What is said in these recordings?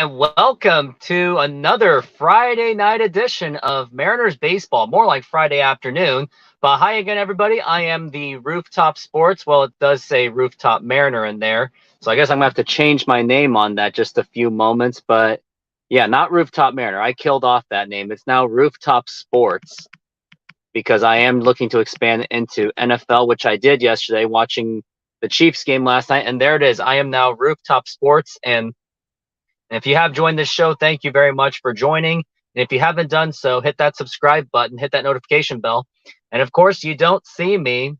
and welcome to another Friday night edition of Mariners Baseball, more like Friday afternoon. But hi again, everybody. I am the Rooftop Sports. Well, it does say Rooftop Mariner in there. So I guess I'm going to have to change my name on that just a few moments. But yeah, not Rooftop Mariner. I killed off that name. It's now Rooftop Sports because I am looking to expand into NFL, which I did yesterday watching the Chiefs game last night. And there it is. I am now Rooftop Sports. And if you have joined this show, thank you very much for joining. And if you haven't done so, hit that subscribe button, hit that notification bell. And of course, you don't see me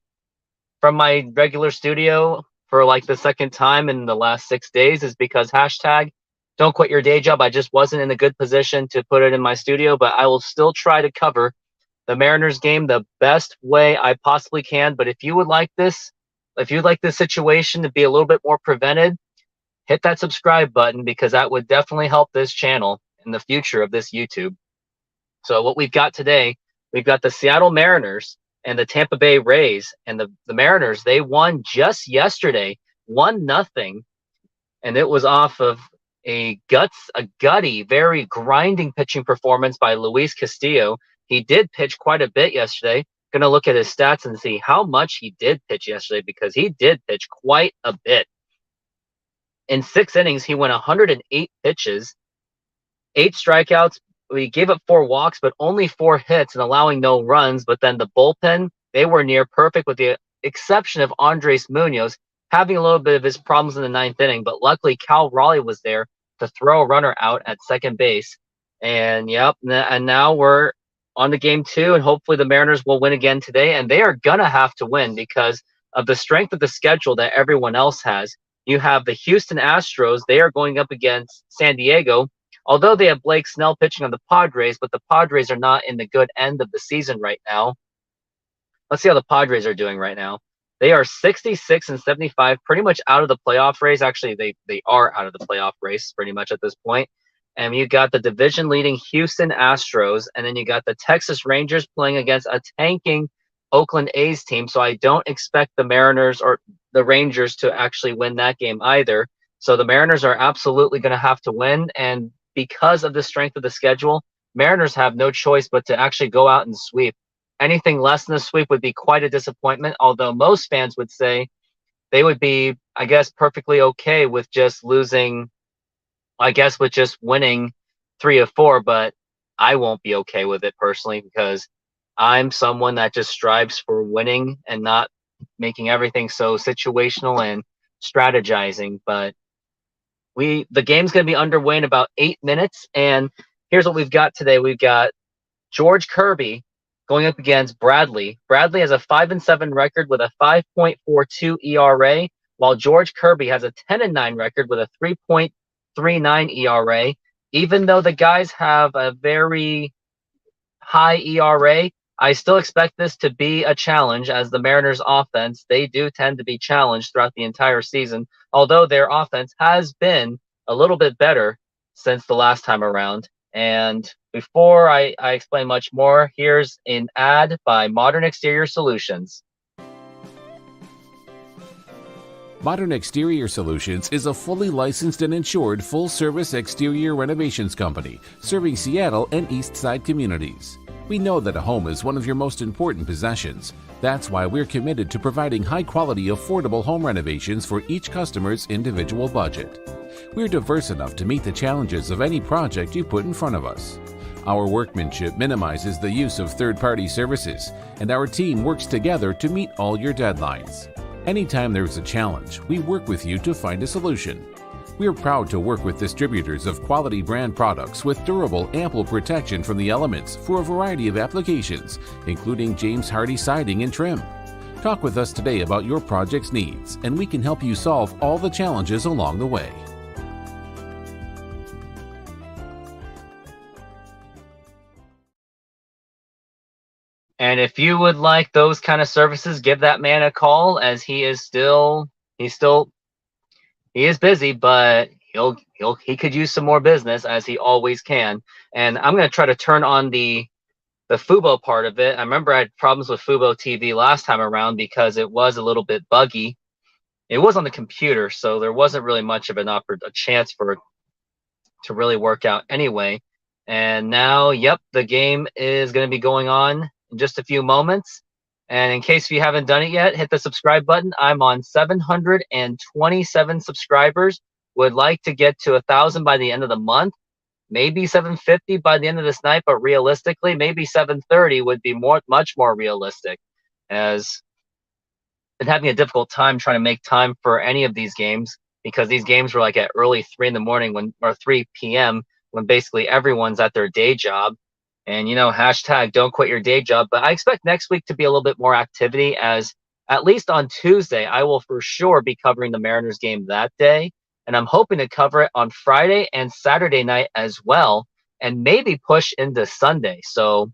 from my regular studio for like the second time in the last 6 days is because hashtag don't quit your day job. I just wasn't in a good position to put it in my studio, but I will still try to cover the Mariners game the best way I possibly can. But if you would like this, if you'd like this situation to be a little bit more prevented, hit that subscribe button because that would definitely help this channel in the future of this YouTube. So what we've got today, we've got the Seattle Mariners and the Tampa Bay Rays. And the Mariners, they won just yesterday, 1-0. And it was off of a gutty, very grinding pitching performance by Luis Castillo. He did pitch quite a bit yesterday. Going to look at his stats and see how much he did pitch yesterday because he did pitch quite a bit. In 6 innings, he went 108 pitches, 8 strikeouts. We gave up 4 walks, but only 4 hits and allowing no runs. But then the bullpen, they were near perfect with the exception of Andres Munoz having a little bit of his problems in the 9th inning. But luckily, Cal Raleigh was there to throw a runner out at second base. And yep, and now we're on to game 2, and hopefully the Mariners will win again today. And they are going to have to win because of the strength of the schedule that everyone else has. You have the Houston Astros. They are going up against San Diego, although they have Blake Snell pitching on the Padres, but the Padres are not in the good end of the season right now. Let's see how the Padres are doing right now. They are 66-75, pretty much out of the playoff race. Actually, they are out of the playoff race pretty much at this point. And you got the division-leading Houston Astros, and then you got the Texas Rangers playing against a tanking Oakland A's team. So I don't expect the Mariners or the Rangers to actually win that game either. So the Mariners are absolutely going to have to win. And because of the strength of the schedule, Mariners have no choice but to actually go out and sweep. Anything less than a sweep would be quite a disappointment, although most fans would say they would be, I guess, perfectly okay with just losing, I guess, with just winning 3 of 4. But I won't be okay with it personally because I'm someone that just strives for winning and not making everything so situational and strategizing. But the game's going to be underway in about 8 minutes. And here's what we've got today. We've got George Kirby going up against Bradley. Bradley has a 5-7 record with a 5.42 ERA, while George Kirby has a 10-9 record with a 3.39 ERA. Even though the guys have a very high ERA, I still expect this to be a challenge as the Mariners offense, they do tend to be challenged throughout the entire season, although their offense has been a little bit better since the last time around. And before I explain much more, here's an ad by Modern Exterior Solutions. Modern Exterior Solutions is a fully licensed and insured full-service exterior renovations company serving Seattle and East Side communities. We know that a home is one of your most important possessions. That's why we're committed to providing high-quality, affordable home renovations for each customer's individual budget. We're diverse enough to meet the challenges of any project you put in front of us. Our workmanship minimizes the use of third-party services, and our team works together to meet all your deadlines. Anytime there's a challenge, we work with you to find a solution. We're proud to work with distributors of quality brand products with durable, ample protection from the elements for a variety of applications, including James Hardie siding and trim. Talk with us today about your project's needs, and we can help you solve all the challenges along the way. And if you would like those kind of services, give that man a call, as he is busy, but he could use some more business, as he always can. And I'm going to try to turn on the Fubo part of it. I remember I had problems with Fubo TV last time around because it was a little bit buggy. It was on the computer, so there wasn't really much of a chance for to really work out anyway. And now, yep, the game is going to be going on in just a few moments. And in case you haven't done it yet, hit the subscribe button. I'm on 727 subscribers. Would like to get to 1,000 by the end of the month. Maybe 750 by the end of this night, but realistically, maybe 730 would be much more realistic. As been having a difficult time trying to make time for any of these games because these games were like at early 3 in the morning or 3 p.m. when basically everyone's at their day job. And, hashtag don't quit your day job. But I expect next week to be a little bit more activity, as at least on Tuesday, I will for sure be covering the Mariners game that day. And I'm hoping to cover it on Friday and Saturday night as well, and maybe push into Sunday. So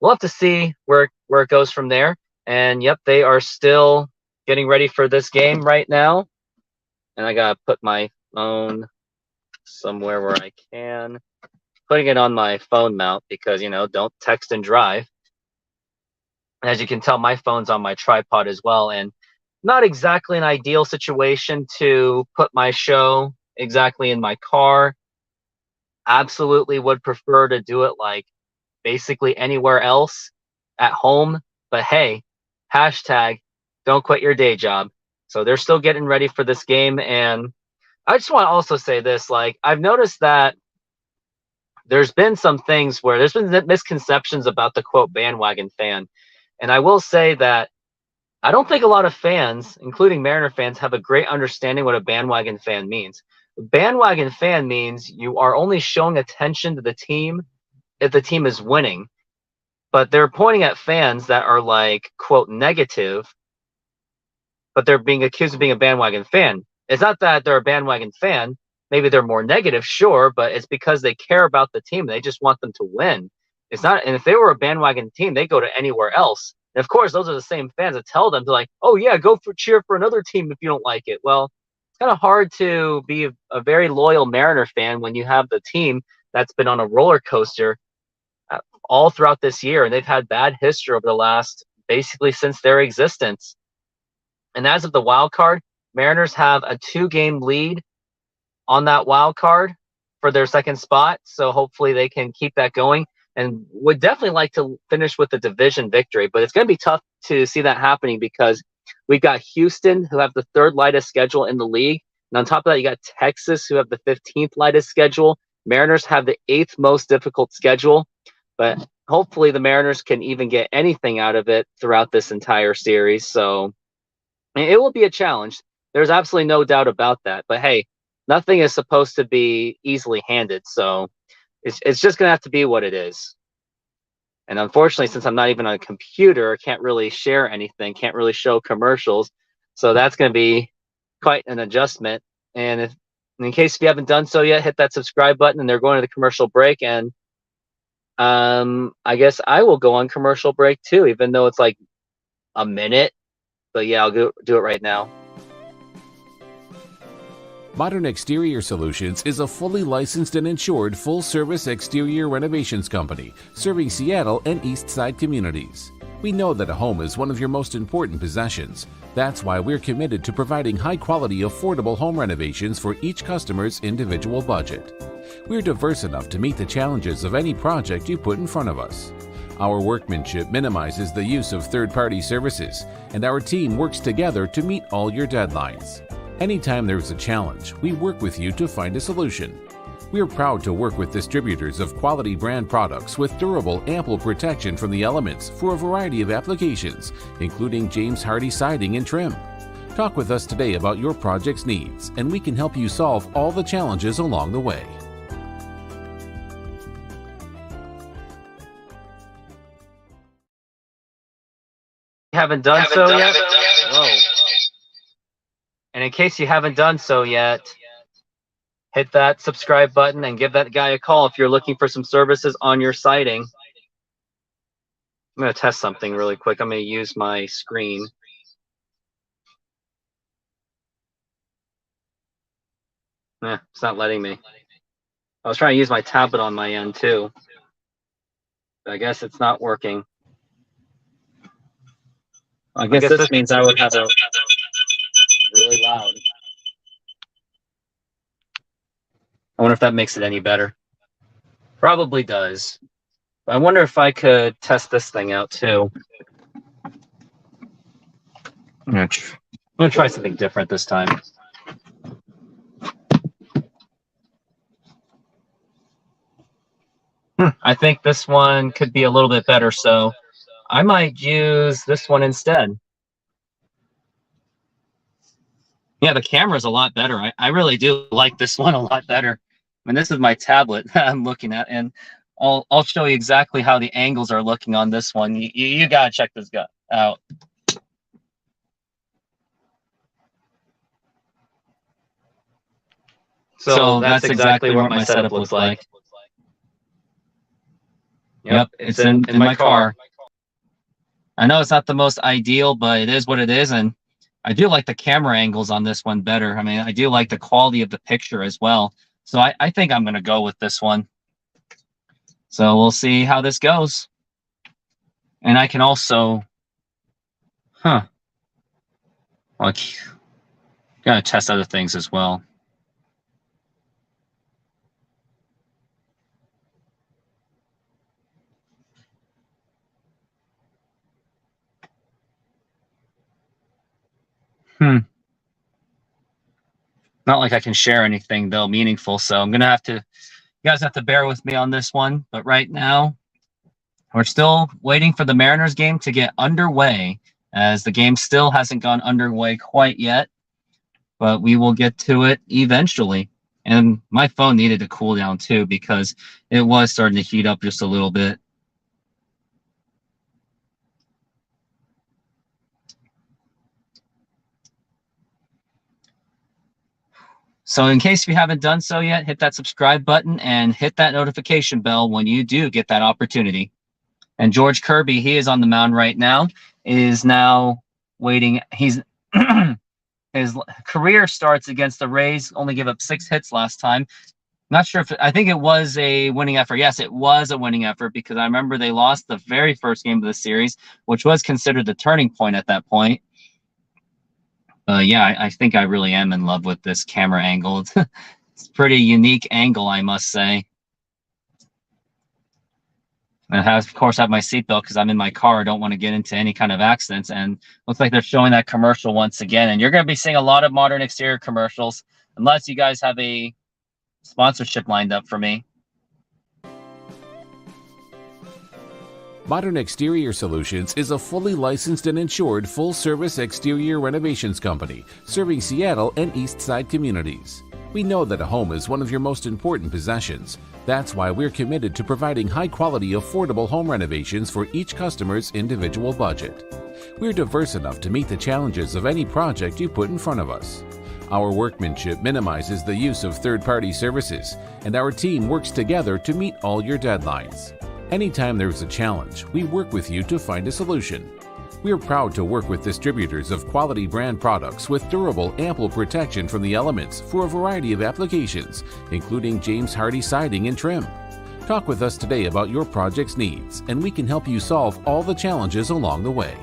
we'll have to see where it goes from there. And yep, they are still getting ready for this game right now. And I got to put my phone somewhere where I can. Putting it on my phone mount because, don't text and drive. As you can tell, my phone's on my tripod as well. And not exactly an ideal situation to put my show exactly in my car. Absolutely would prefer to do it like basically anywhere else at home. But hey, hashtag don't quit your day job. So they're still getting ready for this game. And I just want to also say this, like, I've noticed that there's been some things where there's been misconceptions about the quote bandwagon fan. And I will say that I don't think a lot of fans, including Mariner fans, have a great understanding what a bandwagon fan means. A bandwagon fan means you are only showing attention to the team if the team is winning. But they're pointing at fans that are like, quote, negative, but they're being accused of being a bandwagon fan. It's not that they're a bandwagon fan. Maybe they're more negative, sure, but it's because they care about the team. They just want them to win. It's not, and if they were a bandwagon team, they go to anywhere else. And of course, those are the same fans that tell them to like, oh yeah, cheer for another team if you don't like it. Well, it's kind of hard to be a very loyal Mariner fan when you have the team that's been on a roller coaster all throughout this year, and they've had bad history over the last, basically since their existence. And as of the wild card, Mariners have a 2-game lead on that wild card for their second spot. So hopefully they can keep that going, and would definitely like to finish with the division victory. But it's going to be tough to see that happening because we've got Houston, who have the 3rd lightest schedule in the league. And on top of that, you got Texas, who have the 15th lightest schedule. Mariners have the 8th most difficult schedule. But hopefully the Mariners can even get anything out of it throughout this entire series. So it will be a challenge. There's absolutely no doubt about that. But hey, nothing is supposed to be easily handed. So it's just going to have to be what it is. And unfortunately, since I'm not even on a computer, I can't really share anything, can't really show commercials. So that's going to be quite an adjustment. And in case if you haven't done so yet, hit that subscribe button, and they're going to the commercial break. And I guess I will go on commercial break too, even though it's like a minute. But yeah, I'll do it right now. Modern Exterior Solutions is a fully licensed and insured full-service exterior renovations company serving Seattle and East Side communities. We know that a home is one of your most important possessions. That's why we're committed to providing high-quality, affordable home renovations for each customer's individual budget. We're diverse enough to meet the challenges of any project you put in front of us. Our workmanship minimizes the use of third-party services, and our team works together to meet all your deadlines. Anytime there's a challenge, we work with you to find a solution. We're proud to work with distributors of quality brand products with durable, ample protection from the elements for a variety of applications, including James Hardie siding and trim. Talk with us today about your project's needs, and we can help you solve all the challenges along the way. Haven't done so yet? Whoa. And in case you haven't done so yet, hit that subscribe button and give that guy a call if you're looking for some services on your siding. I'm going to test something really quick. I'm going to use my screen. It's not letting me. I was trying to use my tablet on my end too. But I guess it's not working. I guess this means I would have a really loud. wonder if that makes it any better. Probably does. I wonder if I could test this thing out too. I'm gonna try something different this time. I think this one could be a little bit better, so I might use this one instead. Yeah, the camera's a lot better. I really do like this one a lot better. I mean, this is my tablet that I'm looking at, and I'll show you exactly how the angles are looking on this one. You gotta check this guy out. So that's exactly what my setup looks like. Yep, it's in my car. I know it's not the most ideal, but it is what it is, and I do like the camera angles on this one better. I mean, I do like the quality of the picture as well. So I think I'm going to go with this one. So we'll see how this goes. And I can also, gotta test other things as well. Not like I can share anything though meaningful, so I'm gonna have to, you guys have to bear with me on this one. But right now, we're still waiting for the Mariners game to get underway, as the game still hasn't gone underway quite yet. But we will get to it eventually. And my phone needed to cool down too, because it was starting to heat up just a little bit. So in case you haven't done so yet, hit that subscribe button and hit that notification bell when you do get that opportunity. And George Kirby, he is on the mound right now, is now waiting. He's his career starts against the Rays, only gave up 6 hits last time. Not sure if I think it was a winning effort. Yes, it was a winning effort, because I remember they lost the very first game of the series, which was considered the turning point at that point. Yeah, I think I really am in love with this camera angle. It's a pretty unique angle, I must say. And I have, of course, have my seatbelt because I'm in my car. I don't want to get into any kind of accidents. And looks like they're showing that commercial once again. And you're going to be seeing a lot of Modern Exterior commercials, unless you guys have a sponsorship lined up for me. Modern Exterior Solutions is a fully licensed and insured full-service exterior renovations company serving Seattle and East Side communities. We know that a home is one of your most important possessions. That's why we're committed to providing high-quality, affordable home renovations for each customer's individual budget. We're diverse enough to meet the challenges of any project you put in front of us. Our workmanship minimizes the use of third-party services, and our team works together to meet all your deadlines. Anytime there's a challenge, we work with you to find a solution. We are proud to work with distributors of quality brand products with durable, ample protection from the elements for a variety of applications, including James Hardie siding and trim. Talk with us today about your project's needs, and we can help you solve all the challenges along the way.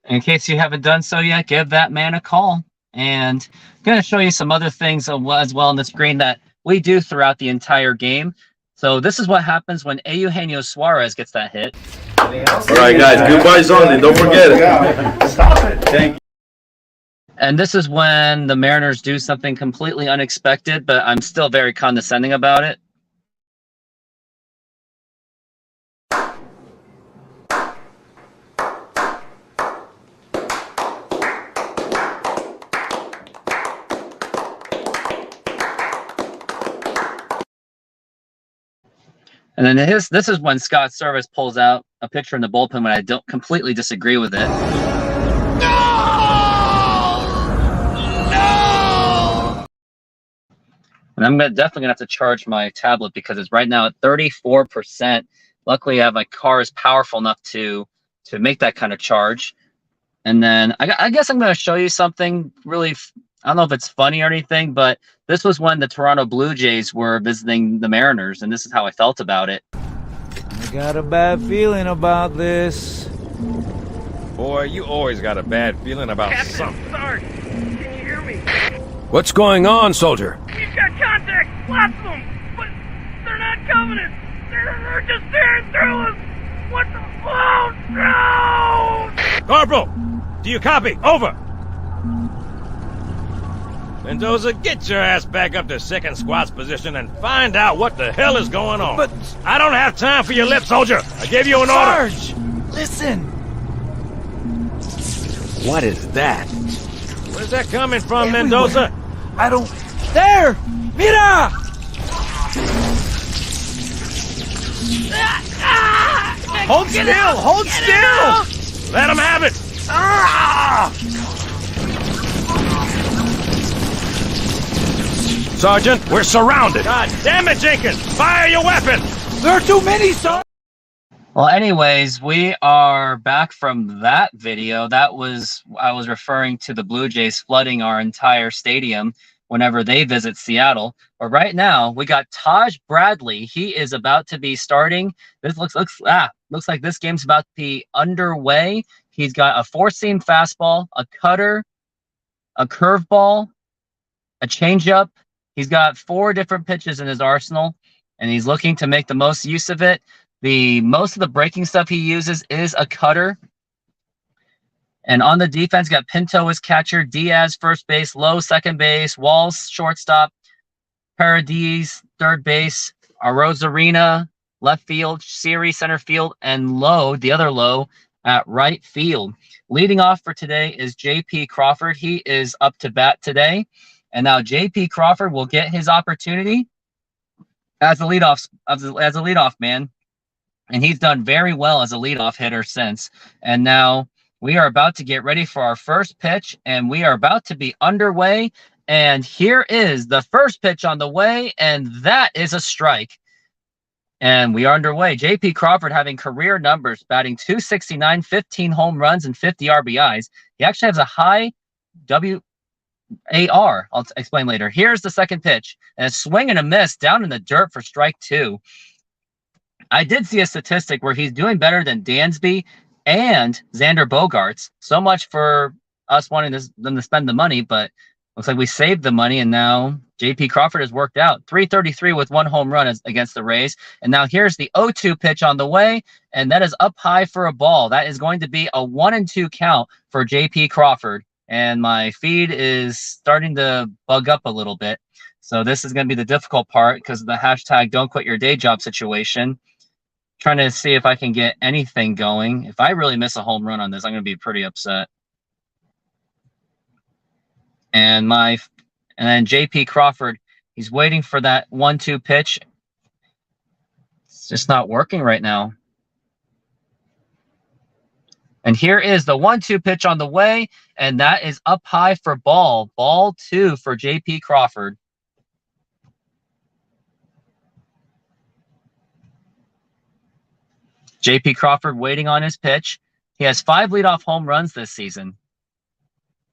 In case you haven't done so yet, give that man a call. And I'm going to show you some other things as well on the screen that we do throughout the entire game. So this is what happens when Eugenio Suarez gets that hit. All right, guys, goodbyes only. Don't forget it. Stop it. Thank you. And this is when the Mariners do something completely unexpected, but I'm still very condescending about it. And then this is when Scott Service pulls out a picture in the bullpen when I don't completely disagree with it. No! No! And I'm definitely gonna have to charge my tablet because it's right now at 34%. Luckily, my car is powerful enough to make that kind of charge. And then I guess I'm gonna show you something really. I don't know if it's funny or anything, but this was when the Toronto Blue Jays were visiting the Mariners, and this is how I felt about it. I got a bad feeling about this. Boy, you always got a bad feeling about Captain, something. Sarge, can you hear me? What's going on, soldier? We've got contact, lots of them, but they're not Covenant. They're just tearing through us. What the? Oh no! Corporal, do you copy? Over. Mendoza, get your ass back up to second squad's position and find out what the hell is going on. But I don't have time for your lip, soldier. I gave you an order. Sarge, listen. What is that? Where's that coming from, Mendoza? I don't... There! Mira! Hold still! Hold still! Let him have it! Sergeant, we're surrounded. God damn it, Jenkins! Fire your weapon! There are too many, Sarge! Well, anyways, we are back from that video. I was referring to the Blue Jays flooding our entire stadium whenever they visit Seattle. But right now, we got Taj Bradley. He is about to be starting. This looks like this game's about to be underway. He's got a four-seam fastball, a cutter, a curveball, a changeup. He's got 4 different pitches in his arsenal, and he's looking to make the most use of it. Most of the breaking stuff he uses is a cutter. And on the defense, got Pinto as catcher, Diaz first base, Lowe second base, Walls shortstop, Paradis third base, Arozarena left field, Siri center field, and Lowe, the other Lowe, at right field. Leading off for today is J.P. Crawford. He is up to bat today. And now J.P. Crawford will get his opportunity as a leadoff man. And he's done very well as a leadoff hitter since. And now we are about to get ready for our first pitch, and we are about to be underway. And here is the first pitch on the way, and that is a strike. And we are underway. J.P. Crawford having career numbers, batting .269, 15 home runs, and 50 RBIs. He actually has a high WAR. I'll explain later. Here's the second pitch, and a swing and a miss down in the dirt for strike 2. I did see a statistic where he's doing better than Dansby and Xander Bogaerts. So much for us wanting them to spend the money, but looks like we saved the money, and now J.P. Crawford has worked out. .333 with 1 home run against the Rays. And now here's the 0-2 pitch on the way, and that is up high for a ball. That is going to be a 1-2 count for J.P. Crawford. And my feed is starting to bug up a little bit. So this is going to be the difficult part because of the hashtag don't quit your day job situation. Trying to see if I can get anything going. If I really miss a home run on this, I'm going to be pretty upset. And then J.P. Crawford, he's waiting for that 1-2 pitch. It's just not working right now. And here is the 1-2 pitch on the way, and that is up high for ball. Ball 2 for J.P. Crawford. J.P. Crawford waiting on his pitch. He has 5 leadoff home runs this season.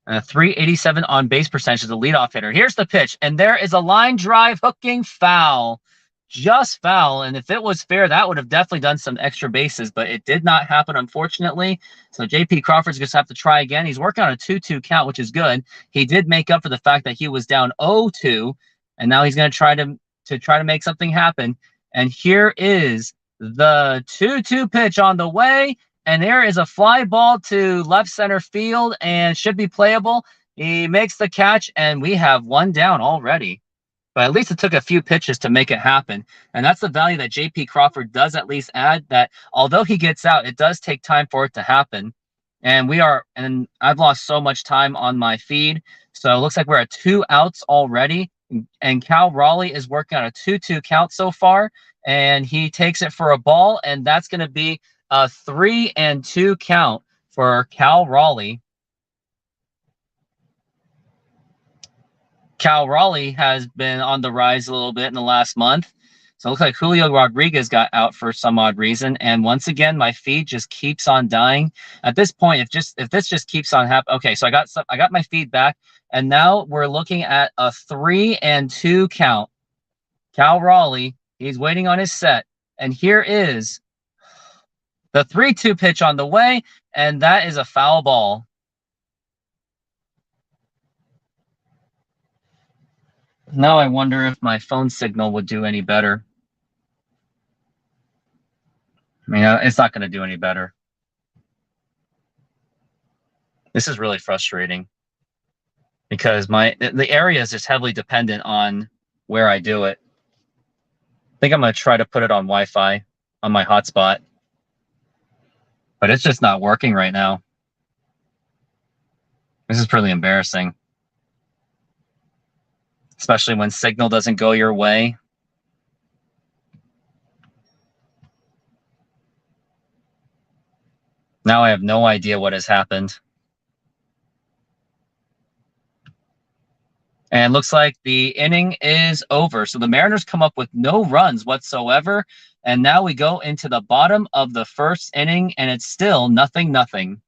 And a .387 on base percentage as a leadoff hitter. Here's the pitch, and there is a line drive hooking foul. Just foul, and if it was fair, that would have definitely done some extra bases, but it did not happen, unfortunately. So J.P. Crawford's going to have to try again. He's working on a 2-2 count, which is good. He did make up for the fact that he was down 0-2, and now he's going to try to make something happen. And here is the 2-2 pitch on the way, and there is a fly ball to left center field and should be playable. He makes the catch, and we have 1 down already. But at least it took a few pitches to make it happen. And that's the value that J.P. Crawford does at least add, that although he gets out, it does take time for it to happen. And I've lost so much time on my feed. So it looks like we're at 2 outs already. And Cal Raleigh is working on a 2-2 count so far. And he takes it for a ball. And that's going to be a 3-2 count for Cal Raleigh. Cal Raleigh has been on the rise a little bit in the last month. So it looks like Julio Rodriguez got out for some odd reason. And once again, my feed just keeps on dying. At this point, if this just keeps on happening. Okay, so I got my feed back. And now we're looking at a 3-2 count. Cal Raleigh, he's waiting on his set. And here is The 3-2 pitch on the way, and that is a foul ball. Now I wonder if my phone signal would do any better. I mean, it's not going to do any better. This is really frustrating because the area is just heavily dependent on where I do it. I think I'm going to try to put it on Wi-Fi on my hotspot, but it's just not working right now. This is pretty embarrassing, especially when signal doesn't go your way. Now I have no idea what has happened. And it looks like the inning is over. So the Mariners come up with no runs whatsoever. And now we go into the bottom of the first inning, and it's still 0-0.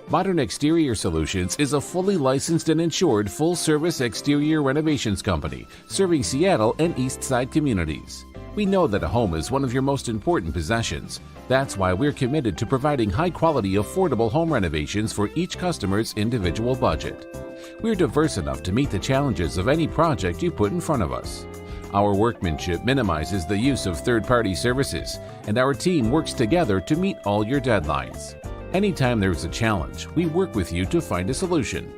Modern Exterior Solutions is a fully licensed and insured full-service exterior renovations company serving Seattle and East Side communities. We know that a home is one of your most important possessions. That's why we're committed to providing high-quality, affordable home renovations for each customer's individual budget. We're diverse enough to meet the challenges of any project you put in front of us. Our workmanship minimizes the use of third-party services, and our team works together to meet all your deadlines. Anytime there's a challenge, we work with you to find a solution.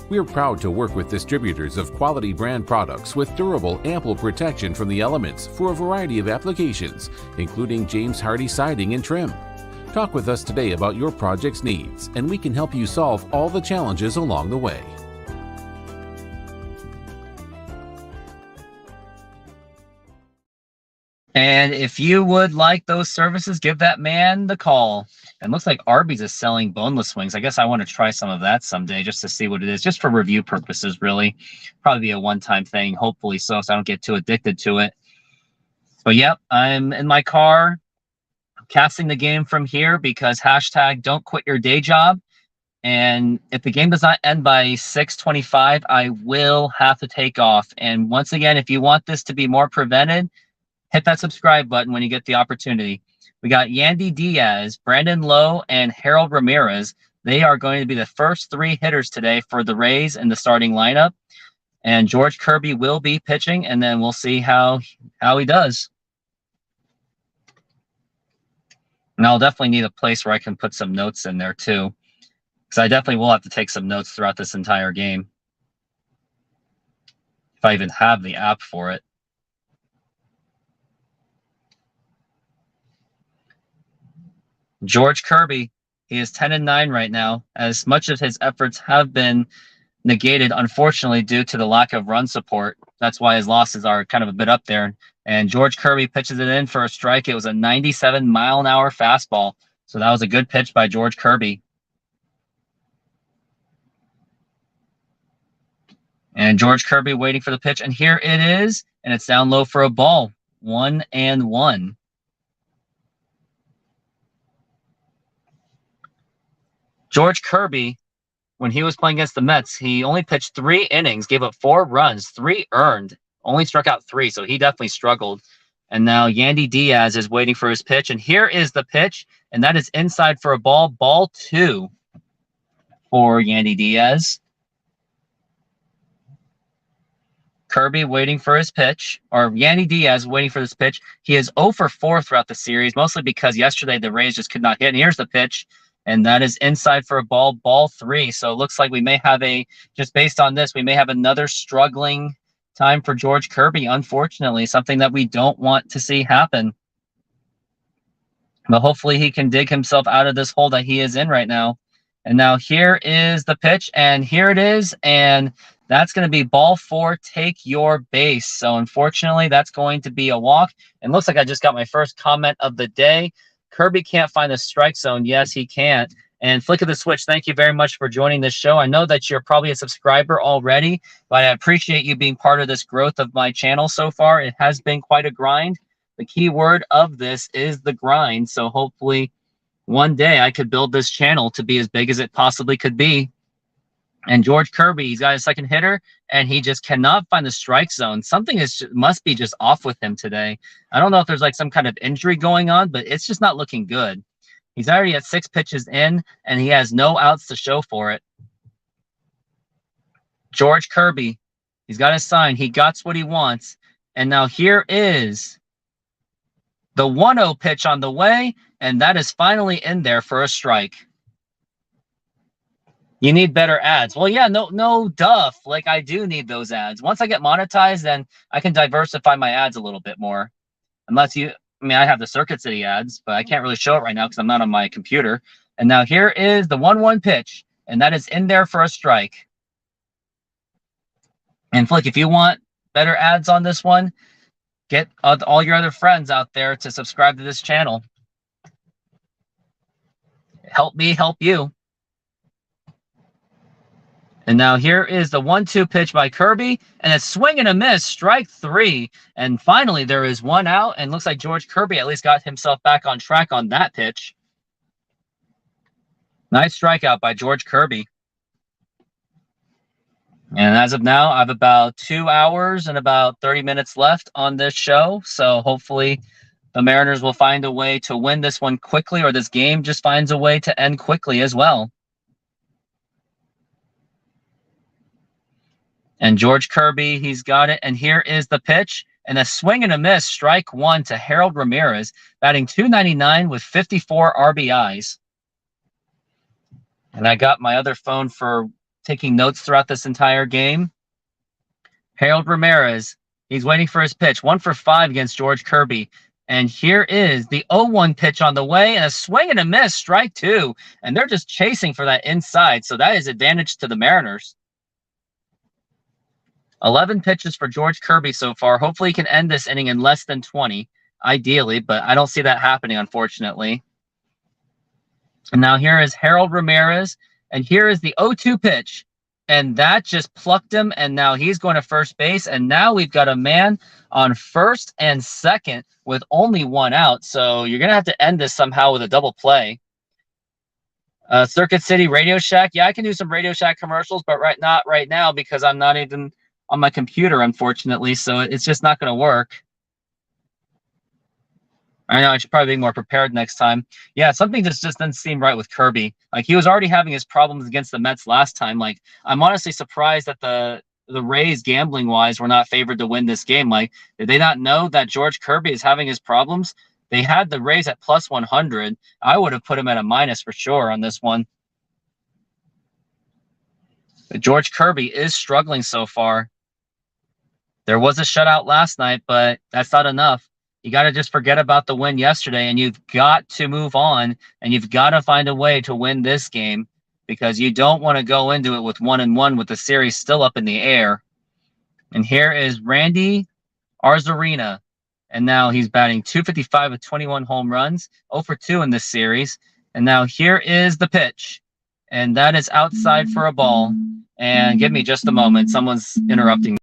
We're proud to work with distributors of quality brand products with durable, ample protection from the elements for a variety of applications, including James Hardie siding and trim. Talk with us today about your project's needs, and we can help you solve all the challenges along the way. And if you would like those services, give that man the call. And looks like Arby's is selling boneless wings. I guess I want to try some of that someday just to see what it is, just for review purposes, really. Probably be a one-time thing, hopefully so I don't get too addicted to it. But yep, I'm in my car, casting the game from here because hashtag don't quit your day job. And if the game does not end by 6:25, I will have to take off. And once again, if you want this to be more prevented, hit that subscribe button when you get the opportunity. We got Yandy Diaz, Brandon Lowe, and Harold Ramirez. They are going to be the first 3 hitters today for the Rays in the starting lineup. And George Kirby will be pitching, and then we'll see how he does. And I'll definitely need a place where I can put some notes in there too, because I definitely will have to take some notes throughout this entire game, if I even have the app for it. George Kirby, he is 10-9 right now, as much of his efforts have been negated, unfortunately, due to the lack of run support. That's why his losses are kind of a bit up there. And George Kirby pitches it in for a strike. It was a 97-mile-an-hour fastball. So that was a good pitch by George Kirby. And George Kirby waiting for the pitch. And here it is. And it's down low for a ball. 1-1. George Kirby, when he was playing against the Mets, he only pitched 3 innings, gave up 4 runs, 3 earned, only struck out 3, so he definitely struggled. And now Yandy Diaz is waiting for his pitch, and here is the pitch, and that is inside for a ball, ball 2 for Yandy Diaz. Kirby waiting for his pitch, or Yandy Diaz waiting for this pitch. He is 0 for 4 throughout the series, mostly because yesterday the Rays just could not hit. And here's the pitch. And that is inside for a ball, ball 3. So it looks like we may have just based on this, we may have another struggling time for George Kirby, unfortunately, something that we don't want to see happen. But hopefully he can dig himself out of this hole that he is in right now. And now here is the pitch, and here it is. And that's going to be ball 4, take your base. So unfortunately, that's going to be a walk. And looks like I just got my first comment of the day. Kirby can't find the strike zone. Yes, he can't. And Flick of the Switch, thank you very much for joining this show. I know that you're probably a subscriber already, but I appreciate you being part of this growth of my channel so far. It has been quite a grind. The key word of this is the grind. So hopefully one day I could build this channel to be as big as it possibly could be. And George Kirby, he's got a second hitter, and he just cannot find the strike zone. Something must be just off with him today. I don't know if there's like some kind of injury going on, but it's just not looking good. He's already at 6 pitches in, and he has no outs to show for it. George Kirby, he's got his sign. He got what he wants. And now here is the 1-0 pitch on the way, and that is finally in there for a strike. You need better ads. Well, yeah, no duff. Like, I do need those ads. Once I get monetized, then I can diversify my ads a little bit more. Unless I have the Circuit City ads, but I can't really show it right now because I'm not on my computer. And now here is the 1-1 pitch, and that is in there for a strike. And Flick, if you want better ads on this one, get all your other friends out there to subscribe to this channel. Help me help you. And now here is the 1-2 pitch by Kirby, and a swing and a miss, strike 3. And finally, there is 1 out, and looks like George Kirby at least got himself back on track on that pitch. Nice strikeout by George Kirby. And as of now, I have about 2 hours and about 30 minutes left on this show. So hopefully the Mariners will find a way to win this one quickly, or this game just finds a way to end quickly as well. And George Kirby, he's got it. And here is the pitch. And a swing and a miss, strike 1 to Harold Ramirez, batting .299 with 54 RBIs. And I got my other phone for taking notes throughout this entire game. Harold Ramirez, he's waiting for his pitch. 1 for 5 against George Kirby. And here is the 0-1 pitch on the way, and a swing and a miss, strike 2. And they're just chasing for that inside. So that is advantage to the Mariners. 11 pitches for George Kirby so far. Hopefully he can end this inning in less than 20, ideally, but I don't see that happening, unfortunately. And now here is Harold Ramirez, and here is the 0-2 pitch, and that just plucked him, and now he's going to first base, and now we've got a man on first and second with only 1 out, so you're going to have to end this somehow with a double play. Circuit City Radio Shack. Yeah, I can do some Radio Shack commercials, but not right now because I'm not even on my computer, unfortunately, so it's just not going to work. I know I should probably be more prepared next time. Yeah, something just doesn't seem right with Kirby. Like, he was already having his problems against the Mets last time. Like, I'm honestly surprised that the Rays, gambling-wise, were not favored to win this game. Like, did they not know that George Kirby is having his problems? They had the Rays at plus 100. I would have put him at a minus for sure on this one. But George Kirby is struggling so far. There was a shutout last night, but that's not enough. You got to just forget about the win yesterday, and you've got to move on, and you've got to find a way to win this game because you don't want to go into it with 1-1 with the series still up in the air. And here is Randy Arozarena, and now he's batting .255 with 21 home runs, 0 for 2 in this series. And now here is the pitch, and that is outside for a ball. And give me just a moment. Someone's interrupting me.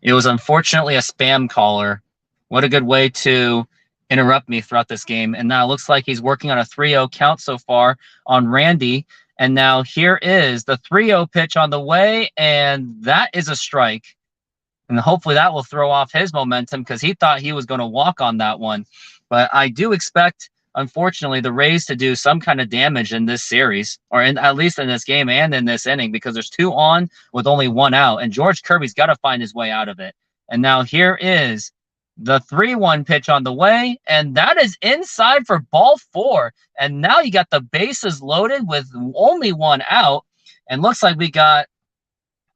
It was unfortunately a spam caller. What a good way to interrupt me throughout this game. And now it looks like he's working on a 3-0 count so far on Randy. And now here is the 3-0 pitch on the way, and that is a strike. And hopefully that will throw off his momentum because he thought he was going to walk on that one. But I do expect, unfortunately, the Rays to do some kind of damage in this series, or at least in this game and in this inning, because there's 2 on with only 1 out, and George Kirby's got to find his way out of it. And now here is the 3-1 pitch on the way, and that is inside for ball 4. And now you got the bases loaded with only 1 out, and looks like we got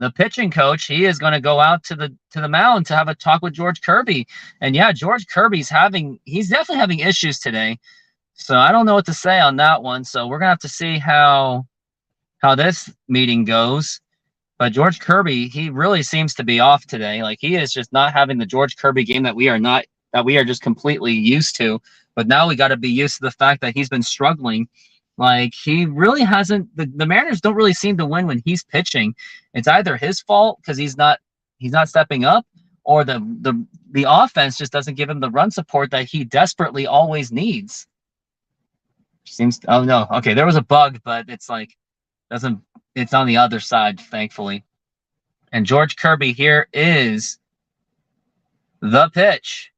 the pitching coach. He is going to go out to the mound to have a talk with George Kirby. And yeah, George Kirby's he's definitely having issues today. So I don't know what to say on that one. So we're going to have to see how this meeting goes. But George Kirby, he really seems to be off today. Like, he is just not having the George Kirby game that we are just completely used to. But now we got to be used to the fact that he's been struggling Like, he really hasn't. The Mariners don't really seem to win when he's pitching. It's either his fault because he's not stepping up, or the offense just doesn't give him the run support that he desperately always needs. Oh no, okay, there was a bug, but it's like it's on the other side, thankfully. And George Kirby, here is the pitch,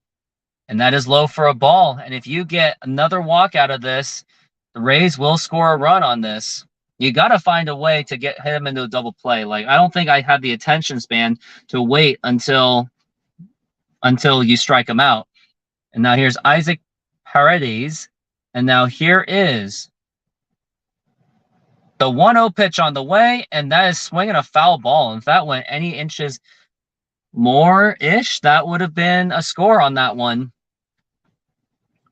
and that is low for a ball. And if you get another walk out of this, the Rays will score a run on this. You got to find a way to hit him into a double play. Like, I don't think I have the attention span to wait until you strike him out. And now here's Isaac Paredes. And now here is the 1-0 pitch on the way, and that is swinging a foul ball. And if that went any inches more-ish, that would have been a score on that one.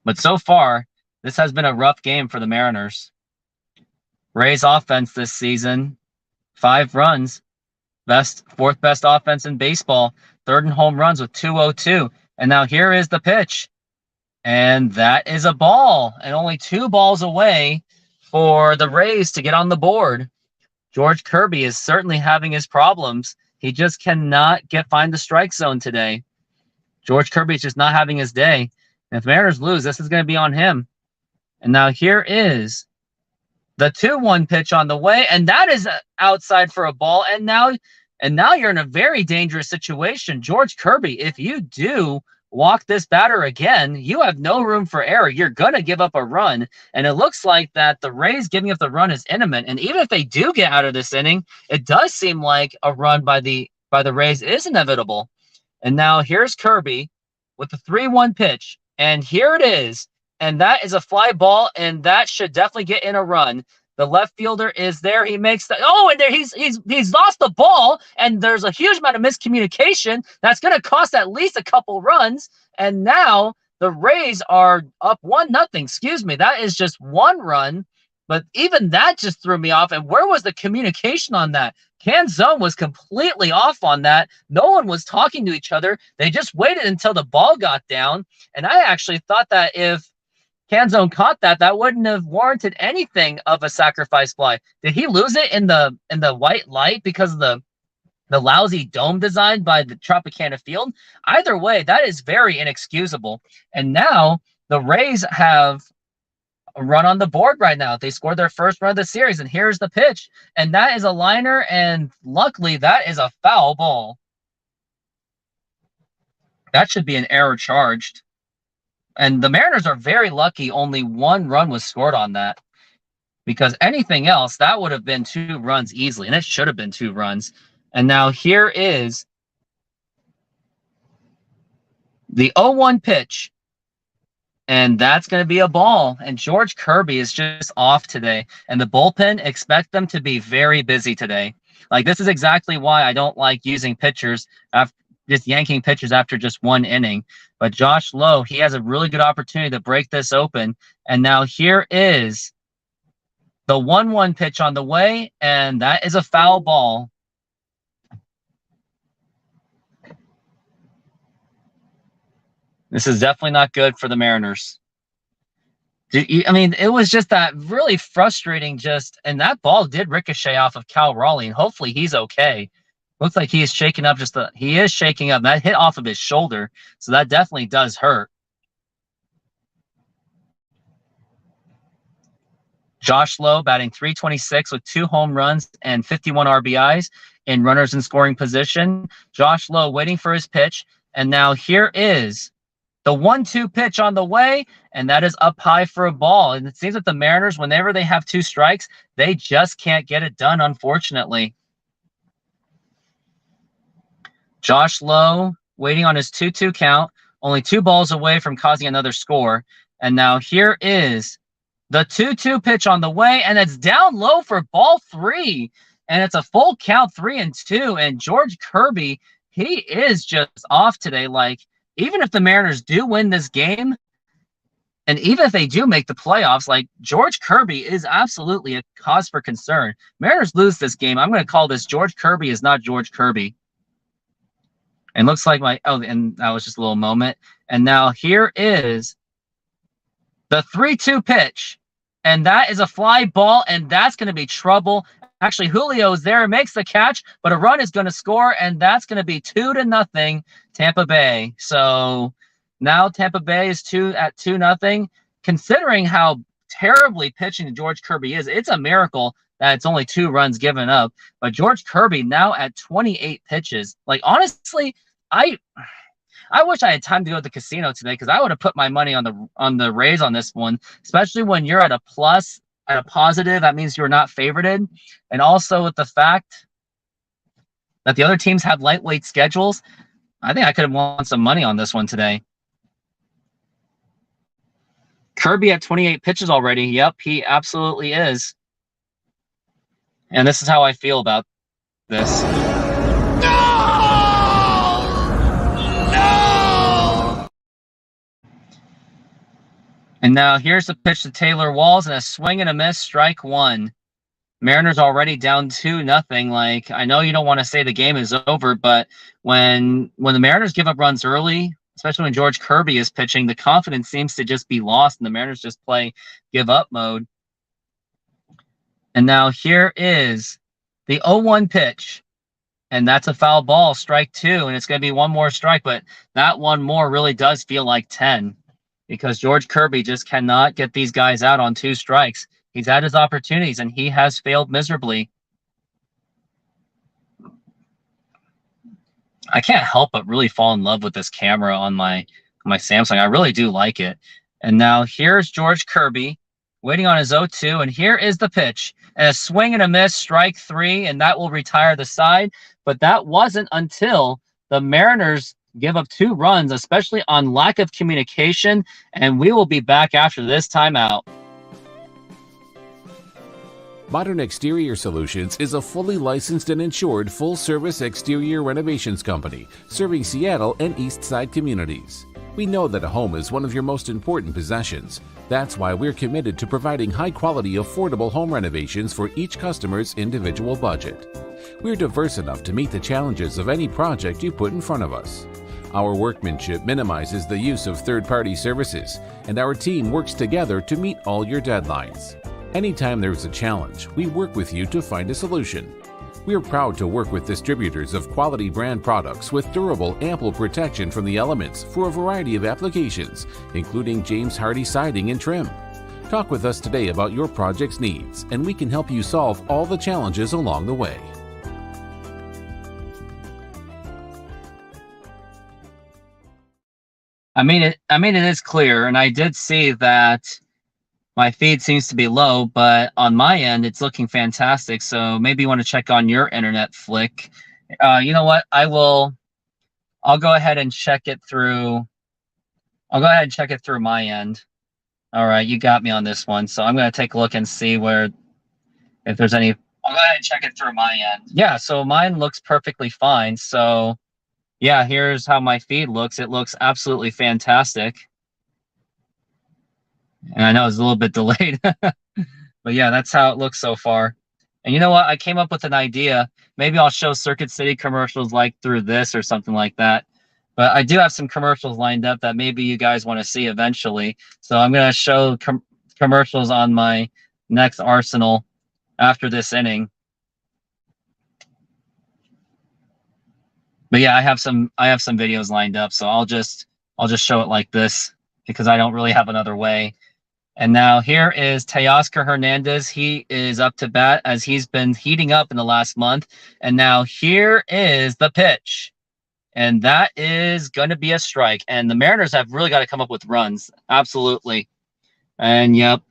But so far, this has been a rough game for the Mariners. Rays offense this season, 5 runs. Fourth best offense in baseball. Third in home runs with 202. And now here is the pitch. And that is a ball. And only 2 balls away for the Rays to get on the board. George Kirby is certainly having his problems. He just cannot find the strike zone today. George Kirby is just not having his day. And if the Mariners lose, this is going to be on him. And now here is the 2-1 pitch on the way, and that is outside for a ball. And now you're in a very dangerous situation. George Kirby, if you do walk this batter again, you have no room for error. You're going to give up a run. And it looks like that the Rays giving up the run is imminent. And even if they do get out of this inning, it does seem like a run by the Rays is inevitable. And now here's Kirby with the 3-1 pitch. And here it is. And that is a fly ball, and that should definitely get in a run. The left fielder is there. He makes and there he's lost the ball, and there's a huge amount of miscommunication that's going to cost at least a couple runs. And now the Rays are up 1-0. Excuse me, that is just 1 run, but even that just threw me off. And where was the communication on that? Canzone was completely off on that. No one was talking to each other. They just waited until the ball got down, and I actually thought that if Canzone caught that wouldn't have warranted anything of a sacrifice fly. Did he lose it in the white light because of the lousy dome design by the Tropicana Field? Either way, that is very inexcusable. And now the Rays have a run on the board right now. They scored their first run of the series, and here's the pitch. And that is a liner, and luckily that is a foul ball. That should be an error charged. And the Mariners are very lucky only 1 run was scored on that, because anything else, that would have been 2 runs easily, and it should have been 2 runs. And now here is the 0-1 pitch, and that's going to be a ball. And George Kirby is just off today, and the bullpen, expect them to be very busy today. Like, this is exactly why I don't like using pitchers after just yanking pitchers after just 1 inning. But Josh Lowe, he has a really good opportunity to break this open. And now here is the 1-1 pitch on the way, and that is a foul ball. This is definitely not good for the Mariners. I mean, it was just that really frustrating and that ball did ricochet off of Cal Raleigh, and hopefully he's okay. Looks like he is shaking up he is shaking up. That hit off of his shoulder, so that definitely does hurt. Josh Lowe batting .326 with 2 home runs and 51 RBIs in runners in scoring position. Josh Lowe waiting for his pitch, and now here is the 1-2 pitch on the way, and that is up high for a ball. And it seems that the Mariners, whenever they have 2 strikes, they just can't get it done, unfortunately. Josh Lowe waiting on his 2-2 count, only 2 balls away from causing another score. And now here is the 2-2 pitch on the way, and it's down low for ball 3. And it's a full count, 3-2. And George Kirby, he is just off today. Like, even if the Mariners do win this game, and even if they do make the playoffs, like, George Kirby is absolutely a cause for concern. Mariners lose this game, I'm going to call this George Kirby is not George Kirby. And looks like and that was just a little moment. And now here is the 3-2 pitch. and that is a fly ball, and that's going to be trouble. Actually, Julio's there, makes the catch, but a run is going to score, and that's going to be 2-0 Tampa Bay. So now Tampa Bay is 2-0. Considering how terribly pitching George Kirby is, it's a miracle that it's only 2 runs given up. But George Kirby now at 28 pitches. Like, honestly, I wish I had time to go to the casino today, because I would have put my money on the Rays on this one, especially when you're at a plus, at a positive. That means you're not favorited. And also with the fact that the other teams have lightweight schedules, I think I could have won some money on this one today. Kirby at 28 pitches already. Yep, he absolutely is. And this is how I feel about this. And now here's the pitch to Taylor Walls, and a swing and a miss, strike 1. Mariners already down 2-0. Like, I know you don't want to say the game is over, but when the Mariners give up runs early, especially when George Kirby is pitching, the confidence seems to just be lost, and the Mariners just play give up mode. And now here is the 0-1 pitch, and that's a foul ball, strike 2, and it's going to be one more strike, but that one more really does feel like 10. Because George Kirby just cannot get these guys out on 2 strikes. He's had his opportunities, and he has failed miserably. I can't help but really fall in love with this camera on my Samsung. I really do like it. And now here's George Kirby waiting on his 0-2, and here is the pitch. And a swing and a miss, strike 3, and that will retire the side. But that wasn't until the Mariners give up 2 runs, especially on lack of communication, and we will be back after this timeout. Modern Exterior Solutions is a fully licensed and insured full-service exterior renovations company serving Seattle and East Side communities. We know that a home is one of your most important possessions. That's why we're committed to providing high-quality, affordable home renovations for each customer's individual budget. We're diverse enough to meet the challenges of any project you put in front of us. Our workmanship minimizes the use of third-party services, and our team works together to meet all your deadlines. Anytime there's a challenge, we work with you to find a solution. We're proud to work with distributors of quality brand products with durable, ample protection from the elements for a variety of applications, including James Hardie siding and trim. Talk with us today about your project's needs, and we can help you solve all the challenges along the way. I mean, it is clear, and I did see that my feed seems to be low, but on my end, it's looking fantastic. So maybe you want to check on your internet, Flick. You know what? I'll go ahead and check it through. I'll go ahead and check it through my end. All right, you got me on this one. So I'm going to take a look and see if there's any. I'll go ahead and check it through my end. Yeah, so mine looks perfectly fine. So yeah, here's how my feed looks. It looks absolutely fantastic. And I know it's a little bit delayed, but yeah, that's how it looks so far. And you know what? I came up with an idea. Maybe I'll show Circuit City commercials like through this or something like that. But I do have some commercials lined up that maybe you guys want to see eventually. So I'm going to show commercials on my next arsenal after this inning. But yeah, I have some videos lined up, so I'll just show it like this because I don't really have another way. And now here is Teoscar Hernandez. He is up to bat as he's been heating up in the last month. And now here is the pitch. And that is going to be a strike. And the Mariners have really got to come up with runs. Absolutely. And yep.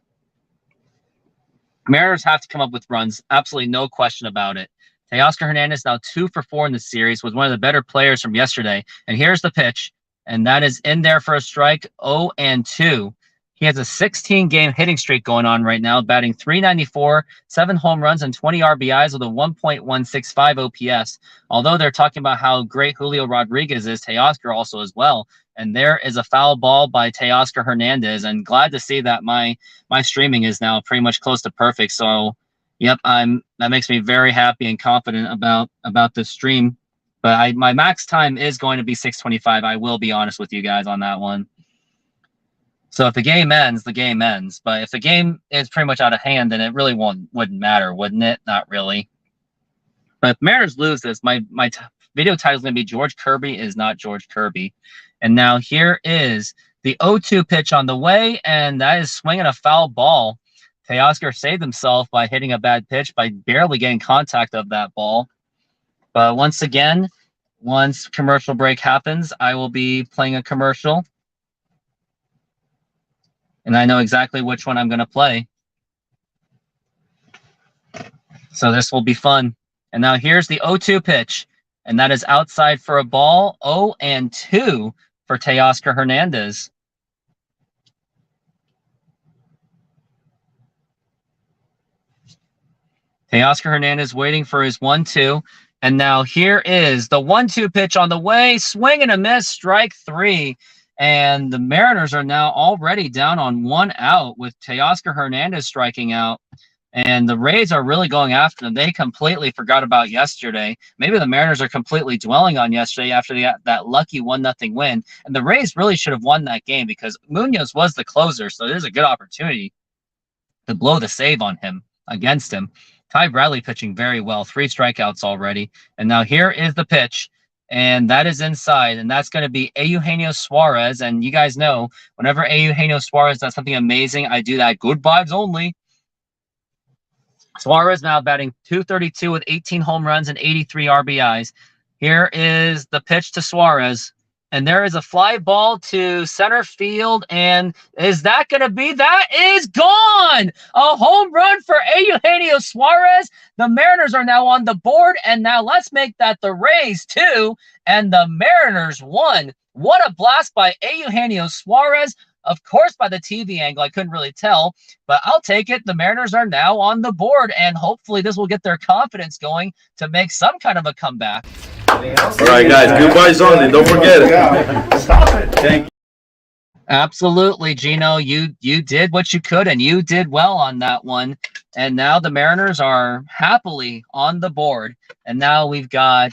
Mariners have to come up with runs. Absolutely no question about it. Teoscar Hernandez now 2 for 4 in the series, was one of the better players from yesterday. And here's the pitch. And that is in there for a strike, 0-2. He has a 16-game hitting streak going on right now, batting .394, 7 home runs, and 20 RBIs with a 1.165 OPS. Although they're talking about how great Julio Rodriguez is, Teoscar also as well. And there is a foul ball by Teoscar Hernandez. And glad to see that my streaming is now pretty much close to perfect. So, yep, that makes me very happy and confident about this stream. But my max time is going to be 6:25. I will be honest with you guys on that one. So if the game ends, the game ends. But if the game is pretty much out of hand, then it really wouldn't matter, wouldn't it? Not really. But if Mariners lose this, my video title is going to be George Kirby is not George Kirby. And now here is the 0-2 pitch on the way, and that is swinging a foul ball. Teoscar saved himself by hitting a bad pitch by barely getting contact of that ball. But once again, once commercial break happens, I will be playing a commercial. And I know exactly which one I'm going to play. So this will be fun. And now here's the 0-2 pitch. And that is outside for a ball. 0-2 for Teoscar Hernandez. Teoscar Hernandez waiting for his 1-2. And now here is the 1-2 pitch on the way. Swing and a miss, strike 3. And the Mariners are now already down on 1 out with Teoscar Hernandez striking out. And the Rays are really going after them. They completely forgot about yesterday. Maybe the Mariners are completely dwelling on yesterday after that lucky 1-0 win. And the Rays really should have won that game because Munoz was the closer. So there's a good opportunity to blow the save on him, against him. Ty Bradley pitching very well. 3 strikeouts already. And now here is the pitch. And that is inside, and that's going to be Eugenio Suarez. And you guys know, whenever Eugenio Suarez does something amazing, I do that good vibes only. Suarez now batting .232 with 18 home runs and 83 RBIs. Here is the pitch to Suarez. And there is a fly ball to center field. And is that going to be? That is gone! A home run for Eugenio Suarez. The Mariners are now on the board. And now let's make that the Rays 2 and the Mariners 1. What a blast by Eugenio Suarez. Of course, by the TV angle, I couldn't really tell. But I'll take it. The Mariners are now on the board. And hopefully this will get their confidence going to make some kind of a comeback. All right, guys, goodbyes only. Don't forget it. Stop it. Thank you. Absolutely, Gino. You did what you could, and you did well on that one. And now the Mariners are happily on the board. And now I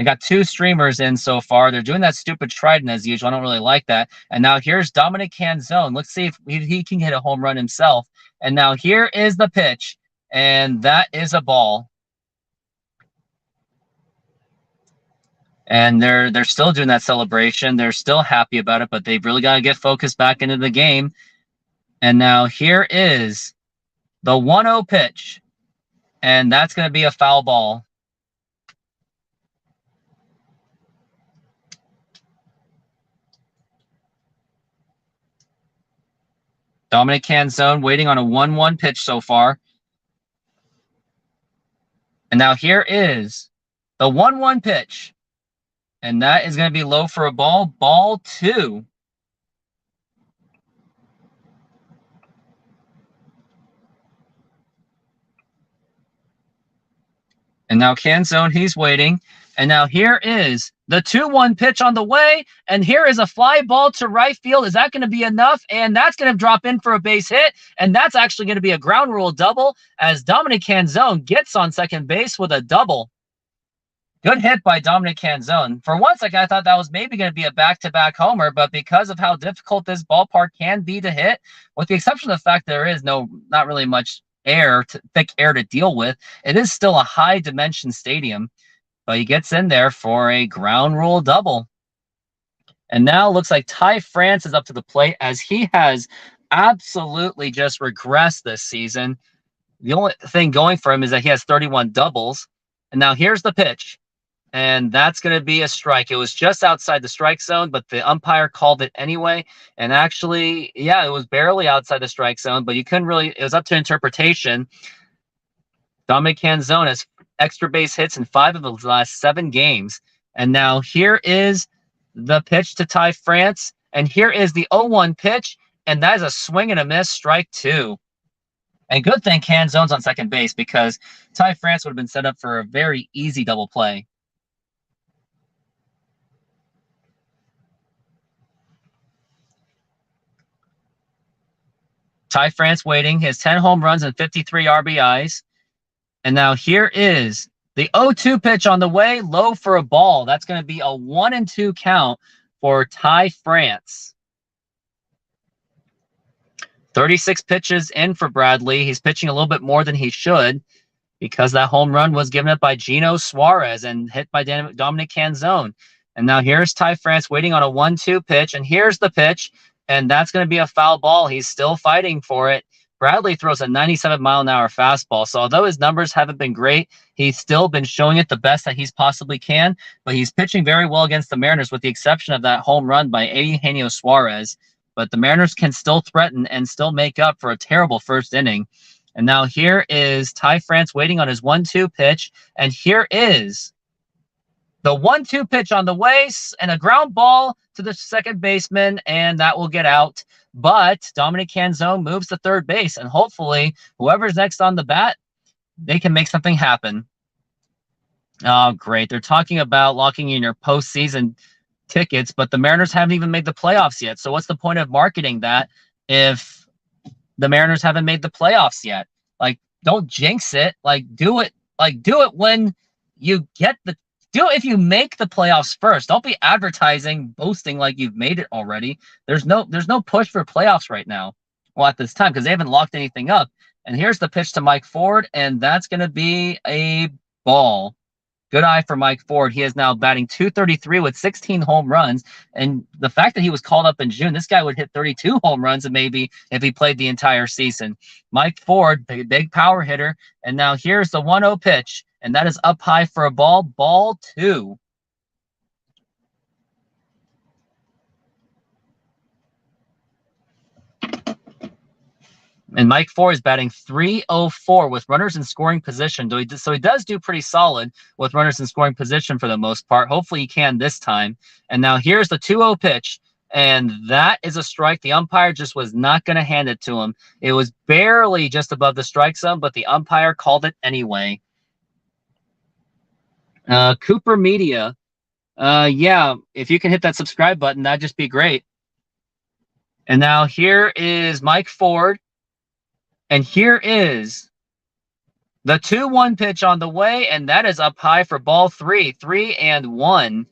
got 2 streamers in so far. They're doing that stupid trident as usual. I don't really like that. And now here's Dominic Canzone. Let's see if he can hit a home run himself. And now here is the pitch, and that is a ball. And they're still doing that celebration. They're still happy about it, but they've really got to get focused back into the game. And now here is the 1-0 pitch. And that's going to be a foul ball. Dominic Canzone waiting on a 1-1 pitch so far. And now here is the 1-1 pitch. And that is going to be low for a ball. Ball 2. And now Canzone, he's waiting. And now here is the 2-1 pitch on the way. And here is a fly ball to right field. Is that going to be enough? And that's going to drop in for a base hit. And that's actually going to be a ground rule double as Dominic Canzone gets on second base with a double. Good hit by Dominic Canzone. For once, I thought that was maybe going to be a back-to-back homer, but because of how difficult this ballpark can be to hit, with the exception of the fact there is not really much thick air to deal with, it is still a high-dimension stadium. But he gets in there for a ground rule double. And now it looks like Ty France is up to the plate as he has absolutely just regressed this season. The only thing going for him is that he has 31 doubles. And now here's the pitch. And that's going to be a strike. It was just outside the strike zone, but the umpire called it anyway. And actually, yeah, it was barely outside the strike zone, but you couldn't really, it was up to interpretation. Dominic Canzone has extra base hits in 5 of his last 7 games. And now here is the pitch to Ty France. And here is the 0-1 pitch. And that is a swing and a miss, strike 2. And good thing Canzone's on second base because Ty France would have been set up for a very easy double play. Ty France waiting. He has 10 home runs and 53 RBIs. And now here is the 0-2 pitch on the way, low for a ball. That's going to be a 1-2 count for Ty France. 36 pitches in for Bradley. He's pitching a little bit more than he should because that home run was given up by Gino Suarez and hit by Dominic Canzone. And now here's Ty France waiting on a 1-2 pitch, and here's the pitch, and that's going to be a foul ball. He's still fighting for it. Bradley throws a 97-mile-an-hour fastball, so although his numbers haven't been great, he's still been showing it the best that he's possibly can, but he's pitching very well against the Mariners with the exception of that home run by Eugenio Suarez. But the Mariners can still threaten and still make up for a terrible first inning. And now here is Ty France waiting on his 1-2 pitch, and here is the 1-2 pitch on the way and a ground ball to the second baseman, and that will get out. But Dominic Canzone moves to third base, and hopefully whoever's next on the bat, they can make something happen. Oh, great. They're talking about locking in your postseason tickets, but the Mariners haven't even made the playoffs yet. So what's the point of marketing that if the Mariners haven't made the playoffs yet? Like, don't jinx it. Do it when you get the do it if you make the playoffs first. Don't be advertising, boasting like you've made it already. There's no push for playoffs right now. Well, at this time, because they haven't locked anything up. And here's the pitch to Mike Ford, and that's going to be a ball. Good eye for Mike Ford. He is now batting .233 with 16 home runs. And the fact that he was called up in June, this guy would hit 32 home runs and maybe if he played the entire season. Mike Ford, big power hitter. And now here's the 1-0 pitch. And that is up high for a ball. Ball 2. And Mike Ford is batting .304 with runners in scoring position. So he does do pretty solid with runners in scoring position for the most part. Hopefully he can this time. And now here's the 2-0 pitch. And that is a strike. The umpire just was not going to hand it to him. It was barely just above the strike zone, but the umpire called it anyway. Cooper Media. Yeah, if you can hit that subscribe button, that'd just be great. And now here is Mike Ford. And here is the 2-1 pitch on the way, and that is up high for ball 3. 3-1.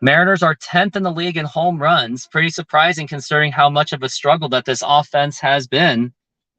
Mariners are 10th in the league in home runs. Pretty surprising considering how much of a struggle that this offense has been.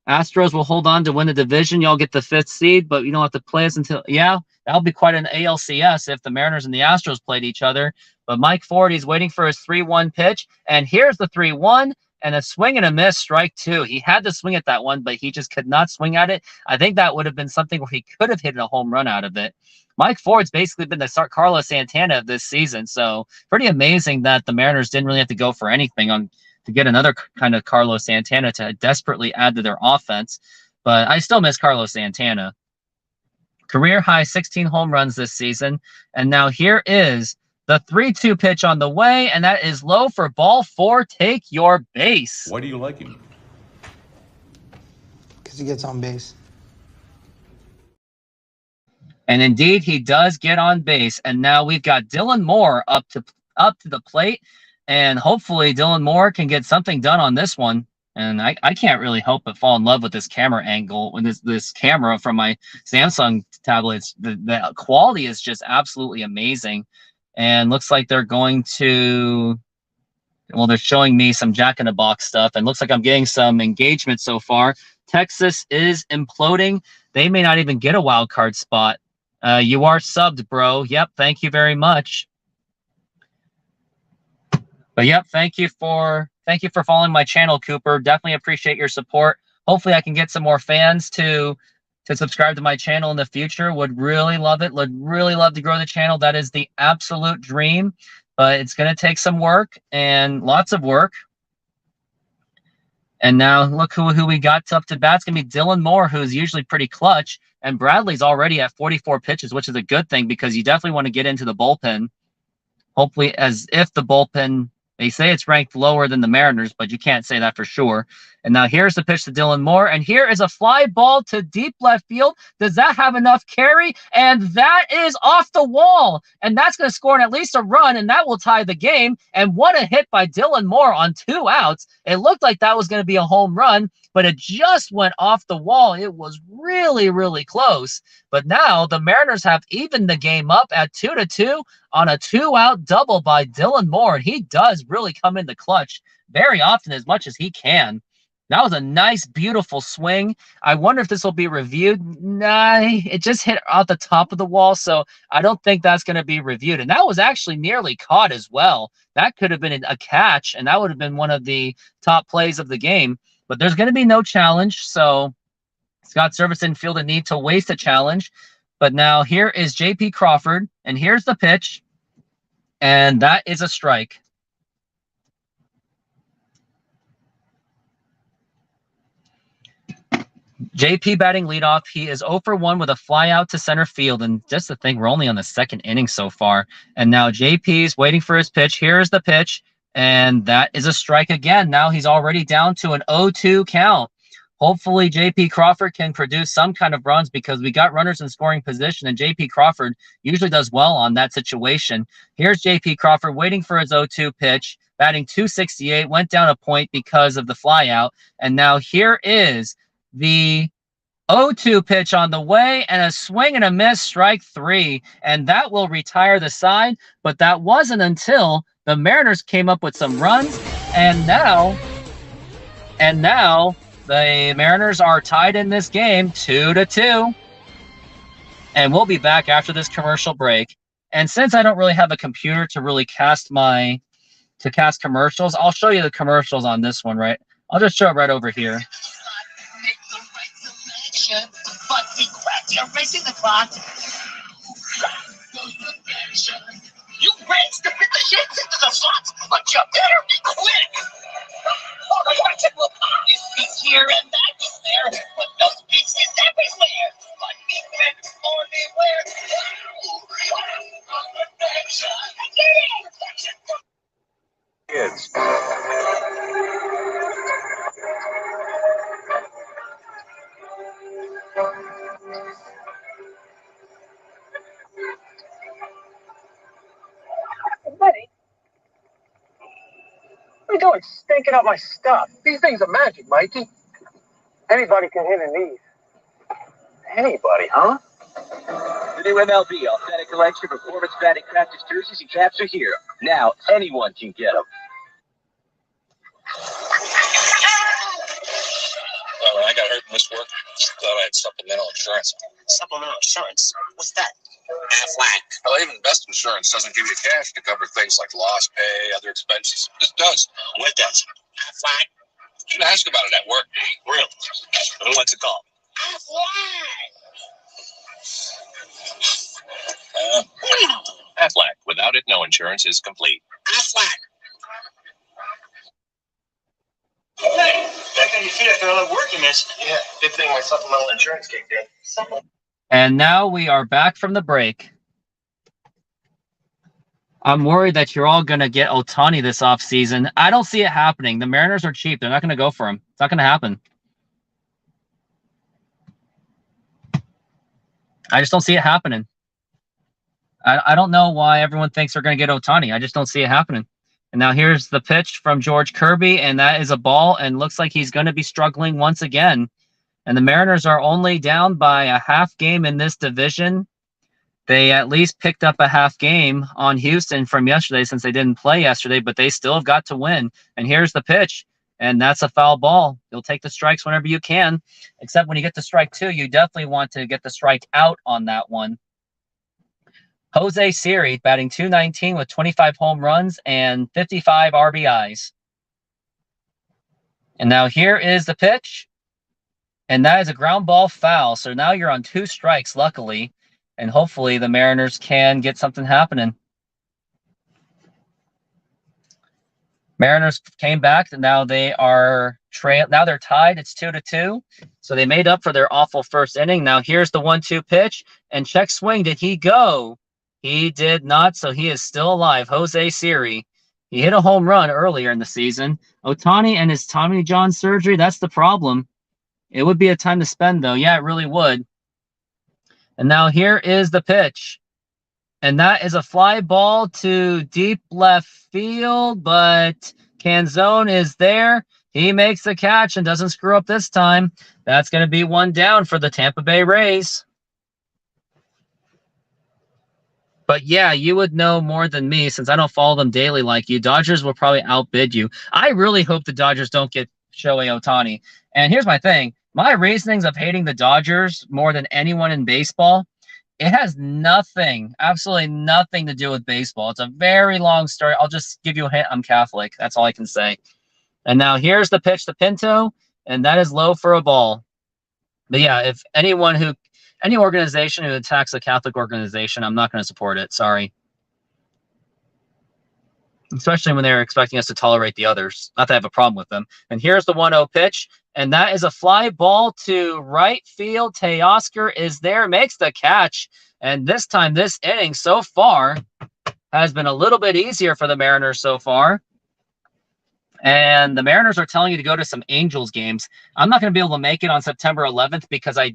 Astros will hold on to win the division. Y'all get the 5th seed, but you don't have to play us until... Yeah, that'll be quite an ALCS if the Mariners and the Astros played each other. But Mike Ford, he's waiting for his 3-1 pitch, and here's the 3-1. And a swing and a miss, strike 2. He had to swing at that one, but he just could not swing at it. I think that would have been something where he could have hit a home run out of it. Mike Ford's basically been the Carlos Santana of this season, so pretty amazing that the Mariners didn't really have to go for anything to get another kind of Carlos Santana to desperately add to their offense. But I still miss Carlos Santana. Career high 16 home runs this season. And now here is the 3-2 pitch on the way, and that is low for ball 4. Take your base. Why do you like him? Because he gets on base. And indeed, he does get on base. And now we've got Dylan Moore up to the plate, and hopefully Dylan Moore can get something done on this one. And I can't really help but fall in love with this camera angle, with this camera from my Samsung tablets. The quality is just absolutely amazing. And looks like they're going to, well, they're showing me some Jack-in-the-Box stuff. And looks like I'm getting some engagement so far. Texas is imploding. They may not even get a wild card spot. You are subbed, bro. Yep, thank you very much. But yep, thank you for following my channel, Cooper. Definitely appreciate your support. Hopefully I can get some more fans to subscribe to my channel in the future. Would really love it. Would really love to grow the channel. That is the absolute dream, but it's going to take some work and lots of work. And now look who we got up to bat. It's going to be Dylan Moore, who's usually pretty clutch, and Bradley's already at 44 pitches, which is a good thing because you definitely want to get into the bullpen. Hopefully, as if the bullpen, they say it's ranked lower than the Mariners, but you can't say that for sure. And now here's the pitch to Dylan Moore, and here is a fly ball to deep left field. Does that have enough carry? And that is off the wall, and that's going to score at least a run, and that will tie the game. And what a hit by Dylan Moore on 2 outs. It looked like that was going to be a home run, but it just went off the wall. It was really, really close. But now the Mariners have evened the game up at 2-2 on a 2-out double by Dylan Moore. And he does really come in the clutch very often, as much as he can. That was a nice, beautiful swing. I wonder if this will be reviewed. Nah, it just hit out the top of the wall, so I don't think that's going to be reviewed. And that was actually nearly caught as well. That could have been a catch, and that would have been one of the top plays of the game. But there's going to be no challenge, so Scott Servais didn't feel the need to waste a challenge. But now here is J.P. Crawford, and here's the pitch, and that is a strike. JP batting leadoff. He is 0 for 1 with a fly out to center field. And just the thing, we're only on the second inning so far. And now JP's waiting for his pitch. Here's the pitch. And that is a strike again. Now he's already down to an 0-2 count. Hopefully JP Crawford can produce some kind of runs because we got runners in scoring position. And JP Crawford usually does well on that situation. Here's JP Crawford waiting for his 0-2 pitch. Batting .268. Went down a point because of the fly out. And now here is the 0-2 pitch on the way, and a swing and a miss, strike 3, and that will retire the side. But that wasn't until the Mariners came up with some runs, and now the Mariners are tied in this game 2-2. And we'll be back after this commercial break. And since I don't really have a computer to really cast commercials, I'll show you the commercials on this one, right? I'll just show it right over here. But you're racing the clock. You race to fit the shits into the slots, but you better be quick. Oh, the action will pop. This piece here and that is there, but those pieces everywhere. But be quick or beware. Kids. Buddy, what are you doing stinking up my stuff? These things are magic, Mikey. Anybody can hit in these. Anybody, huh? The new MLB Authentic Collection Performance Batting Practice jerseys and caps are here. Now anyone can get them. Well, when I got hurt in this work, thought I had supplemental insurance. Supplemental insurance? What's that? Aflac. Well, even best insurance doesn't give you cash to cover things like lost pay, other expenses. This does. What does? Aflac? You should ask about it at work. Really? Who wants to call? Aflac. Without it, no insurance is complete. Aflac. Hey, back on your feet after all that work you missed. Yeah, good thing my supplemental insurance kicked in. And now we are back from the break. I'm worried that you're all going to get Ohtani this offseason. I don't see it happening. The Mariners are cheap. They're not going to go for him. It's not going to happen. I just don't see it happening. I don't know why everyone thinks they're going to get Ohtani. I just don't see it happening. And now here's the pitch from George Kirby, and that is a ball, and looks like he's going to be struggling once again. And the Mariners are only down by a half game in this division. They at least picked up a half game on Houston from yesterday since they didn't play yesterday, but they still have got to win. And here's the pitch, and that's a foul ball. You'll take the strikes whenever you can, except when you get to strike 2, you definitely want to get the strike out on that one. Jose Siri batting .219 with 25 home runs and 55 RBIs. And now here is the pitch. And that is a ground ball foul. So now you're on 2 strikes, luckily. And hopefully the Mariners can get something happening. Mariners came back, and now they are now they're tied. It's 2-2. So they made up for their awful first inning. Now here's the 1-2 pitch. And check swing. Did he go? He did not, so he is still alive. Jose Siri. He hit a home run earlier in the season. Ohtani and his Tommy John surgery, that's the problem. It would be a time to spend, though. Yeah, it really would. And now here is the pitch. And that is a fly ball to deep left field, but Canzone is there. He makes the catch and doesn't screw up this time. That's going to be 1 down for the Tampa Bay Rays. But yeah, you would know more than me since I don't follow them daily like you. Dodgers will probably outbid you. I really hope the Dodgers don't get Shohei Ohtani. And here's my thing. My reasonings of hating the Dodgers more than anyone in baseball, it has nothing, absolutely nothing to do with baseball. It's a very long story. I'll just give you a hint. I'm Catholic. That's all I can say. And now here's the pitch to Pinto, and that is low for a ball. But yeah, if any organization who attacks a Catholic organization, I'm not going to support it. Sorry. Especially when they're expecting us to tolerate the others. Not that I have a problem with them. And here's the 1-0 pitch. And that is a fly ball to right field. Teoscar is there, makes the catch. And this time, this inning so far has been a little bit easier for the Mariners so far. And the Mariners are telling you to go to some Angels games. I'm not going to be able to make it on September 11th because I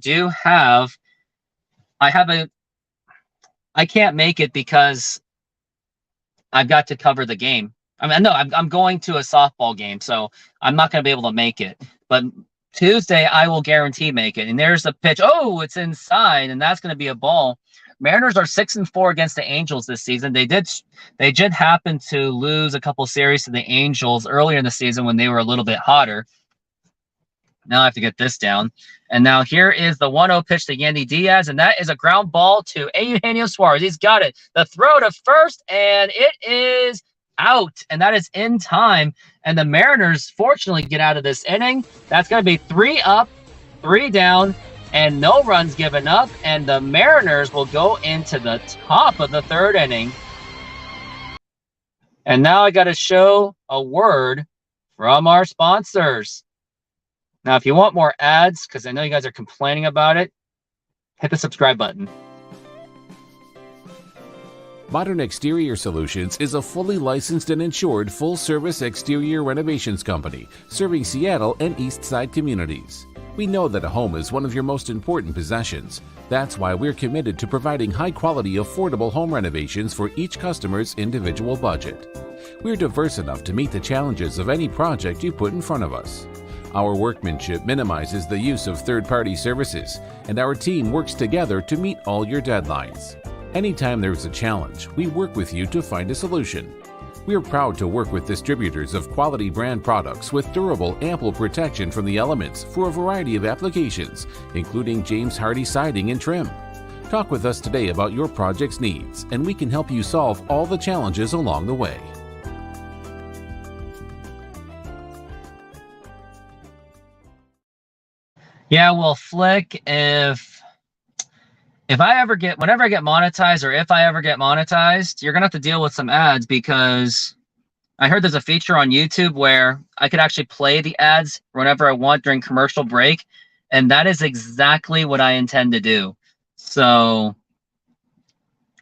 can't make it because I've got to cover the game. I mean, no, I'm going to a softball game, so I'm not going to be able to make it. But Tuesday, I will guarantee make it. And there's the pitch. Oh, it's inside, and that's going to be a ball. Mariners are 6-4 against the Angels this season. They did happen to lose a couple series to the Angels earlier in the season when they were a little bit hotter. Now I have to get this down. And now here is the 1-0 pitch to Yandy Diaz, and that is a ground ball to Eugenio Suarez. He's got it. The throw to first, and it is out, and that is in time. And the Mariners, fortunately, get out of this inning. That's going to be 3 up, 3 down, and no runs given up. And the Mariners will go into the top of the 3rd inning. And now I got to show a word from our sponsors. Now, if you want more ads, because I know you guys are complaining about it, hit the subscribe button. Modern Exterior Solutions is a fully licensed and insured full-service exterior renovations company serving Seattle and East Side communities. We know that a home is one of your most important possessions. That's why we're committed to providing high-quality, affordable home renovations for each customer's individual budget. We're diverse enough to meet the challenges of any project you put in front of us. Our workmanship minimizes the use of third-party services, and our team works together to meet all your deadlines. Anytime there's a challenge, we work with you to find a solution. We are proud to work with distributors of quality brand products with durable, ample protection from the elements for a variety of applications, including James Hardie siding and trim. Talk with us today about your project's needs, and we can help you solve all the challenges along the way. Yeah, well, Flick, whenever I get monetized, or if I ever get monetized, you're going to have to deal with some ads, because I heard there's a feature on YouTube where I could actually play the ads whenever I want during commercial break. And that is exactly what I intend to do. So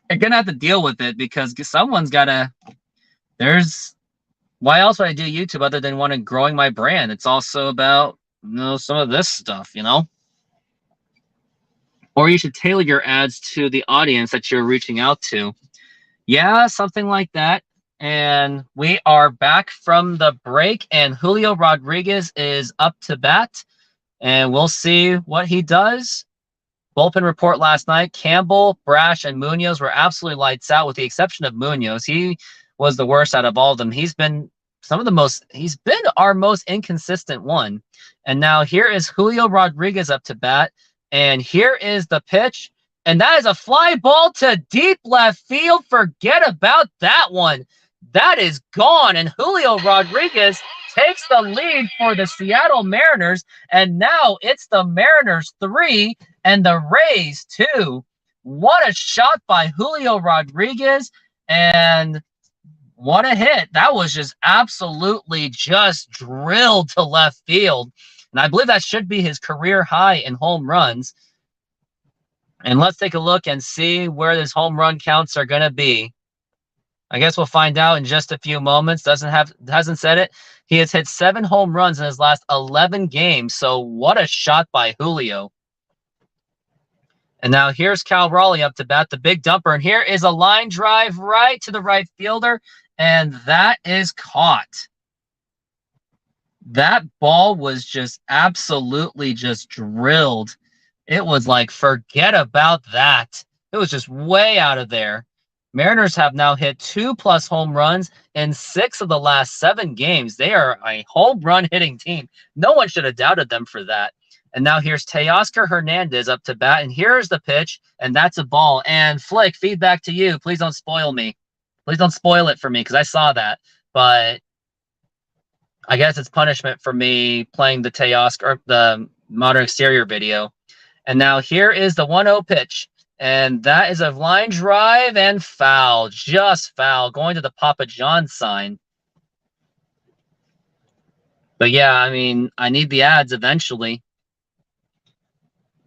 you're going to have to deal with it, because someone's got to, why else would I do YouTube other than growing my brand? It's also about, some of this stuff, Or you should tailor your ads to the audience that you're reaching out to. Yeah, something like that. And we are back from the break, and Julio Rodriguez is up to bat, and we'll see what he does. Bullpen report last night: Campbell, Brash, and Munoz were absolutely lights out, with the exception of Munoz. He was the worst out of all of them. He's been our most inconsistent one. And now here is Julio Rodriguez up to bat. And here is the pitch. And that is a fly ball to deep left field. Forget about that one. That is gone. And Julio Rodriguez takes the lead for the Seattle Mariners. And now it's the Mariners 3 and the Rays 2. What a shot by Julio Rodriguez. And what a hit. That was just absolutely just drilled to left field. And I believe that should be his career high in home runs. And let's take a look and see where his home run counts are going to be. I guess we'll find out in just a few moments. Hasn't said it. He has hit 7 home runs in his last 11 games. So what a shot by Julio. And now here's Cal Raleigh up to bat, the big dumper. And here is a line drive right to the right fielder. And that is caught. That ball was just absolutely just drilled. It was like, forget about that. It was just way out of there. Mariners have now hit 2+ home runs in 6 of the last 7 games. They are a home run hitting team. No one should have doubted them for that. And now here's Teoscar Hernandez up to bat, and here's the pitch, and that's a ball. And Flick, feedback to you. Please don't spoil me. Please don't spoil it for me, because I saw that. But I guess it's punishment for me playing the Teoscar, the Modern Exterior video. And now here is the 1-0 pitch. And that is a line drive and foul. Just foul. Going to the Papa John sign. But yeah, I mean, I need the ads eventually.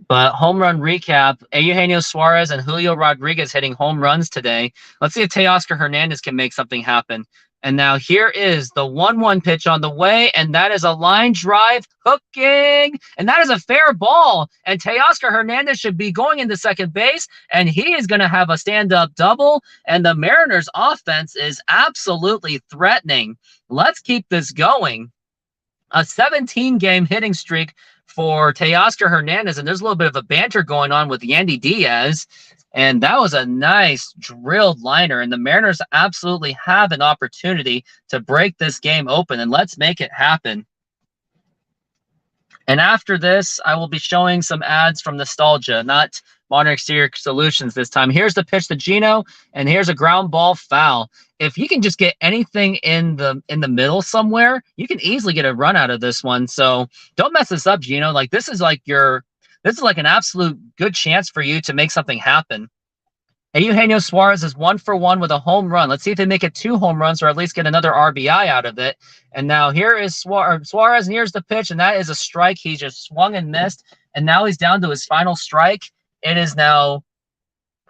But home run recap, Eugenio Suarez and Julio Rodriguez hitting home runs today. Let's see if Teoscar Hernandez can make something happen. And now here is the 1-1 pitch on the way, and that is a line drive hooking, and that is a fair ball. And Teoscar Hernandez should be going into second base, and he is going to have a stand-up double, and the Mariners' offense is absolutely threatening. Let's keep this going. A 17-game hitting streak for Teoscar Hernandez, and there's a little bit of a banter going on with Yandy Diaz. And that was a nice drilled liner. And the Mariners absolutely have an opportunity to break this game open. And let's make it happen. And after this, I will be showing some ads from Nostalgia, not Modern Exterior Solutions this time. Here's the pitch to Gino, and here's a ground ball foul. If you can just get anything in the middle somewhere, you can easily get a run out of this one. So don't mess this up, Gino. Like this is like an absolute good chance for you to make something happen. Eugenio Suarez is 1-for-1 with a home run. Let's see if they make it 2 home runs or at least get another RBI out of it. And now here is Suarez, and here's the pitch, and that is a strike. He just swung and missed, and now he's down to his final strike. It is now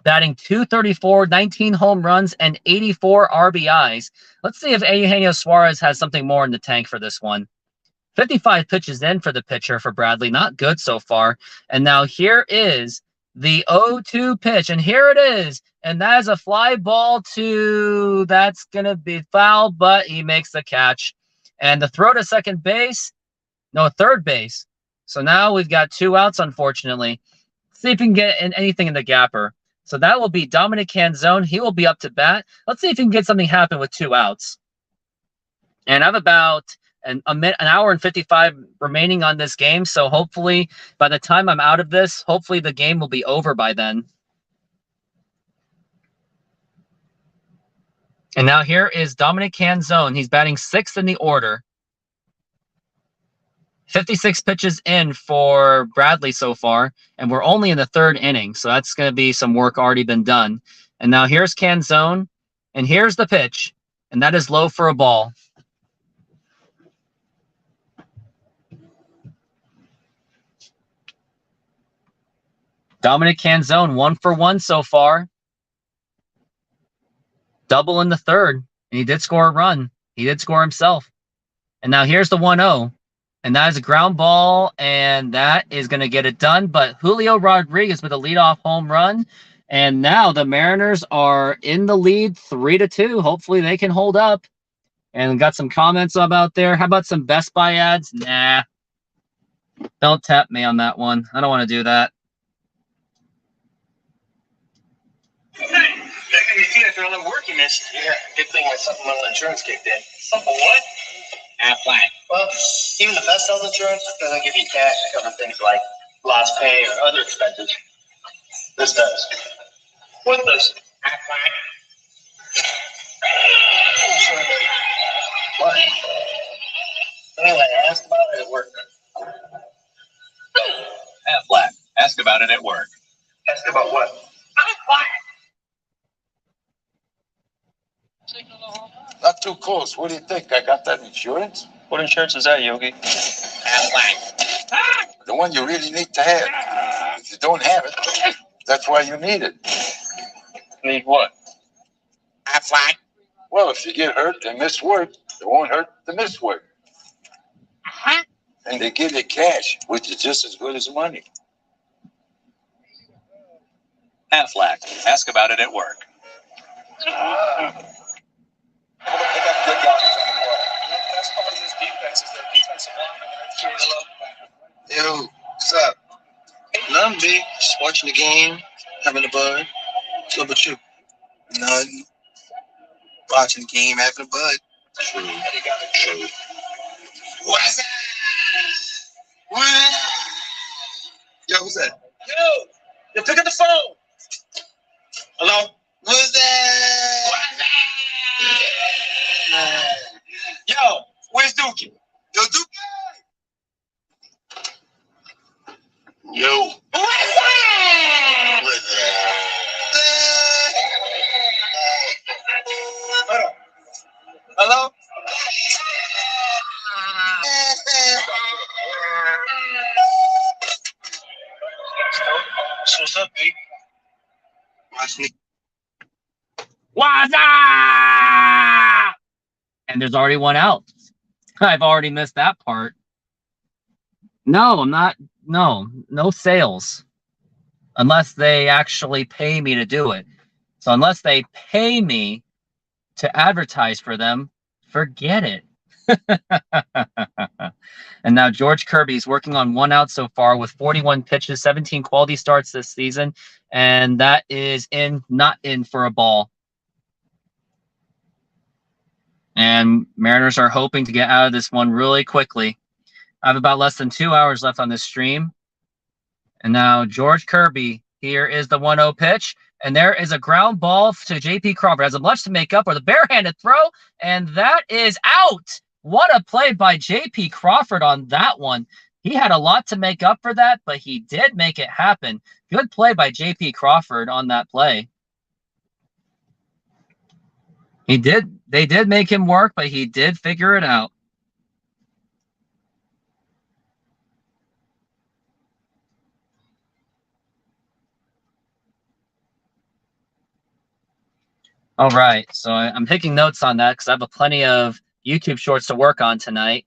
batting .234, 19 home runs, and 84 RBIs. Let's see if Eugenio Suarez has something more in the tank for this one. 55 pitches in for the pitcher for Bradley. Not good so far. And now here is the 0-2 pitch, and here it is. And that is a fly ball that's going to be foul, but he makes the catch. And the throw to third base. So now we've got 2 outs, unfortunately. Let's see if we can get anything in the gapper. So that will be Dominic Canzone. He will be up to bat. Let's see if we can get something happen with 2 outs. And I have about an hour and 55 remaining on this game. So hopefully by the time I'm out of this, hopefully the game will be over by then. And now here is Dominic Canzone. He's batting 6th in the order. 56 pitches in for Bradley so far, and we're only in the 3rd inning. So that's going to be some work already been done. And now here's Canzone, and here's the pitch, and that is low for a ball. Dominic Canzone, 1-for-1 so far. Double in the 3rd. And he did score a run. He did score himself. And now here's the 1-0. And that is a ground ball, and that is going to get it done. But Julio Rodriguez with a leadoff home run. And now the Mariners are in the lead 3-2. Hopefully they can hold up. And got some comments about there. How about some Best Buy ads? Nah. Don't tap me on that one. I don't want to do that. Hey, back on your feet after all the work you missed. Yeah, good thing my supplemental insurance kicked in. Something what? Aflac. Well, even the best health insurance doesn't give you cash to cover things like lost pay or other expenses. This does. What does? Aflac. What? Anyway, I asked about it at work. Aflac. Ask about it at work. Ask about what? Aflac. Not too close. What do you think? I got that insurance? What insurance is that, Yogi? Aflac. The one you really need to have. If you don't have it, that's why you need it. Need what? Aflac. Well, if you get hurt and miss work, it won't hurt to miss work. Uh-huh. And they give you cash, which is just as good as money. Aflac. Ask about it at work. They got good guys on the board. The best part of this defense is their defensive line. Yo, what's up? Nothing big. Just watching the game, having a bud. So about you? None. Watching the game, having a bud. True. True. What's that? What? Yo, who's that? Yo, pick up the phone. Hello? Who's that? Yo, where's Dookie? Yo, Dookie! Yo. What's that? What's that? Hold on. Hello? So what's up, babe? Watch me. What's up? And there's already one out. I've already missed that part. No, I'm not. No sales. Unless they actually pay me to do it. So unless they pay me to advertise for them, forget it. And now George Kirby's working on one out so far with 41 pitches, 17 quality starts this season. And that is not in for a ball. And Mariners are hoping to get out of this one really quickly. I have about less than 2 hours left on this stream. And now George Kirby, here is the 1-0 pitch. And there is a ground ball to J.P. Crawford. Has much to make up for the barehanded throw. And that is out. What a play by J.P. Crawford on that one. He had a lot to make up for that, but he did make it happen. Good play by J.P. Crawford on that play. They did make him work, but he did figure it out. All right, so I'm taking notes on that because I have plenty of YouTube shorts to work on tonight.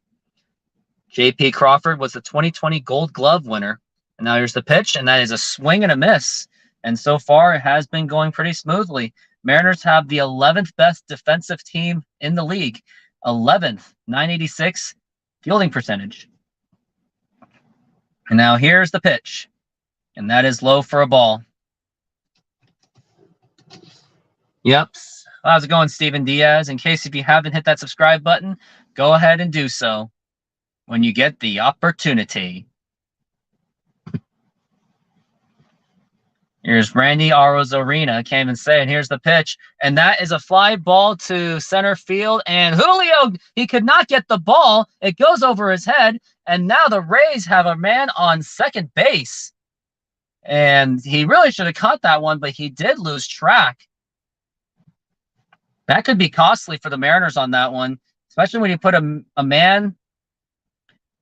J.P. Crawford was the 2020 Gold Glove winner. And now here's the pitch, and that is a swing and a miss. And so far, it has been going pretty smoothly. Mariners have the 11th best defensive team in the league. 11th, 986 fielding percentage. And now here's the pitch. And that is low for a ball. Yep. How's it going, Steven Diaz? In case if you haven't hit that subscribe button, go ahead and do so when you get the opportunity. Here's Randy Arozarena, can't even say it. Here's the pitch. And that is a fly ball to center field. And Julio, he could not get the ball. It goes over his head. And now the Rays have a man on second base. And he really should have caught that one, but he did lose track. That could be costly for the Mariners on that one, especially when you put a man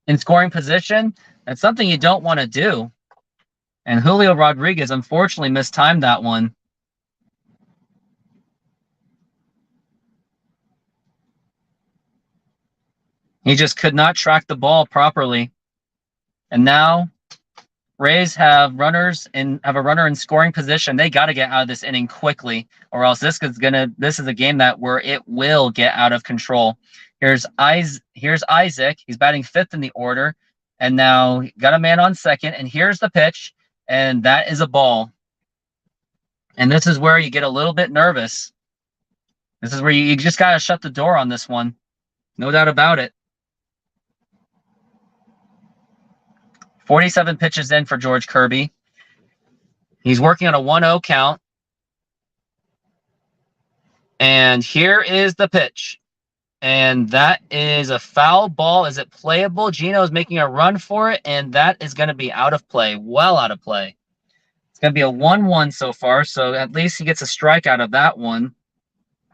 in scoring position. That's something you don't want to do. And Julio Rodriguez unfortunately mistimed that one. He just could not track the ball properly. And now Rays have a runner in scoring position. They got to get out of this inning quickly, or else this is a game where it will get out of control. Here's Isaac. He's batting fifth in the order, and now got a man on second. And here's the pitch, and that is a ball. And this is where you get a little bit nervous. This is where you just got to shut the door on this one, no doubt about it. 47 pitches in for George Kirby. He's working on a 1-0 count. And here is the pitch. And that is a foul ball. Is it playable? Gino is making a run for it, and that is going to be out of play. Well out of play. It's going to be a 1-1 so far, so at least he gets a strike out of that one.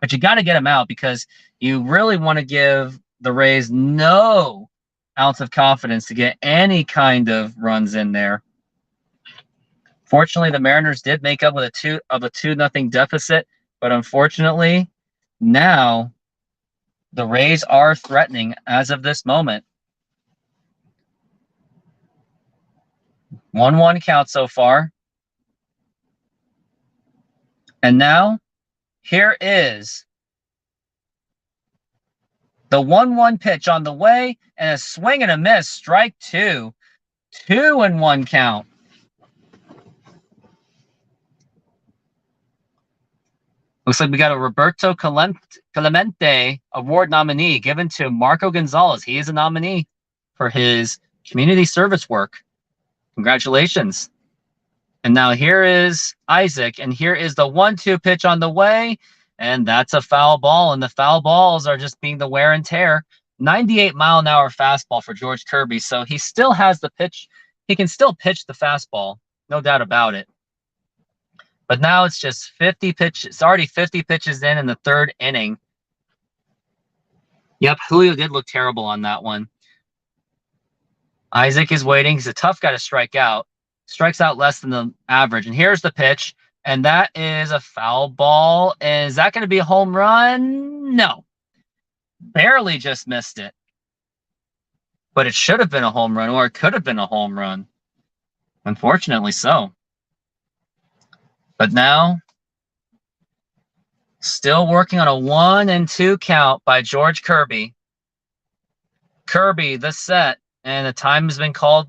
But you got to get him out because you really want to give the Rays no ounce of confidence to get any kind of runs in there. Fortunately, the Mariners did make up with a 2-0 deficit, but unfortunately, now the Rays are threatening as of this moment. 1-1 count so far. And now, here is the 1-1 pitch on the way, and a swing and a miss, strike two. 2-1 count. Looks like we got a Roberto Clemente Award nominee given to Marco Gonzalez. He is a nominee for his community service work. Congratulations. And now here is Isaac, and here is the 1-2 pitch on the way, and that's a foul ball, and the foul balls are just being the wear and tear. 98-mile-an-hour fastball for George Kirby, so he still has the pitch. He can still pitch the fastball, no doubt about it. But now it's just 50 pitches. It's already 50 pitches in the third inning. Yep, Julio did look terrible on that one. Isaac is waiting. He's a tough guy to strike out. Strikes out less than the average. And here's the pitch. And that is a foul ball. And is that going to be a home run? No. Barely just missed it. But it should have been a home run, or it could have been a home run. Unfortunately so. But now, still working on a 1-2 count by George Kirby. Kirby, the set, and the time has been called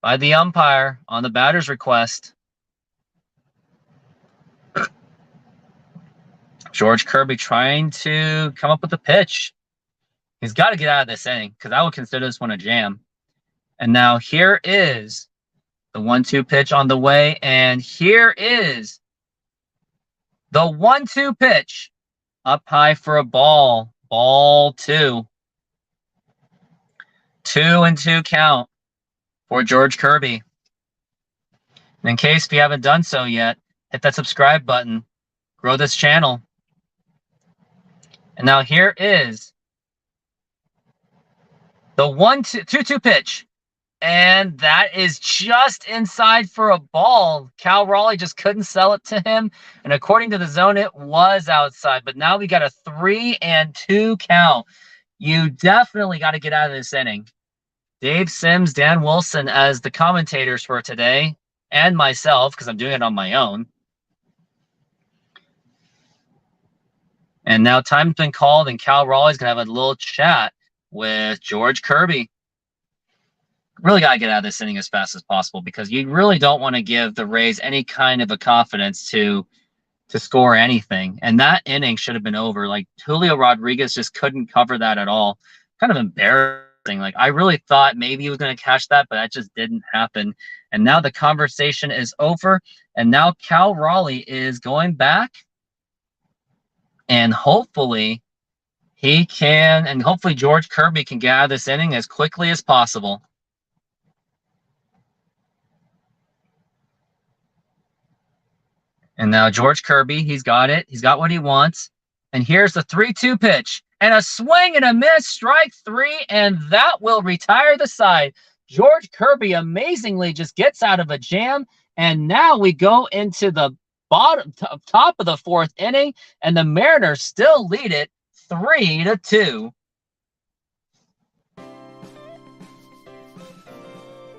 by the umpire on the batter's request. George Kirby trying to come up with a pitch. He's got to get out of this inning because I would consider this one a jam. And now here is the 1-2 pitch on the way, and here is the 1-2 pitch up high for a ball. Ball 2. 2-2 count for George Kirby. And in case you haven't done so yet, hit that subscribe button. Grow this channel. And now here is the 2-2 pitch. And that is just inside for a ball. Cal Raleigh just couldn't sell it to him. And according to the zone, it was outside. But now we got a 3-2 count. You definitely got to get out of this inning. Dave Sims, Dan Wilson as the commentators for today, and myself, because I'm doing it on my own. And now time's been called, and Cal Raleigh's going to have a little chat with George Kirby. Really got to get out of this inning as fast as possible because you really don't want to give the Rays any kind of a confidence to score anything. And that inning should have been over. Like, Julio Rodriguez just couldn't cover that at all. Kind of embarrassing. Like, I really thought maybe he was going to catch that, but that just didn't happen. And now the conversation is over. And now Cal Raleigh is going back. And hopefully he can, and hopefully George Kirby can get out of this inning as quickly as possible. And now George Kirby, he's got it. He's got what he wants. And here's the 3-2 pitch. And a swing and a miss, strike 3, and that will retire the side. George Kirby amazingly just gets out of a jam. And now we go into the top of the 4th inning, and the Mariners still lead it 3-2.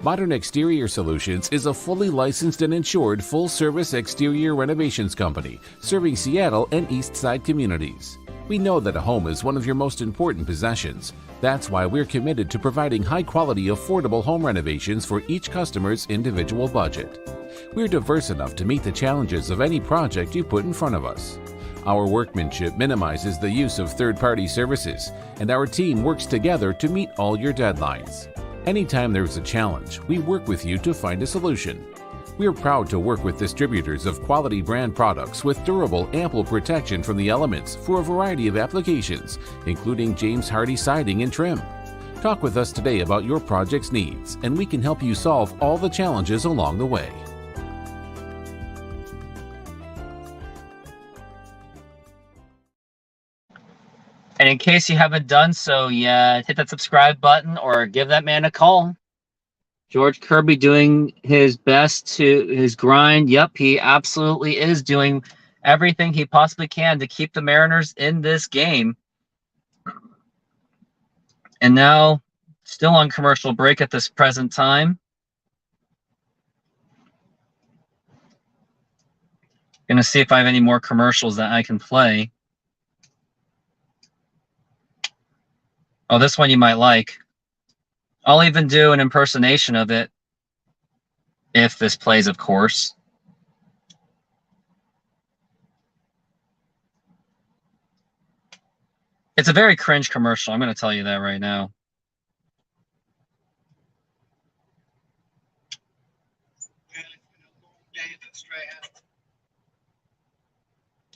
Modern Exterior Solutions is a fully licensed and insured full-service exterior renovations company serving Seattle and East Side communities. We know that a home is one of your most important possessions. That's why we're committed to providing high-quality, affordable home renovations for each customer's individual budget. We're diverse enough to meet the challenges of any project you put in front of us. Our workmanship minimizes the use of third-party services, and our team works together to meet all your deadlines. Anytime there's a challenge, we work with you to find a solution. We're proud to work with distributors of quality brand products with durable, ample protection from the elements for a variety of applications, including James Hardie siding and trim. Talk with us today about your project's needs, and we can help you solve all the challenges along the way. And in case you haven't done so yet, hit that subscribe button or give that man a call. George Kirby doing his best to his grind. Yep, he absolutely is doing everything he possibly can to keep the Mariners in this game. And now, still on commercial break at this present time. Gonna see if I have any more commercials that I can play. Oh, this one you might like. I'll even do an impersonation of it if this plays, of course. It's a very cringe commercial. I'm going to tell you that right now.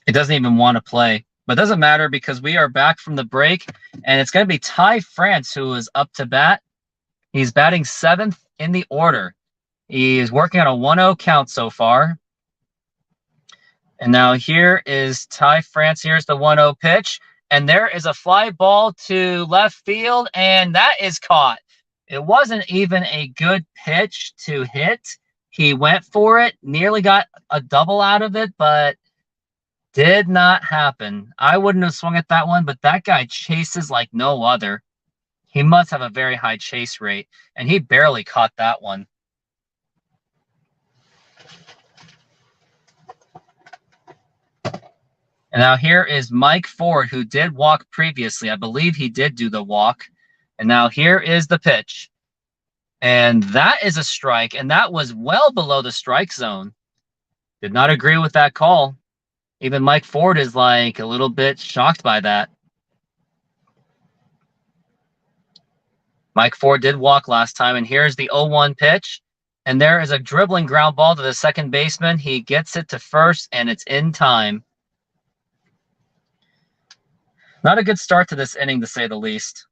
It doesn't even want to play, but it doesn't matter because we are back from the break, and it's going to be Ty France who is up to bat. He's batting 7th in the order. He is working on a 1-0 count so far. And now here is Ty France. Here's the 1-0 pitch. And there is a fly ball to left field, and that is caught. It wasn't even a good pitch to hit. He went for it, nearly got a double out of it, but did not happen. I wouldn't have swung at that one, but that guy chases like no other. He must have a very high chase rate, and he barely caught that one. And now here is Mike Ford, who did walk previously. I believe he did do the walk. And now here is the pitch. And that is a strike, and that was well below the strike zone. Did not agree with that call. Even Mike Ford is like a little bit shocked by that. Mike Ford did walk last time, and here's the 0-1 pitch. And there is a dribbling ground ball to the second baseman. He gets it to first, and it's in time. Not a good start to this inning, to say the least.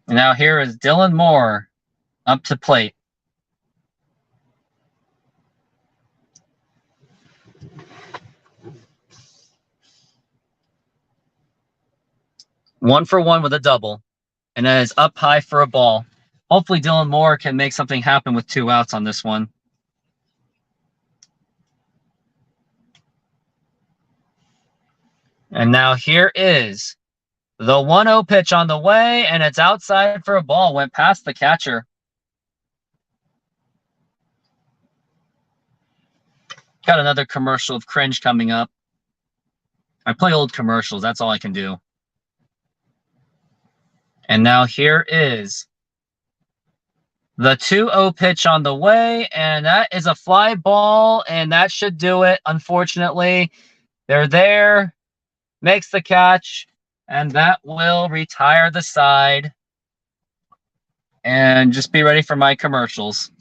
And now here is Dylan Moore up to plate. One for one with a double. And that is up high for a ball. Hopefully Dylan Moore can make something happen with 2 outs on this one. And now here is the 1-0 pitch on the way, and it's outside for a ball. Went past the catcher. Got another commercial of cringe coming up. I play old commercials. That's all I can do. And now here is the 2-0 pitch on the way, and that is a fly ball, and that should do it. Unfortunately, they're there, makes the catch, and that will retire the side. And just be ready for my commercials.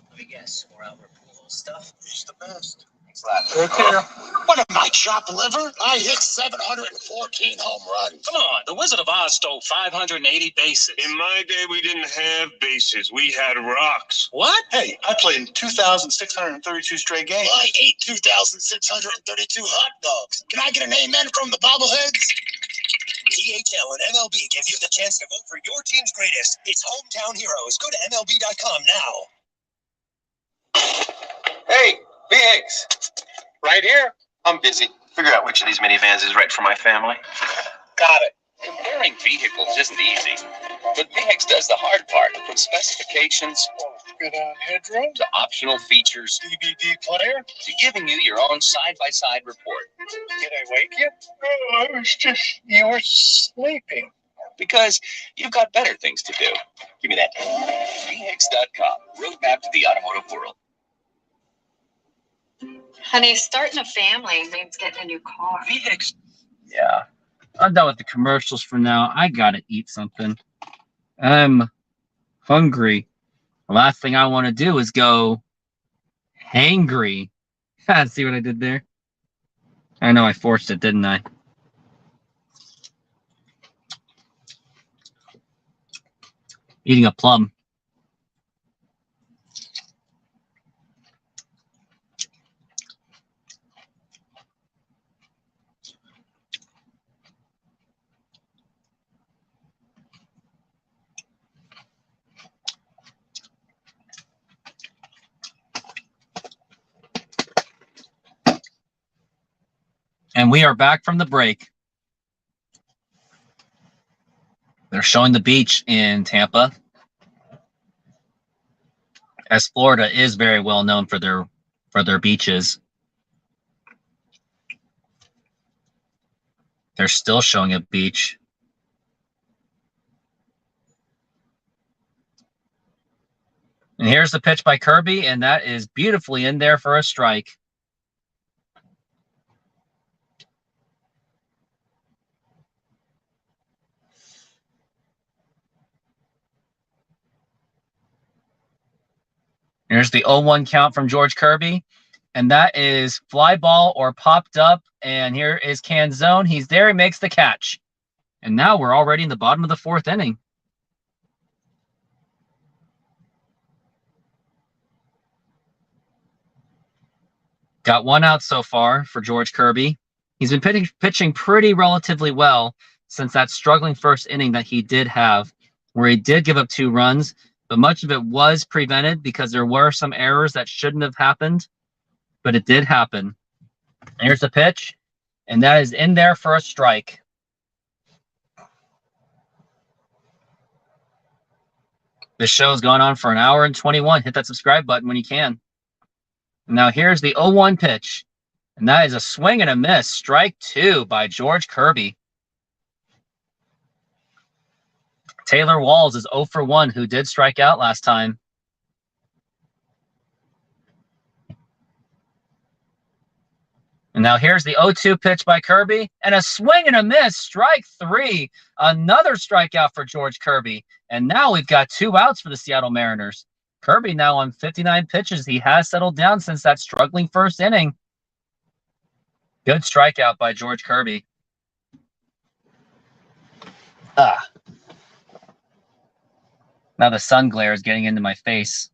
Let me guess, more Albert Pujols stuff. He's the best. What am I, chopped liver? I hit 714 home runs. Come on, the Wizard of Oz stole 580 bases. In my day, we didn't have bases. We had rocks. What? Hey, I played in 2,632 straight games. I ate 2,632 hot dogs. Can I get an amen from the bobbleheads? THL and MLB give you the chance to vote for your team's greatest. It's Hometown Heroes. Go to MLB.com now. Hey, Biggs. Right here. I'm busy. Figure out which of these minivans is right for my family. Got it. Comparing vehicles isn't easy, but VX does the hard part, from specifications Good on headroom. to optional features DVD player. to giving you your own side-by-side report. Did I wake you? Oh, I was just, you were sleeping. Because you've got better things to do. Give me that. VX.com, roadmap to the automotive world. Honey, starting a family means getting a new car. VX. Yeah. I'm done with the commercials for now. I gotta eat something. I'm hungry. The last thing I want to do is go hangry. See what I did there? I know I forced it, didn't I? Eating a plum. And we are back from the break. They're showing the beach in Tampa, as Florida is very well known for their beaches. They're still showing a beach. And here's the pitch by Kirby, and that is beautifully in there for a strike. Here's the 0-1 count from George Kirby, and that is fly ball or popped up, and here is Canzone. He's there, he makes the catch. And now we're already in the bottom of the 4th inning. Got 1 out so far for George Kirby. He's been pitching pretty relatively well since that struggling first inning that he did have, where he did give up 2 runs, but much of it was prevented because there were some errors that shouldn't have happened, but it did happen. Here's the pitch, and that is in there for a strike. This show's gone on for 1 hour and 21. Hit that subscribe button when you can. Now here's the 0-1 pitch, and that is a swing and a miss. Strike 2 by George Kirby. Taylor Walls is 0 for 1, who did strike out last time. And now here's the 0-2 pitch by Kirby, and a swing and a miss. Strike 3. Another strikeout for George Kirby. And now we've got 2 outs for the Seattle Mariners. Kirby now on 59 pitches. He has settled down since that struggling first inning. Good strikeout by George Kirby. Now the sun glare is getting into my face.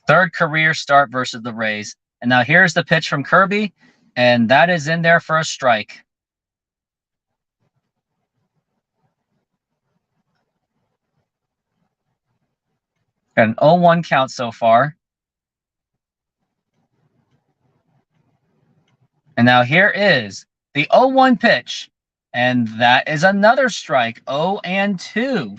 3rd career start versus the Rays. And now here's the pitch from Kirby, and that is in there for a strike. Got an 0-1 count so far. And now here is the 0-1 pitch. And that is another strike, 0-2.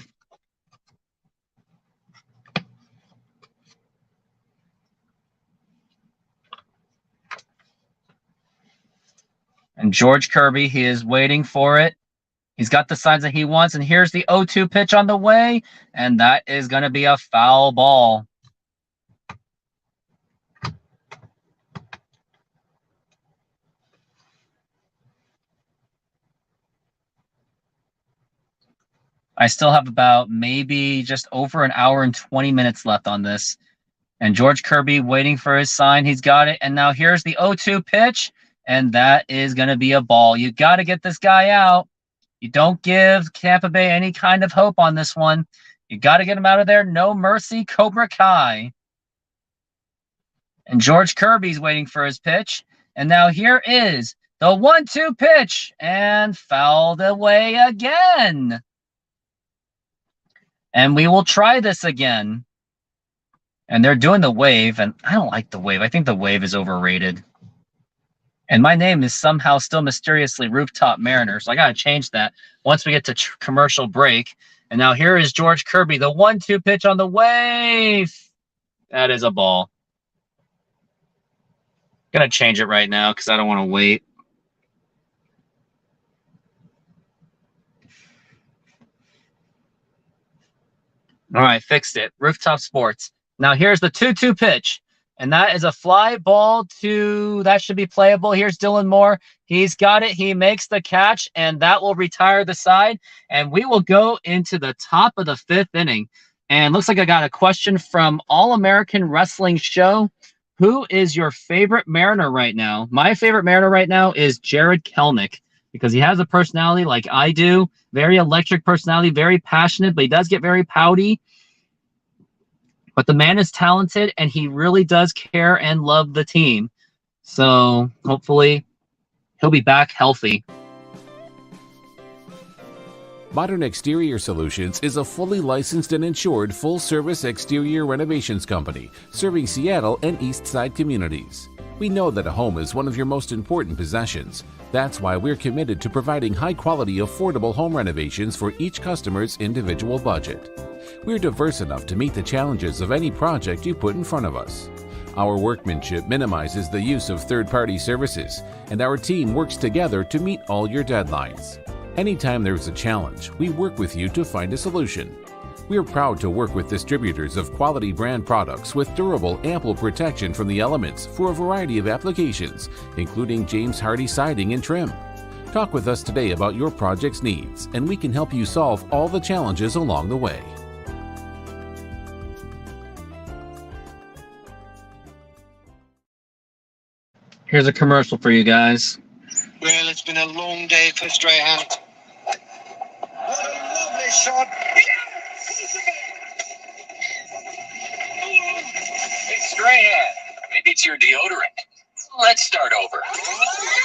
And George Kirby, he is waiting for it. He's got the signs that he wants, and here's the 0-2 pitch on the way, and that is going to be a foul ball. I still have about maybe just over 1 hour and 20 minutes left on this. And George Kirby waiting for his sign. He's got it. And now here's the 0-2 pitch. And that is going to be a ball. You got to get this guy out. You don't give Tampa Bay any kind of hope on this one. You got to get him out of there. No mercy, Cobra Kai. And George Kirby's waiting for his pitch. And now here is the 1-2 pitch. And fouled away again. And we will try this again. And they're doing the wave, and I don't like the wave. I think the wave is overrated. And my name is somehow still mysteriously Rooftop Mariner, so I got to change that once we get to commercial break. And now here is George Kirby, the 1-2 pitch on the wave. That is a ball. Going to change it right now because I don't want to wait. All right, fixed it. Rooftop Sports. Now here's the 2-2 pitch, and that is a fly ball to, that should be playable. Here's Dylan Moore. He's got it. He makes the catch, and that will retire the side, and we will go into the top of the 5th inning. And looks like I got a question from All American Wrestling Show. Who is your favorite Mariner right now? My favorite Mariner right now is Jared Kelnick, because he has a personality like I do. Very electric personality, very passionate, but he does get very pouty. But the man is talented, and he really does care and love the team. So hopefully he'll be back healthy. Modern Exterior Solutions is a fully licensed and insured full-service exterior renovations company serving Seattle and East Side communities. We know that a home is one of your most important possessions. That's why we're committed to providing high-quality, affordable home renovations for each customer's individual budget. We're diverse enough to meet the challenges of any project you put in front of us. Our workmanship minimizes the use of third-party services, and our team works together to meet all your deadlines. Anytime there's a challenge, we work with you to find a solution. We're proud to work with distributors of quality brand products with durable, ample protection from the elements for a variety of applications, including James Hardie siding and trim. Talk with us today about your project's needs, and we can help you solve all the challenges along the way. Here's a commercial for you guys. Well, it's been a long day for Strahan. What a lovely shot. It's Strahan. Maybe it's your deodorant. Let's start over.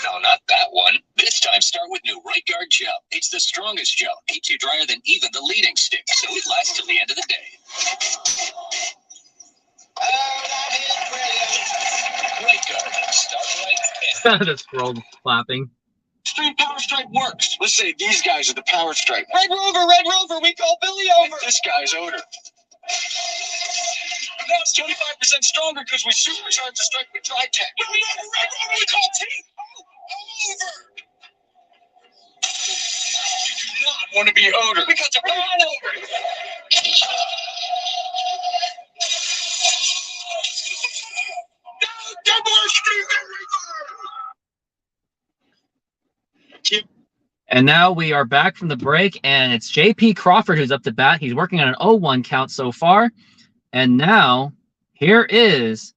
No, not that one. This time start with new Right Guard Gel. It's the strongest gel. Keeps you drier than even the leading stick, so it lasts till the end of the day. Right Guard. Start right. The scroll clapping. Extreme Power Strike works. Let's say these guys are the Power Strike. Red Rover, we call Billy over. This guy's odor. Now it's 25% stronger because we supercharged the strike with Dry Tech. We call teeth. Over. You do not want to be odor. We got to burn over. And now we are back from the break, and it's J.P. Crawford who's up to bat. He's working on an 0-1 count so far. And now, here is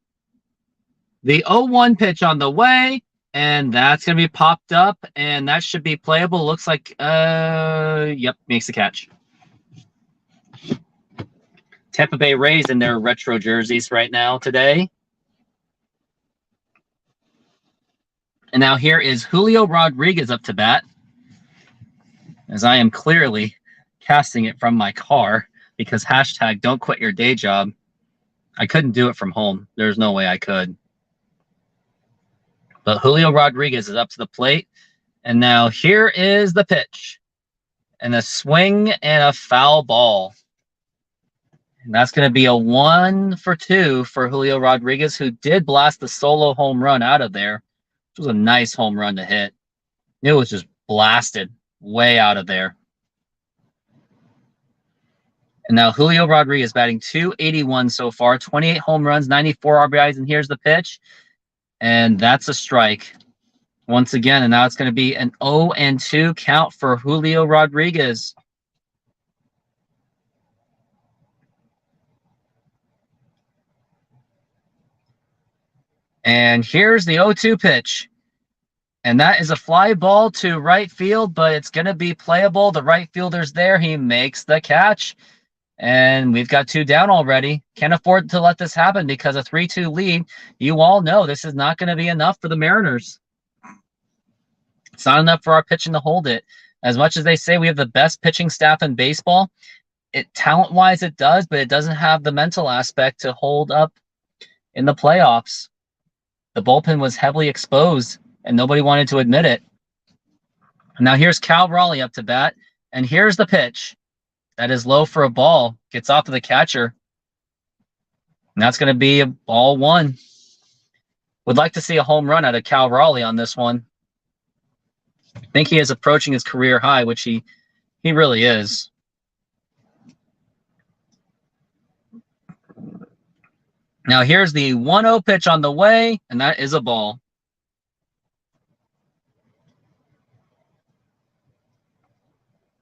the 0-1 pitch on the way, and that's going to be popped up, and that should be playable. Looks like, yep, makes the catch. Tampa Bay Rays in their retro jerseys right now today. And now here is Julio Rodriguez up to bat, as I am clearly casting it from my car because hashtag don't quit your day job. I couldn't do it from home. There's no way I could. But Julio Rodriguez is up to the plate. And now here is the pitch. And a swing and a foul ball. And that's going to be a 1-for-2 for Julio Rodriguez, who did blast the solo home run out of there. It was a nice home run to hit. It was just blasted way out of there. And now Julio Rodriguez batting .281 so far, 28 home runs, 94 RBIs, and here's the pitch. And that's a strike once again. And now it's going to be an 0-2 count for Julio Rodriguez. And here's the 0-2 pitch. And that is a fly ball to right field, but it's going to be playable. The right fielder's there. He makes the catch. And we've got 2 down already. Can't afford to let this happen because a 3-2 lead, you all know this is not going to be enough for the Mariners. It's not enough for our pitching to hold it. As much as they say we have the best pitching staff in baseball, talent-wise it does, but it doesn't have the mental aspect to hold up in the playoffs. The bullpen was heavily exposed, and nobody wanted to admit it. Now here's Cal Raleigh up to bat, and here's the pitch. That is low for a ball. Gets off to the catcher. And that's going to be a ball 1. Would like to see a home run out of Cal Raleigh on this one. I think he is approaching his career high, which he really is. Now here's the 1-0 pitch on the way, and that is a ball.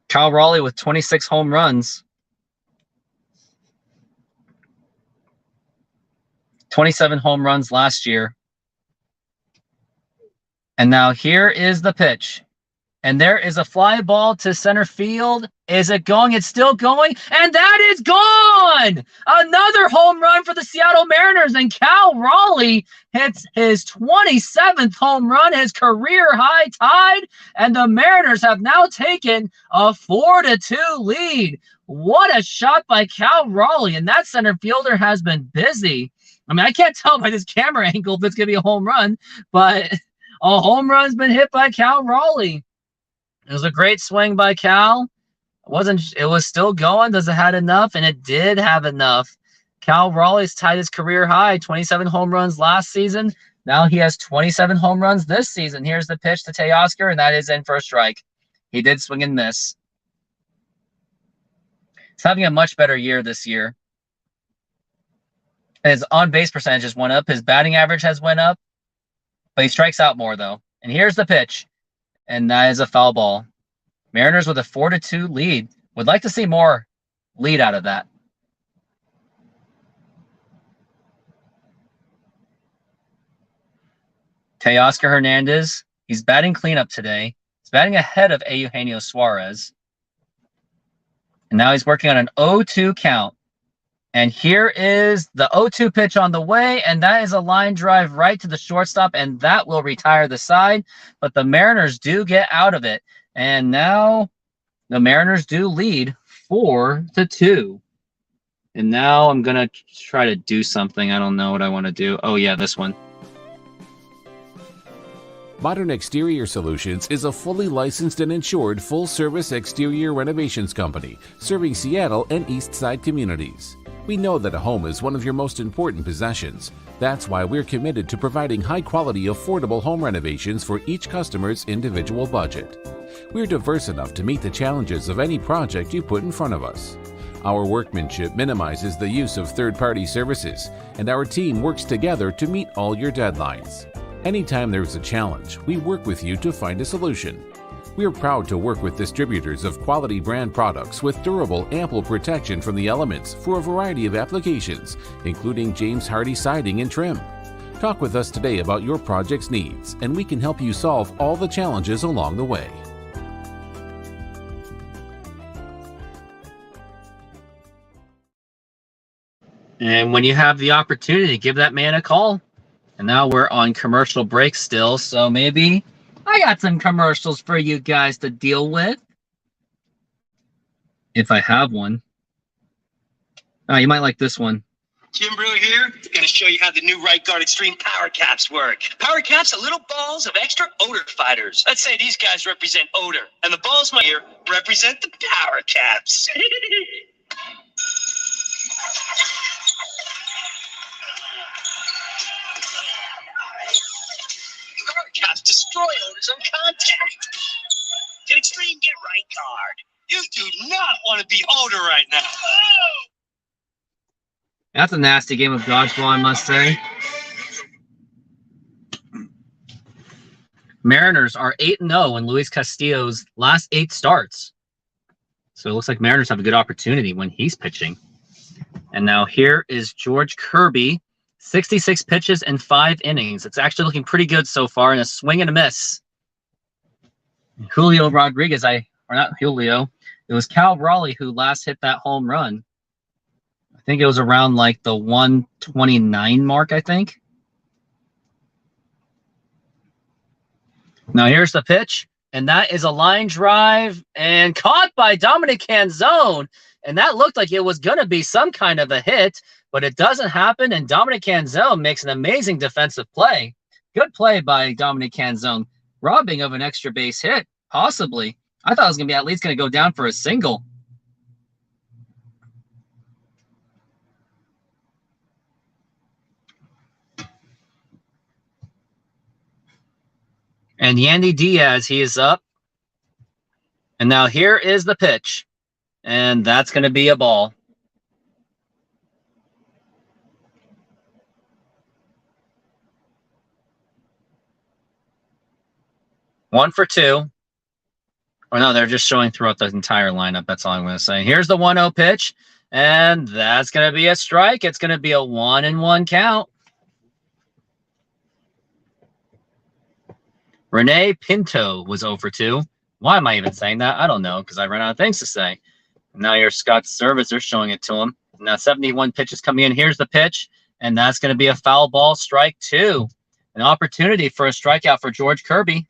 Cal Raleigh with 26 home runs. 27 home runs last year. And now here is the pitch. And there is a fly ball to center field. Is it going? It's still going. And that is gone! Another home run for the Seattle Mariners. And Cal Raleigh hits his 27th home run, his career high tied. And the Mariners have now taken a 4-2 lead. What a shot by Cal Raleigh. And that center fielder has been busy. I mean, I can't tell by this camera angle if it's going to be a home run, but a home run's been hit by Cal Raleigh. It was a great swing by Cal. It was still going. Does it had enough? And it did have enough. Cal Raleigh's tied his career high, 27 home runs last season. Now he has 27 home runs this season. Here's the pitch to Teoscar, and that is in for a strike. He did swing and miss. He's having a much better year this year. His on-base percentage has went up. His batting average has went up. But he strikes out more, though. And here's the pitch. And that is a foul ball. Mariners with a 4-2 lead. Would like to see more lead out of that. Teoscar Hernandez. He's batting cleanup today. He's batting ahead of Eugenio Suarez. And now he's working on an 0-2 count. And here is the 0-2 pitch on the way, and that is a line drive right to the shortstop, and that will retire the side. But the Mariners do get out of it. And now the Mariners do lead 4-2. And now I'm going to try to do something. I don't know what I want to do. Oh, yeah, this one. Modern Exterior Solutions is a fully licensed and insured full-service exterior renovations company serving Seattle and East Side communities. We know that a home is one of your most important possessions. That's why we're committed to providing high-quality, affordable home renovations for each customer's individual budget. We're diverse enough to meet the challenges of any project you put in front of us. Our workmanship minimizes the use of third-party services, and our team works together to meet all your deadlines. Anytime there's a challenge, we work with you to find a solution. We are proud to work with distributors of quality brand products with durable, ample protection from the elements for a variety of applications, including James Hardie siding and trim. Talk with us today about your project's needs, and we can help you solve all the challenges along the way. And when you have the opportunity, give that man a call. And now we're on commercial break still, so maybe I got some commercials for you guys to deal with. If I have one. Oh, you might like this one. Jim Brewer here. Going to show you how the new Right Guard Extreme Power Caps work. Power Caps are little balls of extra odor fighters. Let's say these guys represent odor, and the balls my ear represent the Power Caps. Power Caps destroy odors on contact. Get Extreme, get Right Guard. You do not want to be odor right now. Oh! That's a nasty game of dodgeball, I must say. Mariners are 8-0 in Luis Castillo's last 8 starts. So it looks like Mariners have a good opportunity when he's pitching. And now here is George Kirby. 66 pitches and 5 innings. It's actually looking pretty good so far, and a swing and a miss. Julio Rodriguez, or not Julio, it was Cal Raleigh who last hit that home run. I think it was around like the 129 mark, I think. Now here's the pitch, and that is a line drive and caught by Dominic Canzone. And that looked like it was going to be some kind of a hit, but it doesn't happen, and Dominic Canzone makes an amazing defensive play. Good play by Dominic Canzone. Robbing of an extra base hit, possibly. I thought it was going to be at least going to go down for a single. And Yandy Diaz, he is up. And now here is the pitch. And that's going to be a ball. One for 2. Or no, they're just showing throughout the entire lineup. That's all I'm going to say. Here's the 1-0 pitch. And that's going to be a strike. It's going to be a 1-1 count. Rene Pinto was 0 for 2. Why am I even saying that? I don't know, because I ran out of things to say. Now here's Scott's service. They're showing it to him. Now 71 pitches coming in. Here's the pitch, and that's going to be a foul ball, strike 2. An opportunity for a strikeout for George Kirby.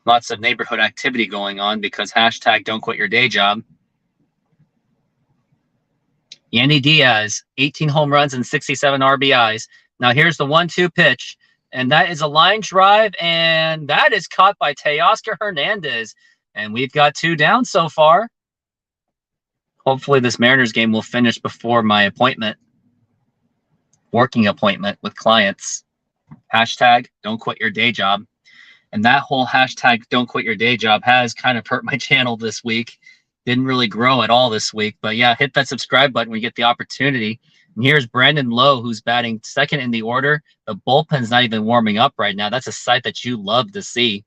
Lots of neighborhood activity going on because hashtag don't quit your day job. Yandy Diaz, 18 home runs and 67 RBIs. Now here's the 1-2 pitch. And that is a line drive, and that is caught by Teoscar Hernandez. And we've got 2 down so far. Hopefully this Mariners game will finish before my appointment. Working appointment with clients. Hashtag don't quit your day job. And that whole hashtag don't quit your day job has kind of hurt my channel this week. Didn't really grow at all this week. But yeah, hit that subscribe button when you get the opportunity. And here's Brandon Lowe, who's batting second in the order. The bullpen's not even warming up right now. That's a sight that you love to see.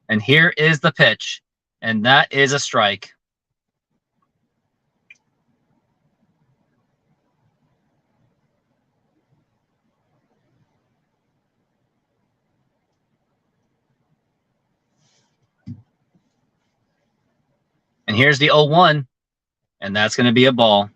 And here is the pitch. And that is a strike. And here's the 0-1, and that's going to be a ball.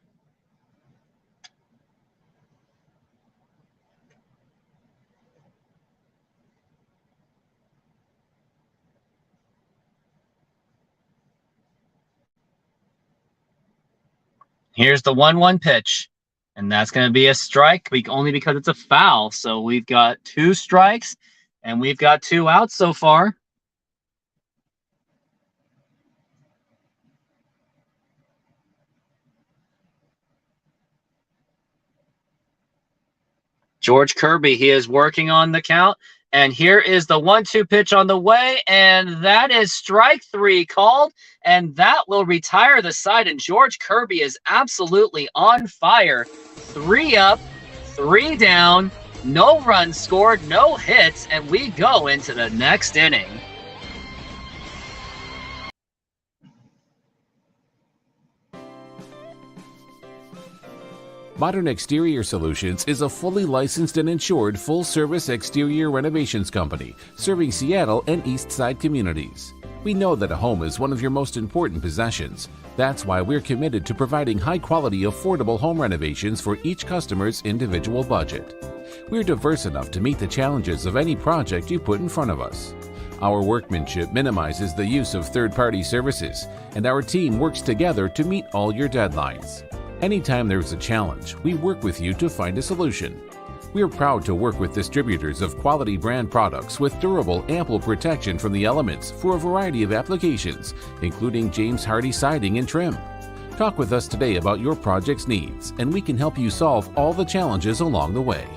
Here's the 1-1 pitch, and that's going to be a strike only because it's a foul. So we've got 2 strikes, and we've got 2 outs so far. George Kirby, he is working on the count. And here is the 1-2 pitch on the way. And that is strike 3 called. And that will retire the side. And George Kirby is absolutely on fire. 3 up, 3 down, no runs scored, no hits. And we go into the next inning. Modern Exterior Solutions is a fully licensed and insured full-service exterior renovations company serving Seattle and East Side communities. We know that a home is one of your most important possessions. That's why we're committed to providing high-quality, affordable home renovations for each customer's individual budget. We're diverse enough to meet the challenges of any project you put in front of us. Our workmanship minimizes the use of third-party services, and our team works together to meet all your deadlines. Anytime there's a challenge, we work with you to find a solution. We are proud to work with distributors of quality brand products with durable, ample protection from the elements for a variety of applications, including James Hardie siding and trim. Talk with us today about your project's needs, and we can help you solve all the challenges along the way.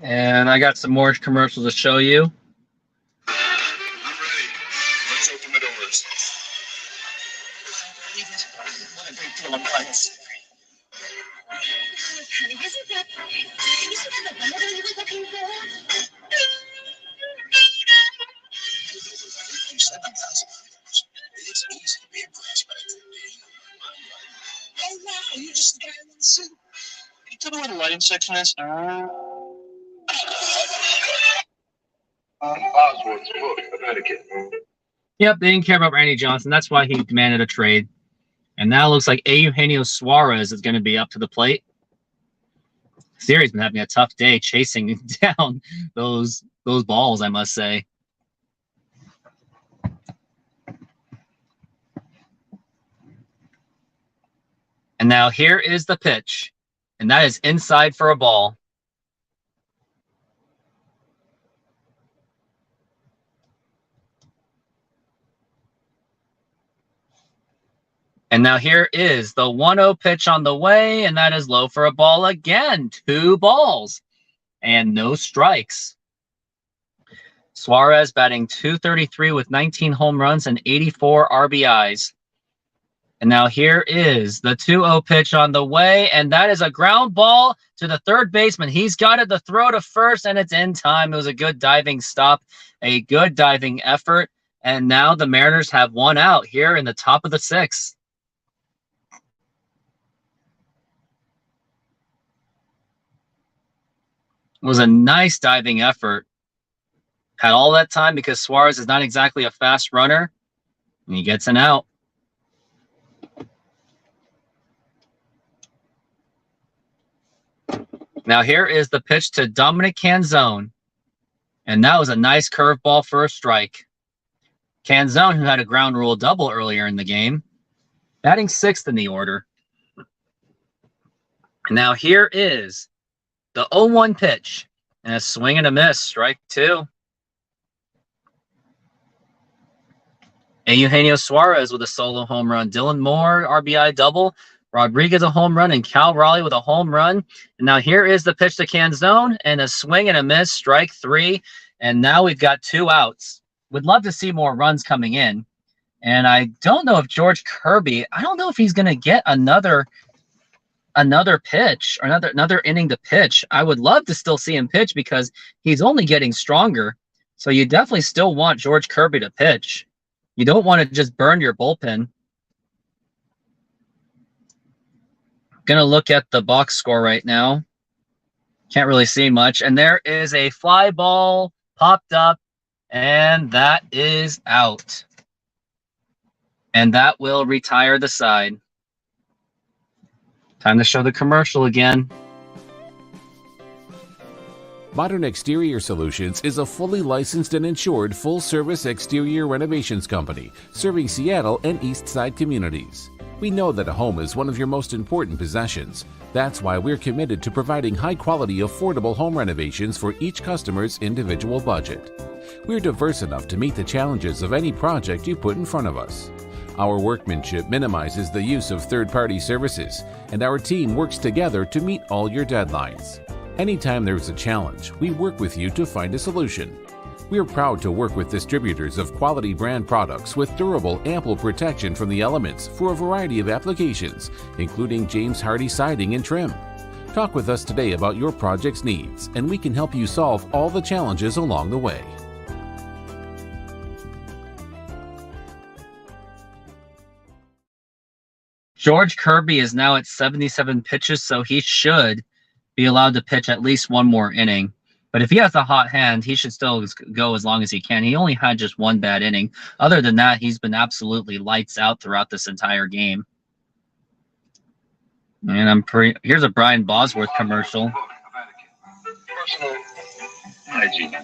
And I got some more commercials to show you. You just the guy in the suit. Can you tell me where the lighting section is? Oswald's book, Connecticut. Yep, they didn't care about Randy Johnson. That's why he demanded a trade. And now it looks like Eugenio Suarez is going to be up to the plate. Siri's been having a tough day chasing down those balls, I must say. And now here is the pitch. And that is inside for a ball. And now here is the 1-0 pitch on the way, and that is low for a ball again. 2 balls and no strikes. Suarez batting .233 with 19 home runs and 84 RBIs. And now here is the 2-0 pitch on the way, and that is a ground ball to the third baseman. He's got it to throw to first, and it's in time. It was a good diving stop, a good diving effort, and now the Mariners have 1 out here in the top of the 6th. It was a nice diving effort. Had all that time because Suarez is not exactly a fast runner, and he gets an out. Now here is the pitch to Dominic Canzone. And that was a nice curveball for a strike. Canzone, who had a ground rule double earlier in the game, batting 6th in the order. Now here is the 0-1 pitch. And a swing and a miss, strike 2. And Eugenio Suarez with a solo home run. Dylan Moore, RBI double. Rodriguez a home run, and Cal Raleigh with a home run. And now here is the pitch to Canzone, and a swing and a miss, strike 3. And now we've got 2 outs. Would love to see more runs coming in. And I don't know if George Kirby, I don't know if he's going to get another pitch or another inning to pitch. I would love to still see him pitch because he's only getting stronger. So you definitely still want George Kirby to pitch. You don't want to just burn your bullpen. Going to look at the box score right now. Can't really see much. And there is a fly ball popped up, and that is out. And that will retire the side. Time to show the commercial again. Modern Exterior Solutions is a fully licensed and insured full-service exterior renovations company serving Seattle and East Side communities. We know that a home is one of your most important possessions. That's why we're committed to providing high-quality, affordable home renovations for each customer's individual budget. We're diverse enough to meet the challenges of any project you put in front of us. Our workmanship minimizes the use of third-party services, and our team works together to meet all your deadlines. Anytime there's a challenge, we work with you to find a solution. We're proud to work with distributors of quality brand products with durable, ample protection from the elements for a variety of applications, including James Hardie siding and trim. Talk with us today about your project's needs, and we can help you solve all the challenges along the way. George Kirby is now at 77 pitches, so he should be allowed to pitch at least one more inning. But if he has a hot hand, he should still go as long as he can. He only had just one bad inning. Other than that, he's been absolutely lights out throughout this entire game. And here's a Brian Bosworth commercial. Personal hygiene.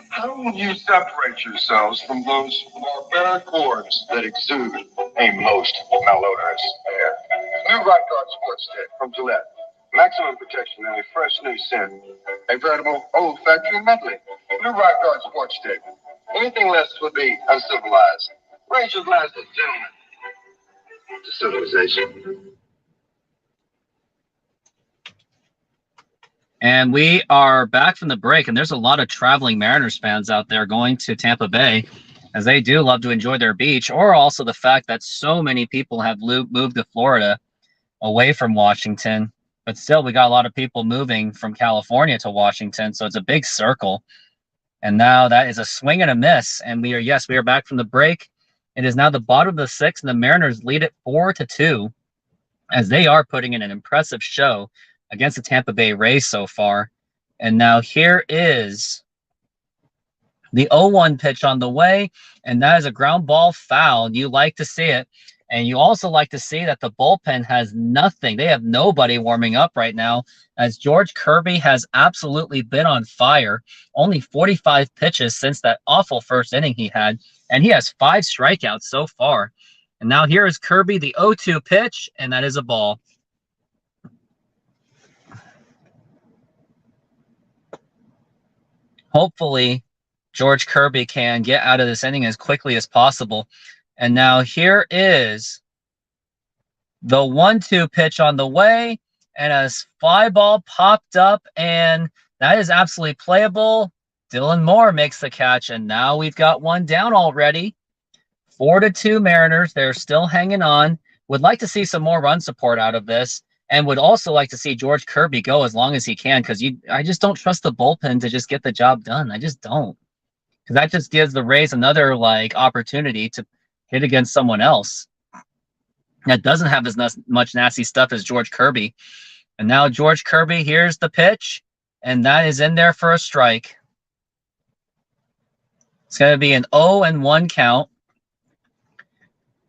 How will you separate yourselves from those barbaric hordes that exude a most malodorous air? New Right Guard Sports Stick from Gillette. Maximum protection and a fresh new scent. A veritable olfactory medley. New Right Guard Sports Stick. Anything less would be uncivilized. Raise your glasses, gentlemen, to civilization. And we are back from the break, and there's a lot of traveling Mariners fans out there going to Tampa Bay, as they do love to enjoy their beach, or also the fact that so many people have moved to Florida away from Washington. But still, we got a lot of people moving from California to Washington, so it's a big circle. And now that is a swing and a miss, and we are back from the break. It is now the bottom of the 6th, and the Mariners lead it 4-2, as they are putting in an impressive show against the Tampa Bay Rays so far. And now here is the 0-1 pitch on the way, and that is a ground ball foul. You like to see it. And you also like to see that the bullpen has nothing. They have nobody warming up right now, as George Kirby has absolutely been on fire. Only 45 pitches since that awful first inning he had, and he has 5 strikeouts so far. And now here is Kirby, the 0-2 pitch, and that is a ball. Hopefully, George Kirby can get out of this inning as quickly as possible. And now here is the 1-2 pitch on the way, and a fly ball popped up, and that is absolutely playable. Dylan Moore makes the catch, and now we've got one down already. 4-2 Mariners. They're still hanging on. Would like to see some more run support out of this, and would also like to see George Kirby go as long as he can, because I just don't trust the bullpen to just get the job done. I just don't, because that just gives the Rays another opportunity to hit against someone else that doesn't have as much nasty stuff as George Kirby. And now George Kirby, here's the pitch, and that is in there for a strike. It's going to be an 0-1 count.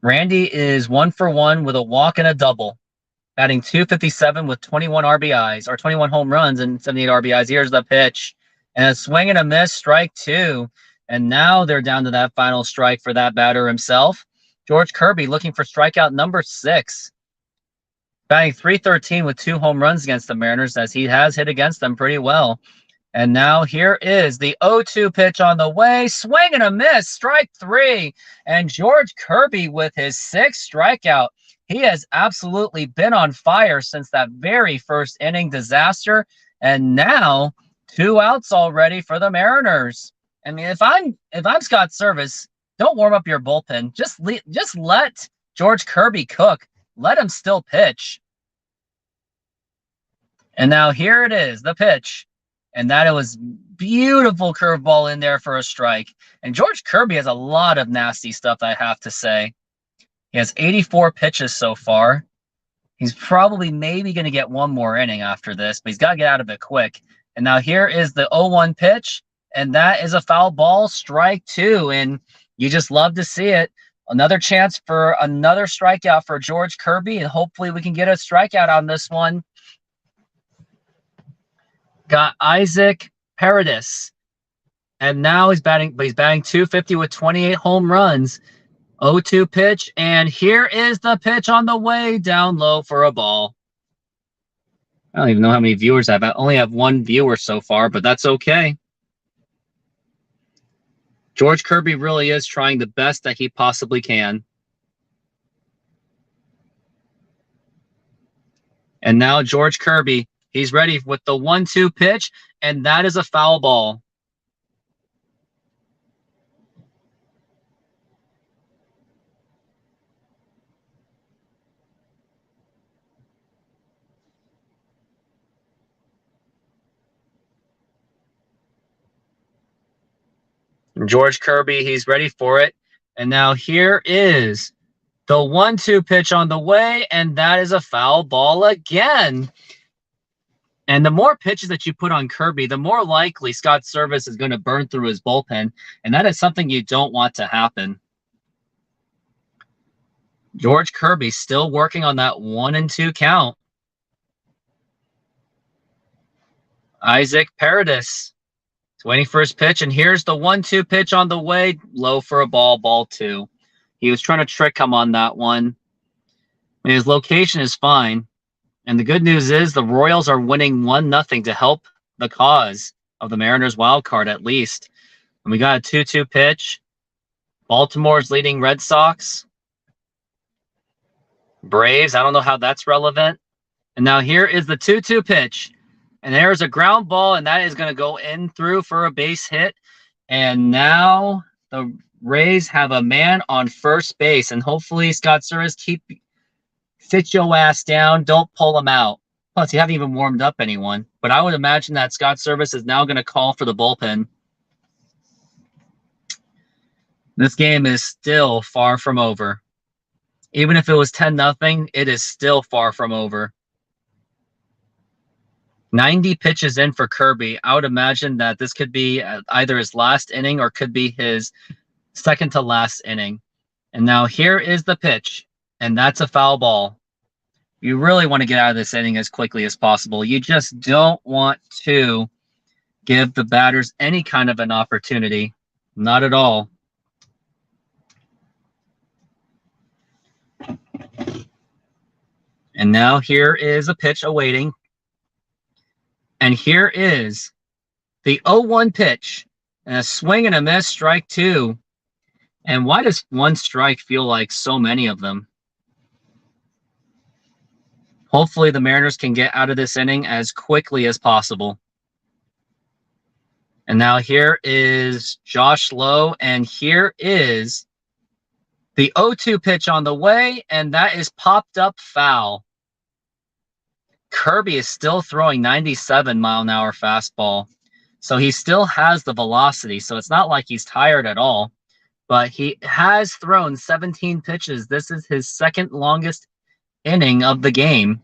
Randy is 1 for 1 with a walk and a double, batting .257 with 21 RBIs, or 21 home runs and 78 RBIs. Here's the pitch, and a swing and a miss, strike 2. And now they're down to that final strike for that batter himself. George Kirby looking for strikeout number 6. Batting .313 with 2 home runs against the Mariners, as he has hit against them pretty well. And now here is the 0-2 pitch on the way. Swing and a miss, strike 3. And George Kirby with his 6th strikeout. He has absolutely been on fire since that very first inning disaster. And now 2 outs already for the Mariners. I mean, if I'm Scott Service, don't warm up your bullpen. Just let George Kirby cook. Let him still pitch. And now here it is, the pitch. And that it was beautiful curveball in there for a strike. And George Kirby has a lot of nasty stuff, I have to say. He has 84 pitches so far. He's probably maybe going to get one more inning after this, but he's got to get out of it quick. And now here is the 0-1 pitch, and that is a foul ball, strike 2. And you just love to see it. Another chance for another strikeout for George Kirby, and hopefully we can get a strikeout on this one. Got Isaac Paredes, and now he's batting 250 with 28 home runs. 0-2 pitch, and here is the pitch on the way down low for a ball. I don't even know how many viewers I have. I only have 1 viewer so far, but that's okay. George Kirby really is trying the best that he possibly can. And now George Kirby, he's ready with the 1-2 pitch, and that is a foul ball. George Kirby, he's ready for it. And now here is the 1-2 pitch on the way, and that is a foul ball again. And the more pitches that you put on Kirby, the more likely Scott Service is going to burn through his bullpen, and that is something you don't want to happen. George Kirby still working on that 1-2 count. Isaac Paredes waiting for his pitch, and here's the 1-2 pitch on the way, low for a ball, ball 2. He was trying to trick him on that one. I mean, his location is fine, and the good news is the Royals are winning 1-0 to help the cause of the Mariners wild card at least. And we got a 2-2 pitch. Baltimore's leading Red Sox. Braves, I don't know how that's relevant. And now here is the 2-2 pitch. And there's a ground ball, and that is going to go in through for a base hit. And now the Rays have a man on first base. And hopefully Scott Service sit your ass down. Don't pull him out. Plus, you haven't even warmed up anyone. But I would imagine that Scott Service is now going to call for the bullpen. This game is still far from over. Even if it was 10-0, it is still far from over. 90 pitches in for Kirby. I would imagine that this could be either his last inning or could be his second to last inning. And now here is the pitch, and that's a foul ball. You really want to get out of this inning as quickly as possible. You just don't want to give the batters any kind of an opportunity. Not at all. And now here is a pitch awaiting. And here is the 0-1 pitch. And a swing and a miss, strike 2. And why does one strike feel like so many of them? Hopefully the Mariners can get out of this inning as quickly as possible. And now here is Josh Lowe. And here is the 0-2 pitch on the way. And that is popped up foul. Kirby is still throwing 97-mile-an-hour fastball. So he still has the velocity. So it's not like he's tired at all. But he has thrown 17 pitches. This is his second longest inning of the game.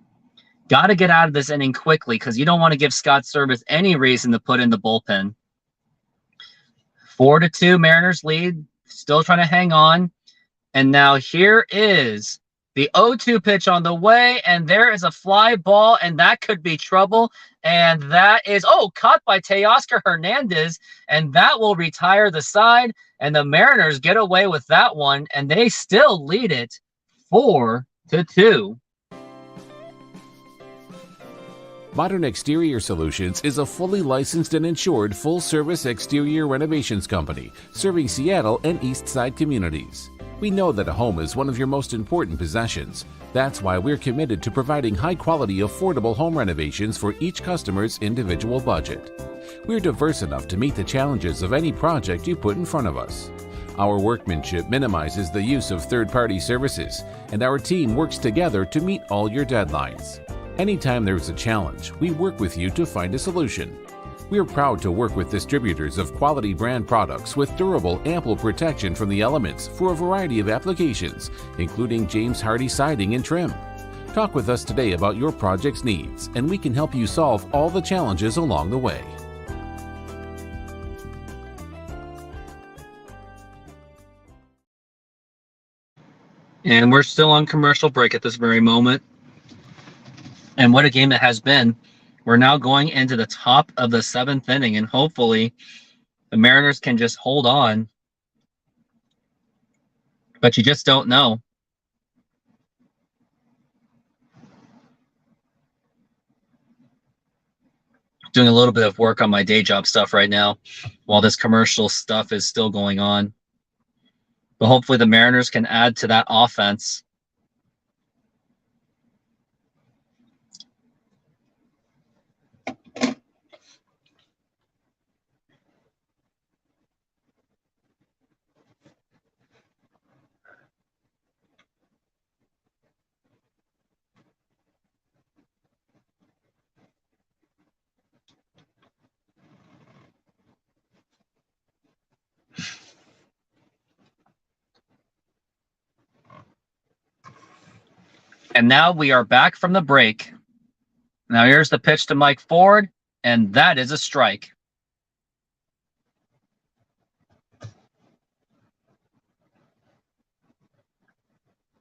Got to get out of this inning quickly because you don't want to give Scott Service any reason to put in the bullpen. 4-2 Mariners lead. Still trying to hang on. And now here is the 0-2 pitch on the way, and there is a fly ball, and that could be trouble. And that is, caught by Teoscar Hernandez, and that will retire the side. And the Mariners get away with that one, and they still lead it 4-2. Modern Exterior Solutions is a fully licensed and insured full-service exterior renovations company serving Seattle and East Side communities. We know that a home is one of your most important possessions. That's why we're committed to providing high-quality, affordable home renovations for each customer's individual budget. We're diverse enough to meet the challenges of any project you put in front of us. Our workmanship minimizes the use of third-party services, and our team works together to meet all your deadlines. Anytime there's a challenge, we work with you to find a solution. We're proud to work with distributors of quality brand products with durable, ample protection from the elements for a variety of applications, including James Hardie siding and trim. Talk with us today about your project's needs, and we can help you solve all the challenges along the way. And we're still on commercial break at this very moment. And what a game it has been. We're now going into the top of the 7th inning, and hopefully the Mariners can just hold on. But you just don't know. Doing a little bit of work on my day job stuff right now while this commercial stuff is still going on. But hopefully the Mariners can add to that offense. And now we are back from the break. Now here's the pitch to Mike Ford, and that is a strike.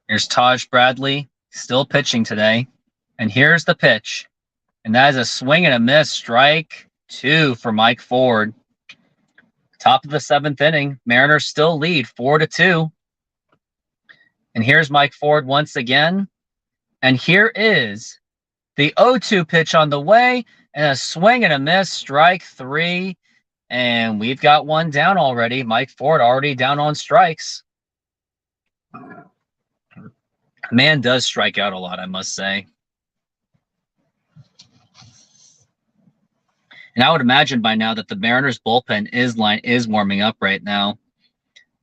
Here's Taj Bradley, still pitching today. And here's the pitch. And that is a swing and a miss, strike 2 for Mike Ford. Top of the 7th inning, Mariners still lead 4-2. And here's Mike Ford once again. And here is the 0-2 pitch on the way, and a swing and a miss, strike 3. And we've got one down already. Mike Ford already down on strikes. Man does strike out a lot, I must say. And I would imagine by now that the Mariners bullpen is warming up right now.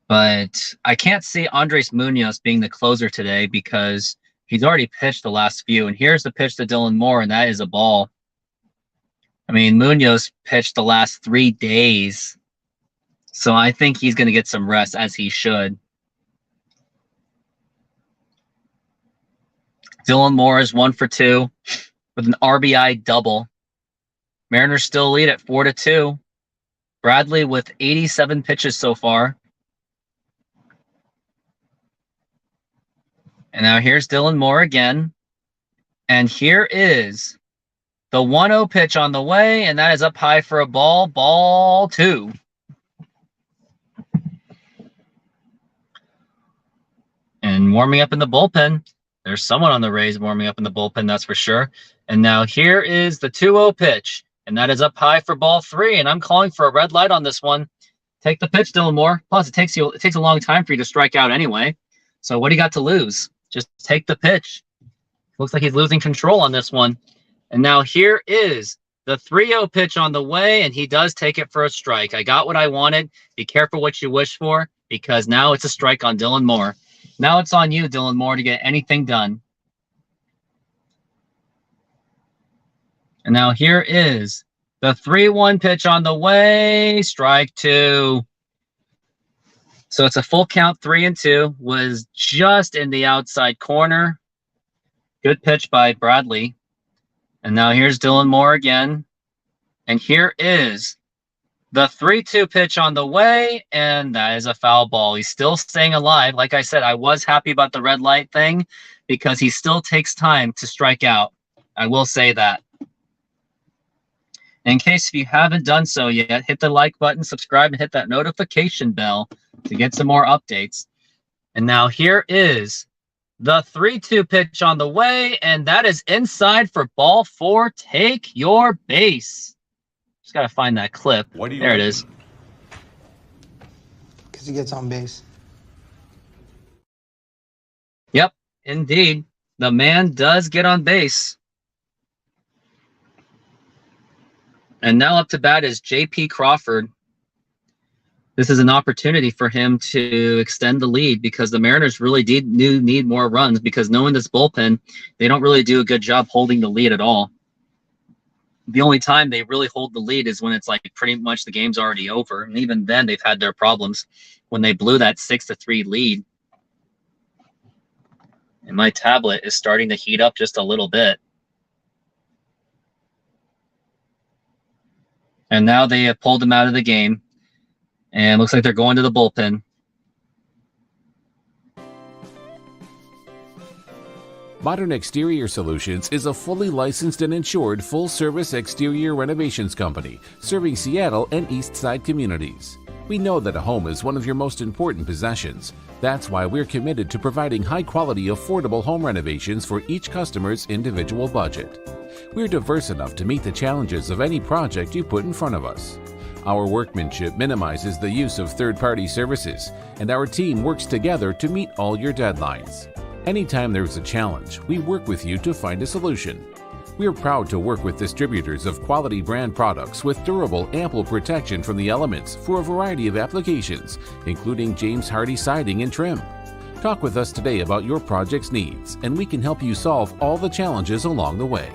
But I can't see Andres Munoz being the closer today because he's already pitched the last few. And here's the pitch to Dylan Moore, and that is a ball. I mean, Munoz pitched the last 3 days. So I think he's going to get some rest, as he should. Dylan Moore is 1 for 2 with an RBI double. Mariners still lead at 4-2. Bradley with 87 pitches so far. And now here's Dylan Moore again. And here is the 1-0 pitch on the way, and that is up high for a ball. Ball 2. And warming up in the bullpen. There's someone on the Rays warming up in the bullpen, that's for sure. And now here is the 2-0 pitch. And that is up high for ball 3. And I'm calling for a red light on this one. Take the pitch, Dylan Moore. Plus, it takes a long time for you to strike out anyway. So what do you got to lose? Just take the pitch. Looks like he's losing control on this one. And now here is the 3-0 pitch on the way, and he does take it for a strike. I got what I wanted. Be careful what you wish for, because now it's a strike on Dylan Moore. Now it's on you, Dylan Moore, to get anything done. And now here is the 3-1 pitch on the way. Strike 2. So it's a full count, 3-2. Was just in the outside corner. Good pitch by Bradley. And now here's Dylan Moore again. And here is the 3-2 pitch on the way. And that is a foul ball. He's still staying alive. Like I said, I was happy about the red light thing because he still takes time to strike out. I will say that. In case if you haven't done so yet, hit the like button, subscribe, and hit that notification bell to get some more updates. And now here is the 3-2 pitch on the way, and that is inside for ball 4. Take your base. Just got to find that clip. There it is. Because he gets on base. Indeed, the man does get on base. And now up to bat is J.P. Crawford. This is an opportunity for him to extend the lead because the Mariners really need more runs because knowing this bullpen, they don't really do a good job holding the lead at all. The only time they really hold the lead is when it's like pretty much the game's already over. And even then, they've had their problems when they blew that 6-3 lead. And my tablet is starting to heat up just a little bit. And now they have pulled him out of the game. And looks like they're going to the bullpen. Modern Exterior Solutions is a fully licensed and insured full-service exterior renovations company serving Seattle and East Side communities. We know that a home is one of your most important possessions. That's why we're committed to providing high-quality, affordable home renovations for each customer's individual budget. We're diverse enough to meet the challenges of any project you put in front of us. Our workmanship minimizes the use of third-party services, and our team works together to meet all your deadlines. Anytime there's a challenge, we work with you to find a solution. We're proud to work with distributors of quality brand products with durable, ample protection from the elements for a variety of applications, including James Hardie siding and trim. Talk with us today about your project's needs, and we can help you solve all the challenges along the way.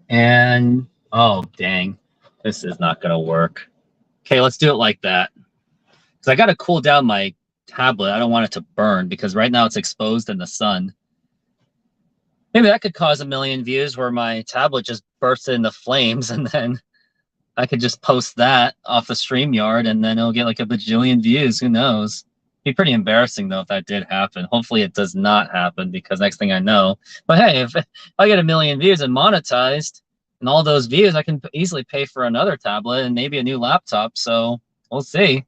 And, oh, dang. This is not going to work. Okay, let's do it like that. Because I got to cool down my tablet. I don't want it to burn because right now it's exposed in the sun. Maybe that could cause 1 million views where my tablet just bursts into flames and then I could just post that off the StreamYard and then it'll get like a bajillion views. Who knows? It'd be pretty embarrassing though if that did happen. Hopefully it does not happen because next thing I know. But hey, if I get 1 million views and monetized and all those views, I can easily pay for another tablet and maybe a new laptop. So we'll see.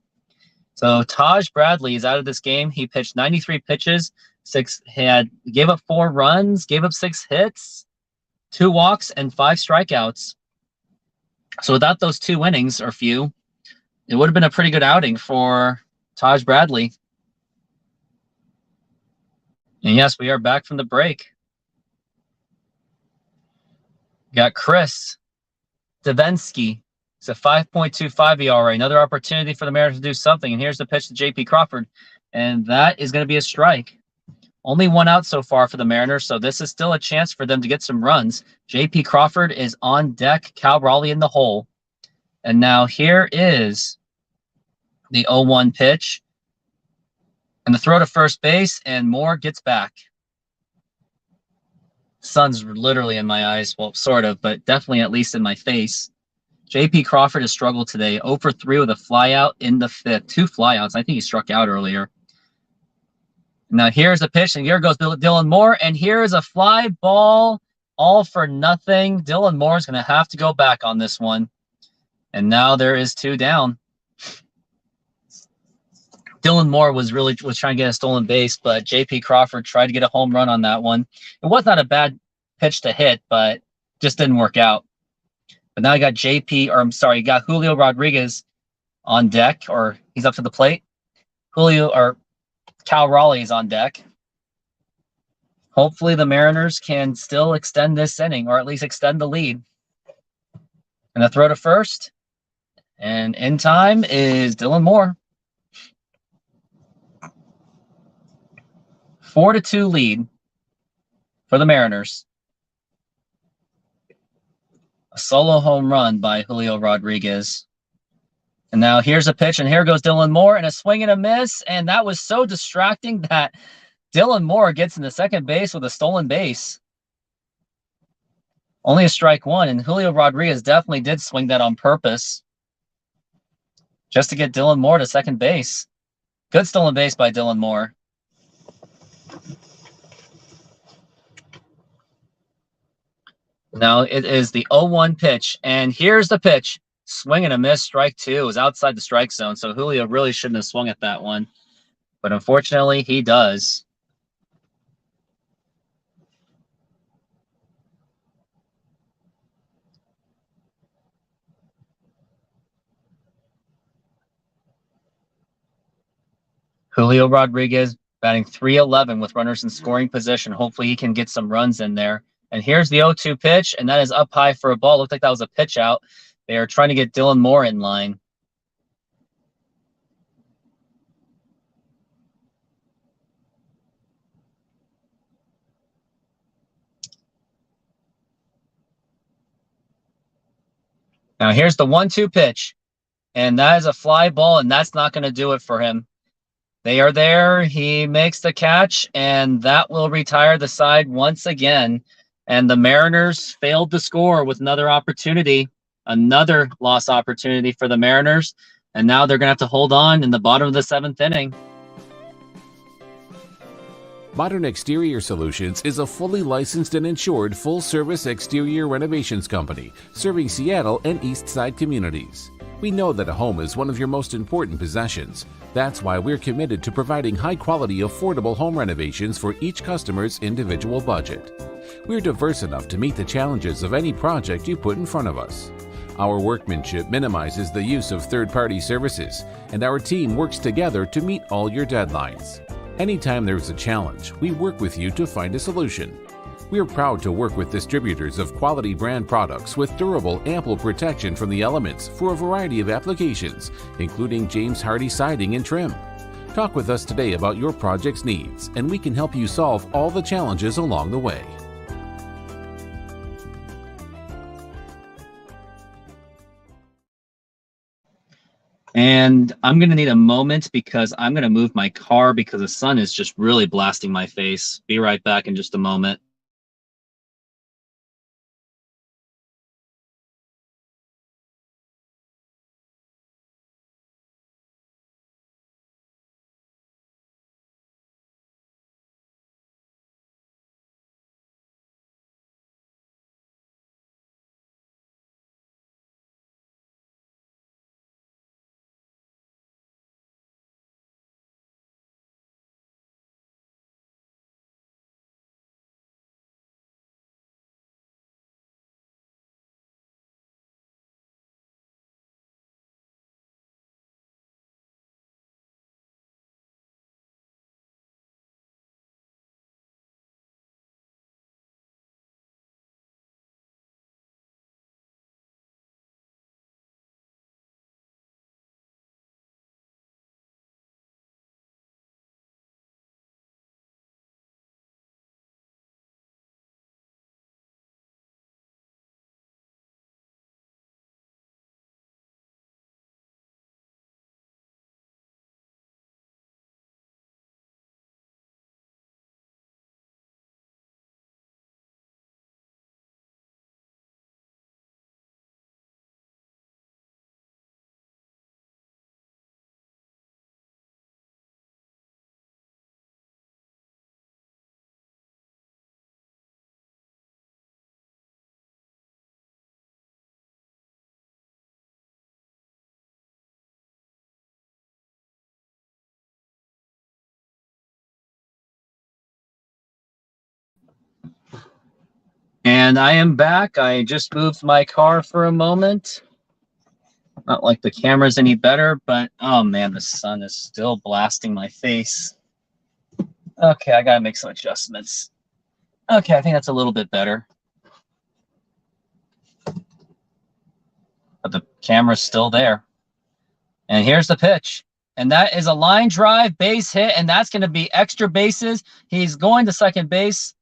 So Taj Bradley is out of this game. He pitched 93 pitches, gave up 4 runs, gave up 6 hits, 2 walks, and 5 strikeouts. So without those 2 innings or few, it would have been a pretty good outing for Taj Bradley. And yes, we are back from the break. Got Chris Devensky. It's a 5.25 ERA. Another opportunity for the Mariners to do something. And here's the pitch to J.P. Crawford. And that is going to be a strike. Only 1 out so far for the Mariners, so this is still a chance for them to get some runs. J.P. Crawford is on deck. Cal Raleigh in the hole. And now here is the 0-1 pitch. And the throw to first base, and Moore gets back. Sun's literally in my eyes. Well, sort of, but definitely at least in my face. J.P. Crawford has struggled today. 0 for 3 with a flyout in the 5th. 2 flyouts. I think he struck out earlier. Now here's the pitch, and here goes Dylan Moore, and here is a fly ball, all for nothing. Dylan Moore is going to have to go back on this one. And now there is 2 down. Dylan Moore was trying to get a stolen base, but J.P. Crawford tried to get a home run on that one. It was not a bad pitch to hit, but just didn't work out. But now you got you got Julio Rodriguez on deck, or he's up to the plate. Cal Raleigh is on deck. Hopefully the Mariners can still extend this inning, or at least extend the lead. And the throw to first. And in time is Dylan Moore. 4-2 lead for the Mariners. A solo home run by Julio Rodriguez. And now here's a pitch, and here goes Dylan Moore, and a swing and a miss, and that was so distracting that Dylan Moore gets into second base with a stolen base. Only a strike 1, and Julio Rodriguez definitely did swing that on purpose just to get Dylan Moore to second base. Good stolen base by Dylan Moore. Now it is the 0-1 pitch, and here's the pitch. Swing and a miss, strike 2. It was outside the strike zone, so Julio really shouldn't have swung at that one. But unfortunately, he does. Julio Rodriguez batting .311 with runners in scoring position. Hopefully he can get some runs in there. And here's the 0-2 pitch, and that is up high for a ball. Looked like that was a pitch out. They are trying to get Dylan Moore in line. Now here's the 1-2 pitch, and that is a fly ball, and that's not going to do it for him. They are there. He makes the catch, and that will retire the side once again. And the Mariners failed to score with another opportunity, another lost opportunity for the Mariners. And now they're going to have to hold on in the bottom of the 7th inning. Modern Exterior Solutions is a fully licensed and insured full-service exterior renovations company serving Seattle and East Side communities. We know that a home is one of your most important possessions. That's why we're committed to providing high-quality, affordable home renovations for each customer's individual budget. We're diverse enough to meet the challenges of any project you put in front of us. Our workmanship minimizes the use of third-party services, and our team works together to meet all your deadlines. Anytime there's a challenge, we work with you to find a solution. We're proud to work with distributors of quality brand products with durable, ample protection from the elements for a variety of applications, including James Hardie siding and trim. Talk with us today about your project's needs, and we can help you solve all the challenges along the way. And I'm going to need a moment because I'm going to move my car because the sun is just really blasting my face. Be right back in just a moment. And I am back. I just moved my car for a moment. Not like the camera's any better, but oh man, the sun is still blasting my face. Okay, I gotta make some adjustments. Okay, I think that's a little bit better. But the camera's still there. And here's the pitch. And that is a line drive, base hit, and that's going to be extra bases. He's going to second base,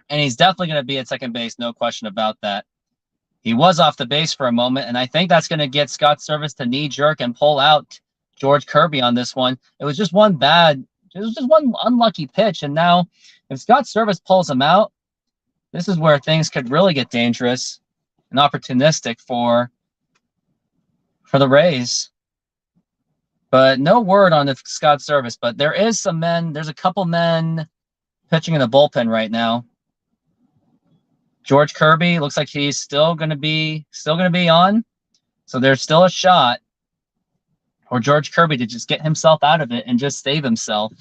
and he's definitely going to be at second base, no question about that. He was off the base for a moment, and I think that's going to get Scott Service to knee jerk and pull out George Kirby on this one. It was just one unlucky pitch, and now if Scott Service pulls him out, this is where things could really get dangerous and opportunistic for the Rays. But no word on if Scott Service, but there is some men, there's a couple men pitching in the bullpen right now. George Kirby looks like he's still gonna be on. So there's still a shot for George Kirby to just get himself out of it and just save himself.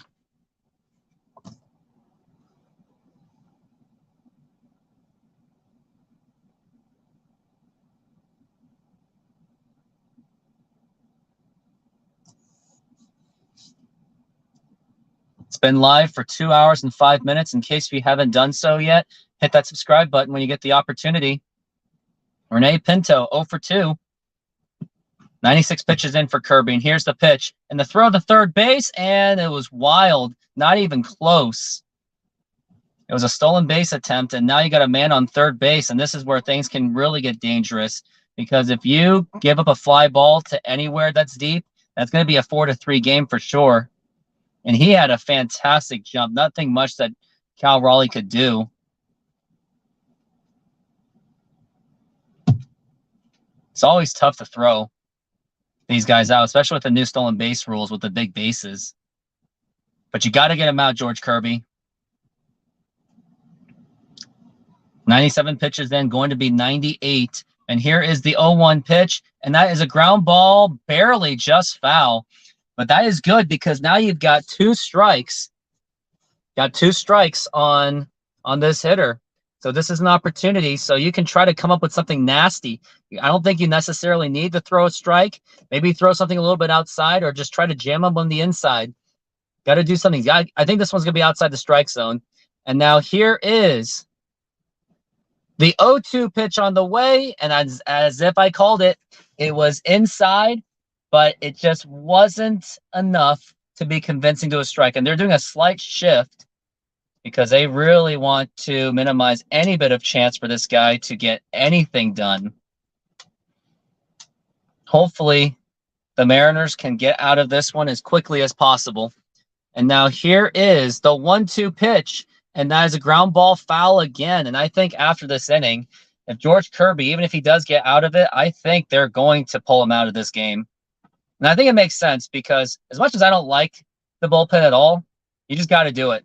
It's been live for 2 hours and 5 minutes. In case you haven't done so yet, hit that subscribe button when you get the opportunity. Renee Pinto, 0 for 2. 96 pitches in for Kirby, and here's the pitch. And the throw to third base, and it was wild. Not even close. It was a stolen base attempt, and now you got a man on third base, and this is where things can really get dangerous. Because if you give up a fly ball to anywhere that's deep, that's going to be a 4-3 game for sure. And he had a fantastic jump. Nothing much that Cal Raleigh could do. It's always tough to throw these guys out, especially with the new stolen base rules with the big bases. But you got to get them out, George Kirby. 97 pitches in, going to be 98. And here is the 0-1 pitch, and that is a ground ball, barely just foul. But that is good because now you've got 2 strikes. Got 2 strikes on this hitter. So this is an opportunity. So you can try to come up with something nasty. I don't think you necessarily need to throw a strike. Maybe throw something a little bit outside or just try to jam them on the inside. Got to do something. I think this one's going to be outside the strike zone. And now here is the 0-2 pitch on the way. And as if I called it, it was inside, but it just wasn't enough to be convincing to a strike. And they're doing a slight shift because they really want to minimize any bit of chance for this guy to get anything done. Hopefully, the Mariners can get out of this one as quickly as possible. And now here is the 1-2 pitch, and that is a ground ball foul again. And I think after this inning, if George Kirby, even if he does get out of it, I think they're going to pull him out of this game. And I think it makes sense because as much as I don't like the bullpen at all, you just got to do it.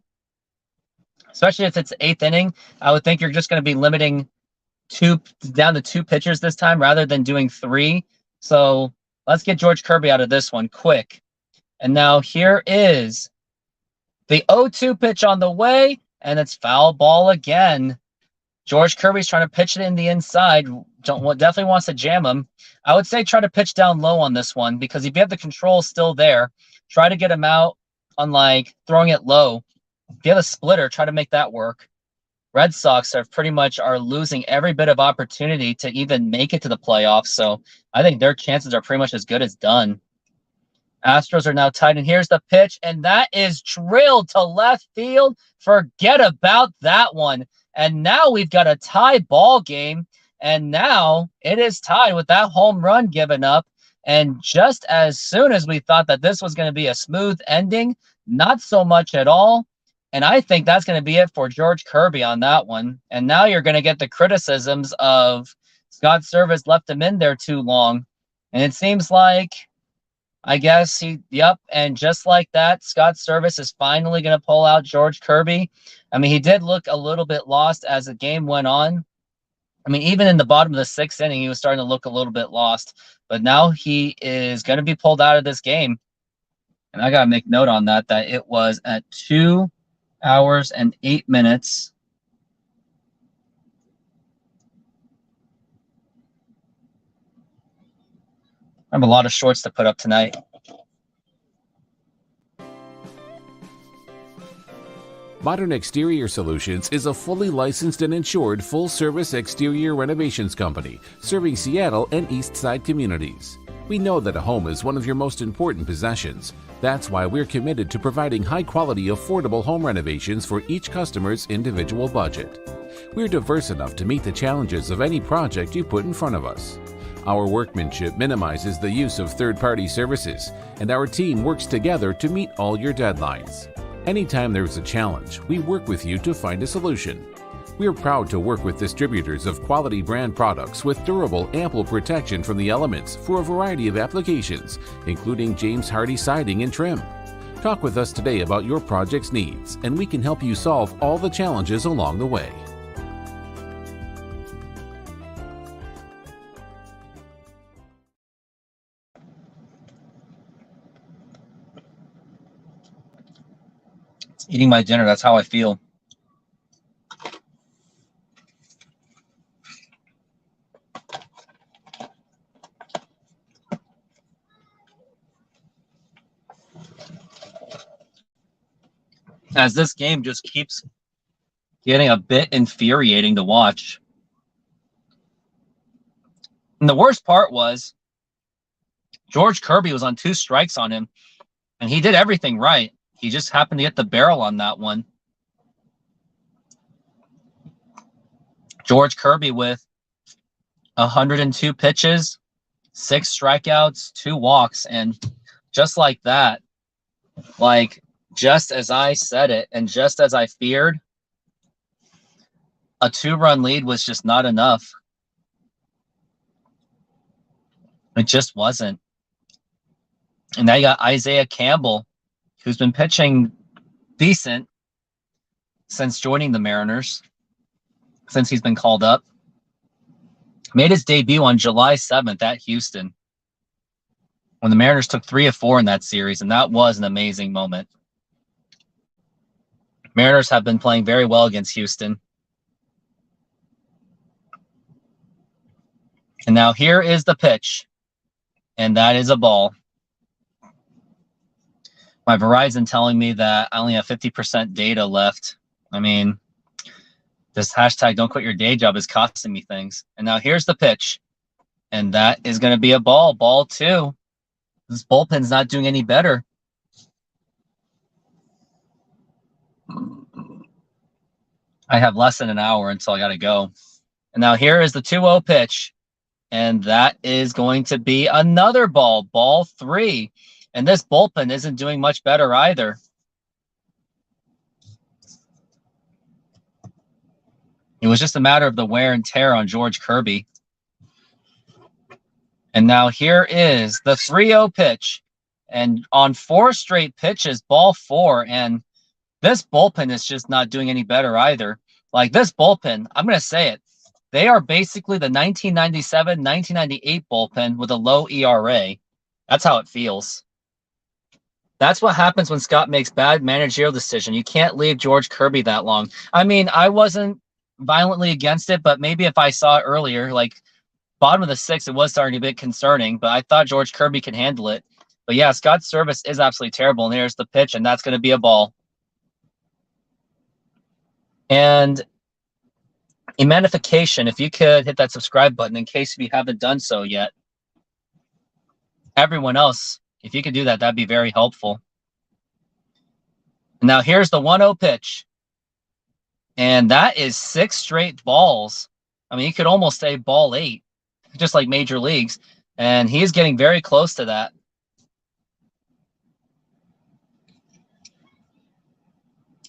Especially if it's 8th inning, I would think you're just going to be limiting down to 2 pitchers this time rather than doing 3. So let's get George Kirby out of this one quick. And now here is the 0-2 pitch on the way, and it's foul ball again. George Kirby's trying to pitch it in the inside. Definitely wants to jam him. I would say try to pitch down low on this one because if you have the control still there, try to get him out on like throwing it low. If you have a splitter, try to make that work. Red Sox are losing every bit of opportunity to even make it to the playoffs. So I think their chances are pretty much as good as done. Astros are now tied, and here's the pitch, and that is drilled to left field. Forget about that one. And now we've got a tie ball game, and now it is tied with that home run given up. And just as soon as we thought that this was going to be a smooth ending, not so much at all. And I think that's going to be it for George Kirby on that one. And now you're going to get the criticisms of Scott Servais left him in there too long. And it seems like, I guess and just like that, Scott Servais is finally going to pull out George Kirby. I mean, he did look a little bit lost as the game went on. I mean, even in the bottom of the 6th inning, he was starting to look a little bit lost. But now he is going to be pulled out of this game. And I got to make note on that it was at 2 hours and 8 minutes. I have a lot of shorts to put up tonight. Modern Exterior Solutions is a fully licensed and insured full-service exterior renovations company serving Seattle and East Side communities. We know that a home is one of your most important possessions. That's why we're committed to providing high-quality, affordable home renovations for each customer's individual budget. We're diverse enough to meet the challenges of any project you put in front of us. Our workmanship minimizes the use of third-party services, and our team works together to meet all your deadlines. Anytime there's a challenge, we work with you to find a solution. We're proud to work with distributors of quality brand products with durable, ample protection from the elements for a variety of applications, including James Hardie siding and trim. Talk with us today about your project's needs, and we can help you solve all the challenges along the way. Eating my dinner, that's how I feel. as this game just keeps getting a bit infuriating to watch. And the worst part was George Kirby was on 2 strikes on him, and he did everything right. He just happened to get the barrel on that one. George Kirby with 102 pitches, 6 strikeouts, 2 walks, and just like that, like just as I said it and just as I feared, a 2-run lead was just not enough. It just wasn't. And now you got Isaiah Campbell, who's been pitching decent since joining the Mariners, since he's been called up. Made his debut on July 7th at Houston when the Mariners took 3 of 4 in that series, and that was an amazing moment. Mariners have been playing very well against Houston. And now here is the pitch, and that is a ball. My Verizon telling me that I only have 50% data left. I mean, this hashtag don't quit your day job is costing me things. And now here's the pitch, and that is going to be a ball. Ball 2. This bullpen's not doing any better. I have less than an hour until I got to go. And now here is the 2-0 pitch, and that is going to be another ball. Ball 3. And this bullpen isn't doing much better either. It was just a matter of the wear and tear on George Kirby. And now here is the 3-0 pitch. And on 4 straight pitches, ball 4. And this bullpen is just not doing any better either. Like this bullpen, I'm going to say it. They are basically the 1997, 1998 bullpen with a low ERA. That's how it feels. That's what happens when Scott makes bad managerial decision. You can't leave George Kirby that long. I mean, I wasn't violently against it, but maybe if I saw it earlier, like bottom of the 6th, it was starting to be a bit concerning, but I thought George Kirby could handle it. But yeah, Scott's service is absolutely terrible. And here's the pitch, and that's going to be a ball. And Emanification, if you could hit that subscribe button in case you haven't done so yet. Everyone else, if you could do that, that'd be very helpful. Now here's the 1-0 pitch. And that is 6 straight balls. I mean, you could almost say ball 8, just like Major Leagues. And he's getting very close to that.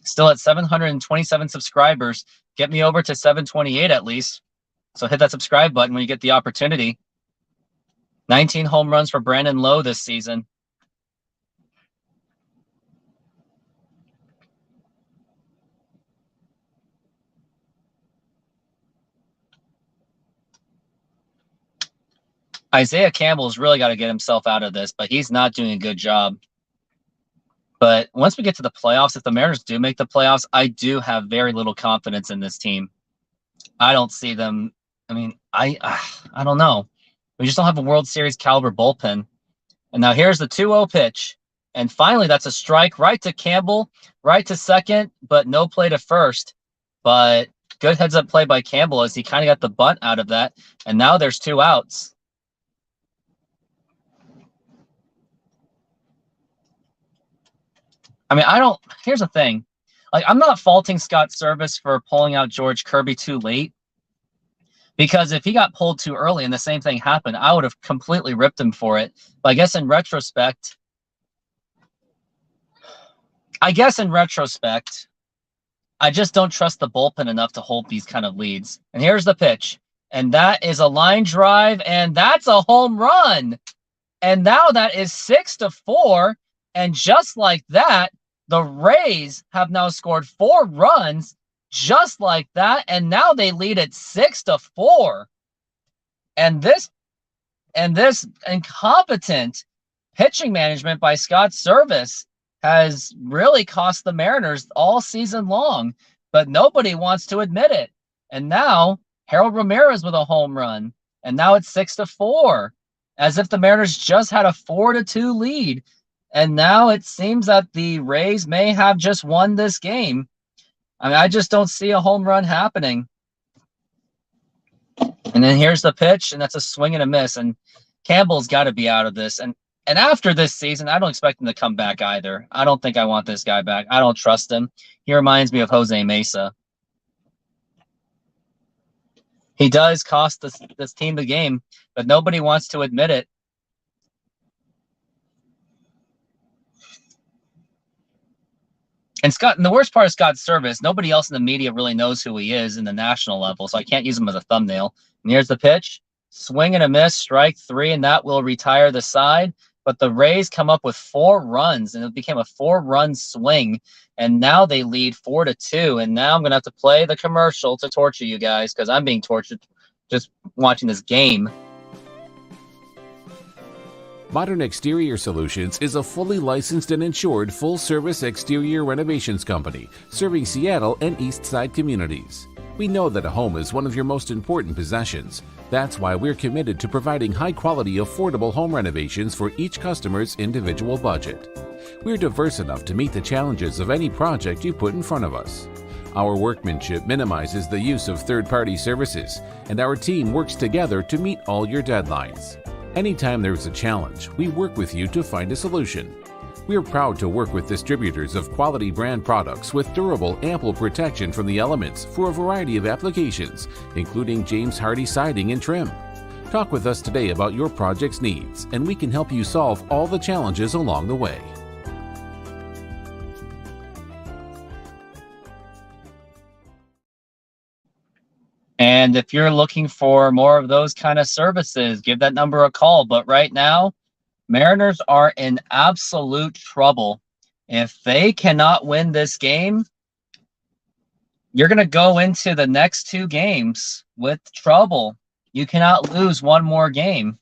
Still at 727 subscribers. Get me over to 728 at least. So hit that subscribe button when you get the opportunity. 19 home runs for Brandon Lowe this season. Isaiah Campbell's really got to get himself out of this, but he's not doing a good job. But once we get to the playoffs, if the Mariners do make the playoffs, I do have very little confidence in this team. I don't see them. I mean, I don't know. We just don't have a World Series caliber bullpen. And now here's the 2-0 pitch. And finally, that's a strike right to Campbell, right to second, but no play to first. But good heads-up play by Campbell as he kind of got the bunt out of that. And now there's 2 outs. I mean, here's the thing. Like, I'm not faulting Scott Service for pulling out George Kirby too late. Because if he got pulled too early and the same thing happened, I would have completely ripped him for it. But I guess in retrospect, I just don't trust the bullpen enough to hold these kind of leads. And here's the pitch. And that is a line drive, and that's a home run. And now that is 6-4. And just like that, the Rays have now scored 4 runs just like that. And now they lead at 6-4. And this incompetent pitching management by Scott Service has really cost the Mariners all season long, but nobody wants to admit it. And now Harold Ramirez with a home run, and now it's 6-4, as if the Mariners just had a 4-2 lead. And now it seems that the Rays may have just won this game. I mean, I just don't see a home run happening. And then here's the pitch, and that's a swing and a miss. And Campbell's got to be out of this. And after this season, I don't expect him to come back either. I don't think I want this guy back. I don't trust him. He reminds me of Jose Mesa. He does cost this team the game, but nobody wants to admit it. And the worst part of Scott's service, nobody else in the media really knows who he is in the national level, so I can't use him as a thumbnail. And here's the pitch. Swing and a miss, strike 3, and that will retire the side. But the Rays come up with 4 runs, and it became a 4-run swing. And now they lead 4-2. And now I'm going to have to play the commercial to torture you guys because I'm being tortured just watching this game. Modern Exterior Solutions is a fully licensed and insured full-service exterior renovations company serving Seattle and East Side communities. We know that a home is one of your most important possessions. That's why we're committed to providing high-quality, affordable home renovations for each customer's individual budget. We're diverse enough to meet the challenges of any project you put in front of us. Our workmanship minimizes the use of third-party services, and our team works together to meet all your deadlines. Anytime there's a challenge, we work with you to find a solution. We are proud to work with distributors of quality brand products with durable, ample protection from the elements for a variety of applications, including James Hardie siding and trim. Talk with us today about your project's needs, and we can help you solve all the challenges along the way. And if you're looking for more of those kind of services, give that number a call. But right now, Mariners are in absolute trouble. If they cannot win this game, you're going to go into the next 2 games with trouble. You cannot lose one more game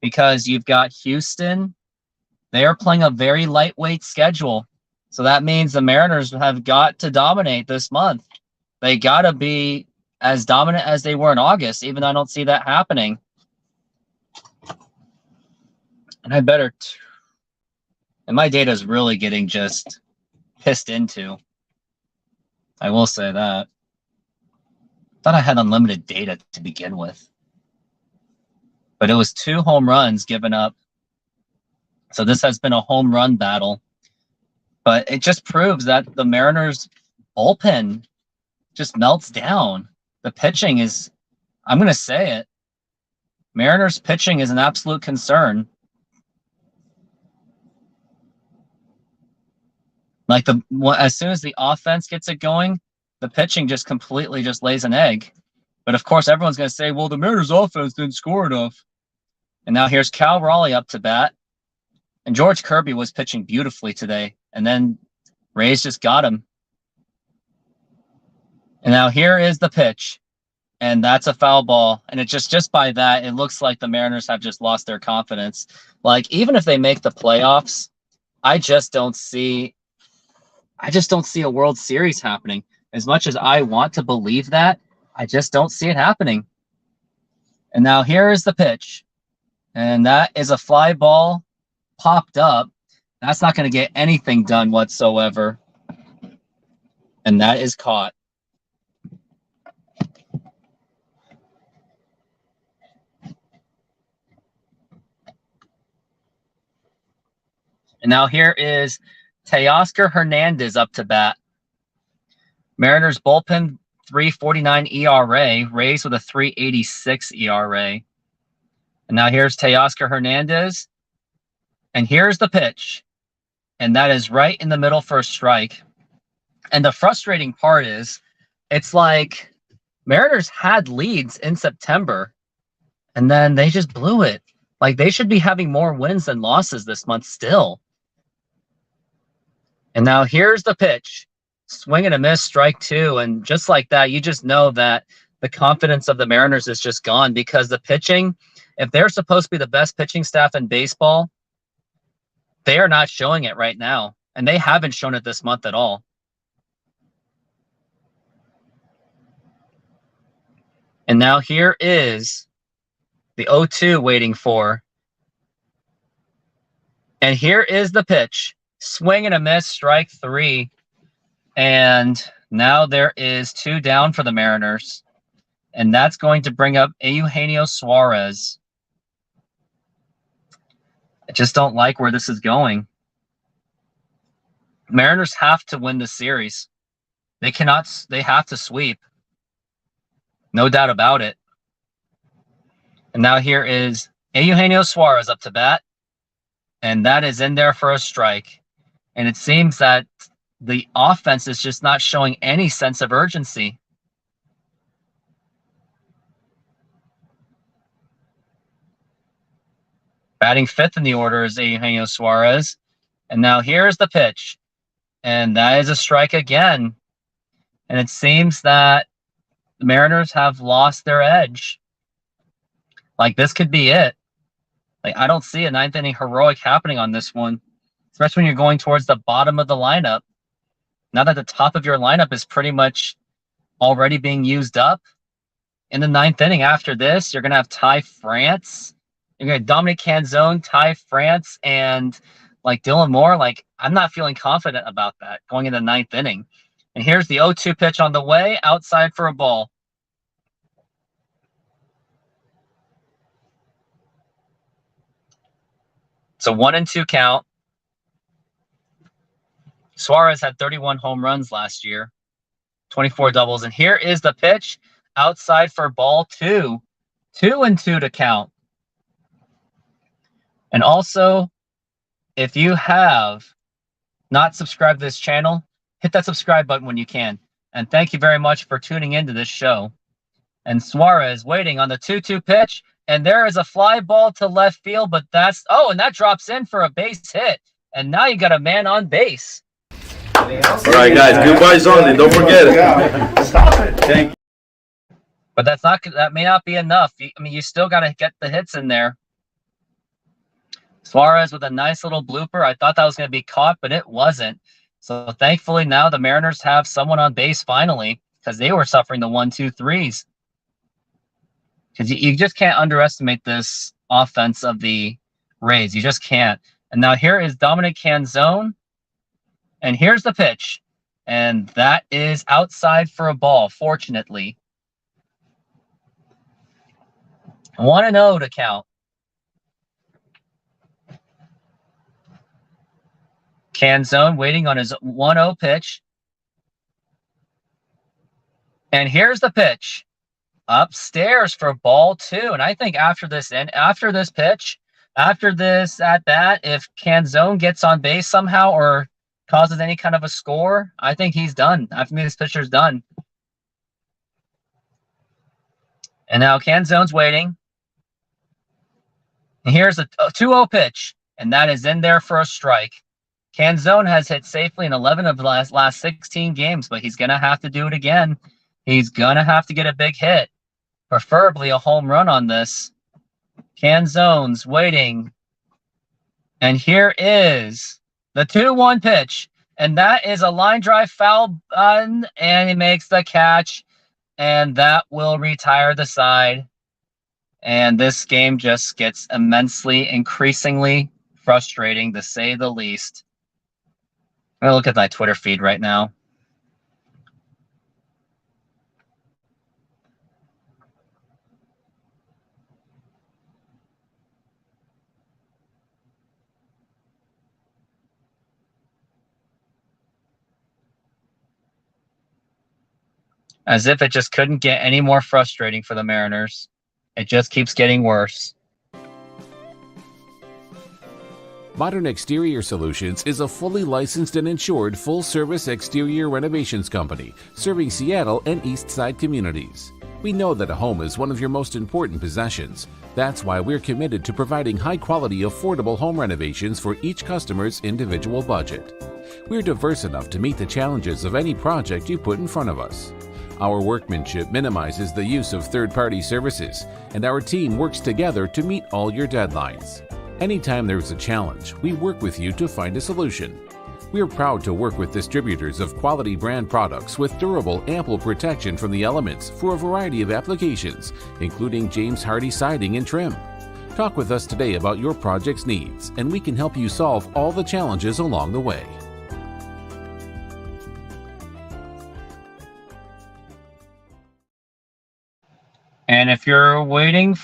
because you've got Houston. They are playing a very lightweight schedule. So that means the Mariners have got to dominate this month. They got to be as dominant as they were in August, even though I don't see that happening. And I better... And my data is really getting just pissed into. I will say that. Thought I had unlimited data to begin with. But it was 2 home runs given up. So this has been a home run battle. But it just proves that the Mariners bullpen just melts down. The pitching is, I'm going to say it, Mariners pitching is an absolute concern. Like as soon as the offense gets it going, the pitching just completely just lays an egg. But of course, everyone's going to say, well, the Mariners offense didn't score enough. And now here's Cal Raleigh up to bat. And George Kirby was pitching beautifully today. And then Rays just got him. And now here is the pitch. And that's a foul ball. And it just by that, it looks like the Mariners have just lost their confidence. Like, even if they make the playoffs, I just don't see a World Series happening. As much as I want to believe that, I just don't see it happening. And now here is the pitch. And that is a fly ball popped up. That's not going to get anything done whatsoever. And that is caught. And now here is Teoscar Hernandez up to bat. Mariners bullpen 3.49 ERA, Rays with a 3.86 ERA. And now here's Teoscar Hernandez. And here's the pitch. And that is right in the middle for a strike. And the frustrating part is, it's like Mariners had leads in September, and then they just blew it. Like, they should be having more wins than losses this month still. And now here's the pitch. Swing and a miss, strike 2. And just like that, you just know that the confidence of the Mariners is just gone, because the pitching, if they're supposed to be the best pitching staff in baseball, they are not showing it right now. And they haven't shown it this month at all. And now here is the 0-2 waiting for. And here is the pitch. Swing and a miss, strike 3. And now there is 2 down for the Mariners. And that's going to bring up Eugenio Suarez. I just don't like where this is going. Mariners have to win this series. They have to sweep. No doubt about it. And now here is Eugenio Suarez up to bat. And that is in there for a strike. And it seems that the offense is just not showing any sense of urgency. Batting 5th in the order is Eugenio Suarez. And now here's the pitch. And that is a strike again. And it seems that the Mariners have lost their edge. Like, this could be it. Like, I don't see a 9th inning heroic happening on this one, especially when you're going towards the bottom of the lineup. Now that the top of your lineup is pretty much already being used up. In the 9th inning after this, you're going to have Ty France. You're going to Dominic Canzone, Ty France, and like Dylan Moore. Like, I'm not feeling confident about that going into the 9th inning. And here's the 0-2 pitch on the way, outside for a ball. It's a 1-2 count. Suarez had 31 home runs last year, 24 doubles. And here is the pitch, outside for ball 2. 2-2 to count. And also, if you have not subscribed to this channel, hit that subscribe button when you can. And thank you very much for tuning into this show. And Suarez waiting on the 2-2 pitch. And there is a fly ball to left field, but and that drops in for a base hit. And now you got a man on base. All right, guys, goodbyes only. Don't forget it. Stop it. Thank you. But that may not be enough. I mean, you still got to get the hits in there. Suarez with a nice little blooper. I thought that was going to be caught, but it wasn't. So thankfully now the Mariners have someone on base finally, because they were suffering the 1-2-3s. Because you just can't underestimate this offense of the Rays. You just can't. And now here is Dominic Canzone. And here's the pitch. And that is outside for a ball, fortunately. 1-0 to count. Canzone waiting on his 1-0 pitch. And here's the pitch. Upstairs for ball 2. And I think after this pitch, after this at bat, if Canzone gets on base somehow or causes any kind of a score, I think he's done. I think this pitcher's done. And now Canzone's waiting. And here's a 2-0 pitch. And that is in there for a strike. Canzone has hit safely in 11 of the last 16 games, but he's going to have to do it again. He's going to have to get a big hit, preferably a home run on this. Canzone's waiting. And here is the 2-1 pitch. And that is a line drive foul, and he makes the catch. And that will retire the side. And this game just gets increasingly frustrating, to say the least. I'm going to look at my Twitter feed right now. As if it just couldn't get any more frustrating for the Mariners. It just keeps getting worse. Modern Exterior Solutions is a fully licensed and insured full-service exterior renovations company serving Seattle and East Side communities. We know that a home is one of your most important possessions. That's why we're committed to providing high-quality, affordable home renovations for each customer's individual budget. We're diverse enough to meet the challenges of any project you put in front of us. Our workmanship minimizes the use of third-party services, and our team works together to meet all your deadlines. Anytime there's a challenge, we work with you to find a solution. We're proud to work with distributors of quality brand products with durable, ample protection from the elements for a variety of applications, including James Hardie siding and trim. Talk with us today about your project's needs, and we can help you solve all the challenges along the way. And if you're wondering,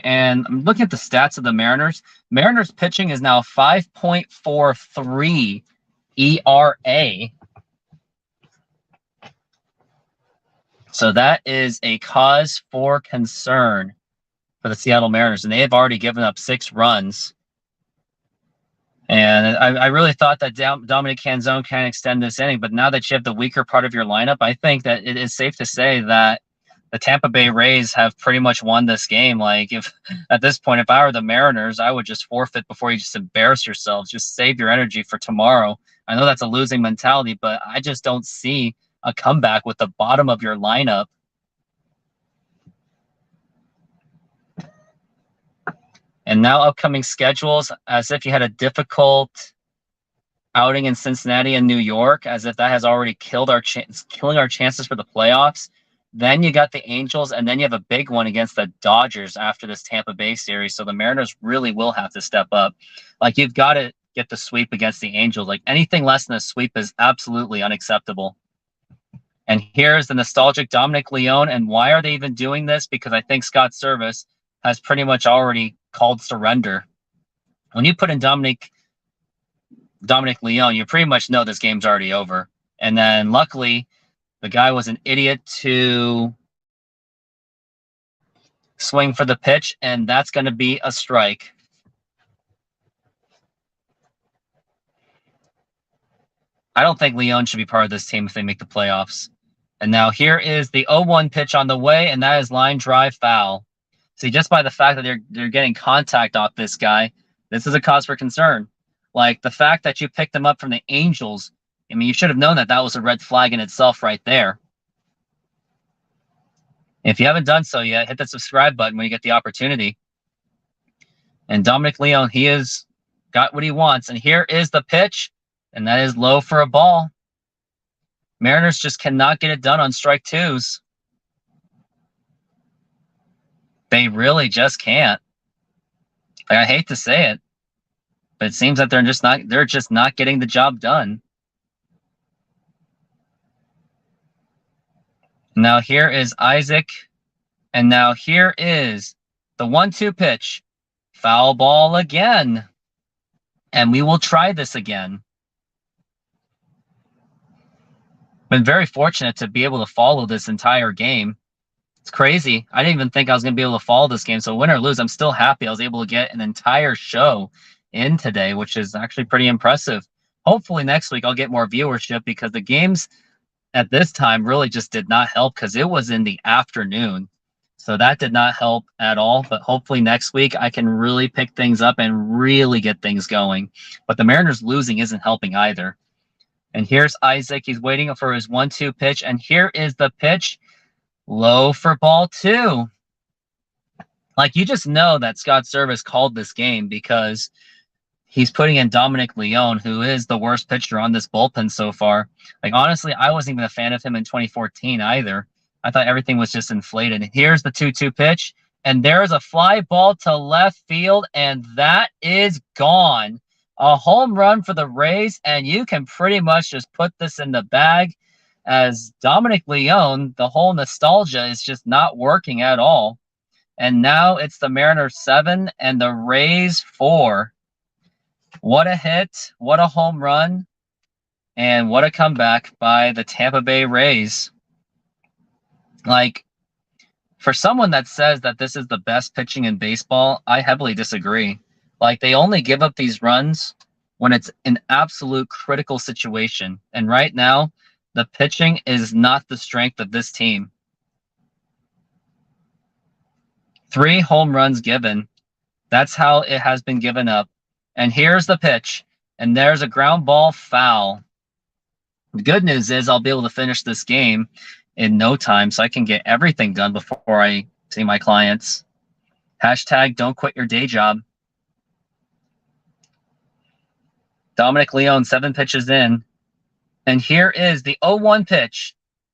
and I'm looking at the stats of the Mariners, Mariners pitching is now 5.43 ERA. So that is a cause for concern for the Seattle Mariners, and they have already given up 6 runs. And I really thought that Dominic Canzone can extend this inning, but now that you have the weaker part of your lineup, I think that it is safe to say that the Tampa Bay Rays have pretty much won this game. Like, if at this point, if I were the Mariners, I would just forfeit before you just embarrass yourselves. Just save your energy for tomorrow. I know that's a losing mentality, but I just don't see a comeback with the bottom of your lineup. And now upcoming schedules, as if you had a difficult outing in Cincinnati and New York, as if that has already killing our chances for the playoffs. Then you got the Angels, and then you have a big one against the Dodgers after this Tampa Bay series. So the Mariners really will have to step up. Like, you've got to get the sweep against the Angels. Like, anything less than a sweep is absolutely unacceptable. And here's the nostalgic Dominic Leone. And why are they even doing this? Because I think Scott Service has pretty much already called surrender. When you put in Dominic Leone, you pretty much know this game's already over. And then luckily, the guy was an idiot to swing for the pitch, and that's going to be a strike. I don't think Leone should be part of this team if they make the playoffs. And now here is the 0-1 pitch on the way, and that is line drive foul. See, just by the fact that they're getting contact off this guy, this is a cause for concern. Like, the fact that you picked him up from the Angels, I mean, you should have known that that was a red flag in itself right there. If you haven't done so yet, hit the subscribe button when you get the opportunity. And Dominic Leone, he has got what he wants. And here is the pitch, and that is low for a ball. Mariners just cannot get it done on strike twos. They really just can't. Like, I hate to say it, but it seems that they're just not getting the job done. Now here is Isaac, and now here is the 1-2 pitch. Foul ball again. And we will try this again. Been very fortunate to be able to follow this entire game. It's crazy. I didn't even think I was going to be able to follow this game. So win or lose, I'm still happy I was able to get an entire show in today, which is actually pretty impressive. Hopefully next week I'll get more viewership, because the games at this time really just did not help, because it was in the afternoon. So that did not help at all. But hopefully next week I can really pick things up and really get things going. But the Mariners losing isn't helping either. And here's Isaac. He's waiting for his 1-2 pitch. And here is the pitch. Low for ball 2. Like, you just know that Scott Service called this game, because he's putting in Dominic Leone, who is the worst pitcher on this bullpen so far. Like, honestly, I wasn't even a fan of him in 2014 either. I thought everything was just inflated. And here's the 2-2 pitch, and there's a fly ball to left field, and that is gone. A home run for the Rays, and you can pretty much just put this in the bag, as Dominic Leone, the whole nostalgia is just not working at all. And now it's the Mariners 7 and the Rays 4. What a hit, what a home run, and what a comeback by the Tampa Bay Rays. Like, for someone that says that this is the best pitching in baseball, I heavily disagree. Like, they only give up these runs when it's an absolute critical situation. And right now, the pitching is not the strength of this team. 3 home runs given. That's how it has been given up. And here's the pitch. And there's a ground ball foul. The good news is I'll be able to finish this game in no time, so I can get everything done before I see my clients. Hashtag don't quit your day job. Dominic Leone, 7 pitches in. And here is the 0-1 pitch.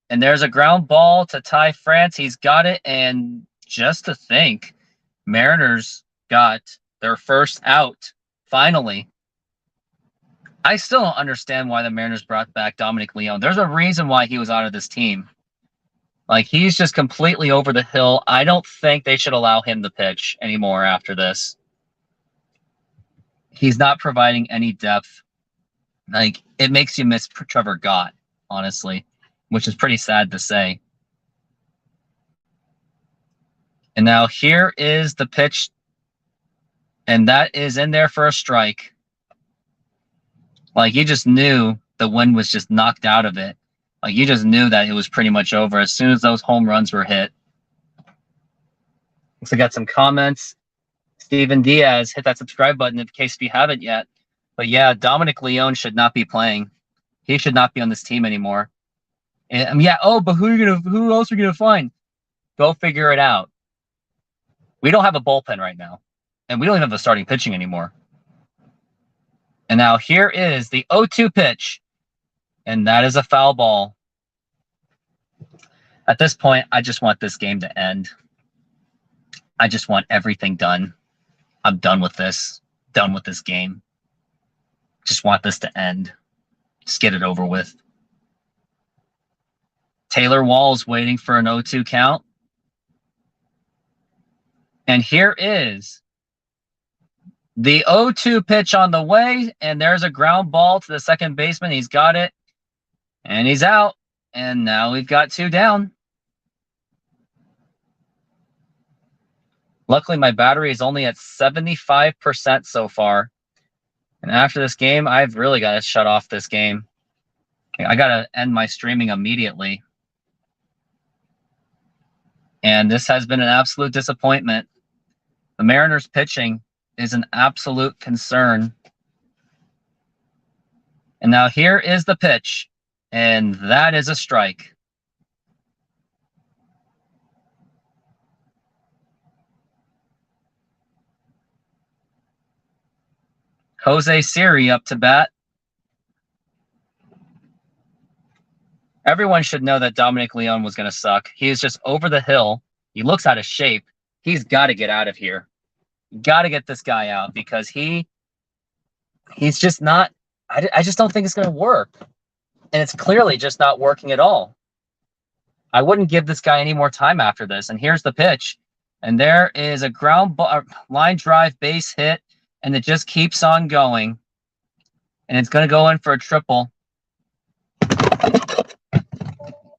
And there's a ground ball to Ty France. He's got it. And just to think, Mariners got their first out, finally. I still don't understand why the Mariners brought back Dominic Leone. There's a reason why he was out of this team. Like, he's just completely over the hill. I don't think they should allow him to pitch anymore after this. He's not providing any depth. Like, it makes you miss Trevor Gott, honestly, which is pretty sad to say. And now here is the pitch, and that is in there for a strike. Like, you just knew the wind was just knocked out of it. Like, you just knew that it was pretty much over as soon as those home runs were hit. So I got some comments. Steven Diaz, hit that subscribe button in case you haven't yet. But yeah, Dominic Leone should not be playing. He should not be on this team anymore. And yeah, but who else are you gonna find? Go figure it out. We don't have a bullpen right now, and we don't even have the starting pitching anymore. And now here is the 0-2 pitch, and that is a foul ball. At this point, I just want this game to end. I just want everything done. I'm done with this. Done with this game. Just want this to end. Just get it over with. Taylor Walls waiting for an 0-2 count. And here is the 0-2 pitch on the way, and there's a ground ball to the second baseman. He's got it, and he's out. And now we've got 2 down. Luckily, my battery is only at 75% so far. And after this game, I've really got to shut off this game. I got to end my streaming immediately. And this has been an absolute disappointment. The Mariners pitching is an absolute concern. And now here is the pitch, and that is a strike. Jose Siri up to bat. Everyone should know that Dominic Leone was going to suck. He is just over the hill. He looks out of shape. He's got to get out of here. Got to get this guy out because he's just not. I just don't think it's going to work. And it's clearly just not working at all. I wouldn't give this guy any more time after this. And here's the pitch. And there is a ground ball, line drive base hit. And it just keeps on going. And it's going to go in for a triple.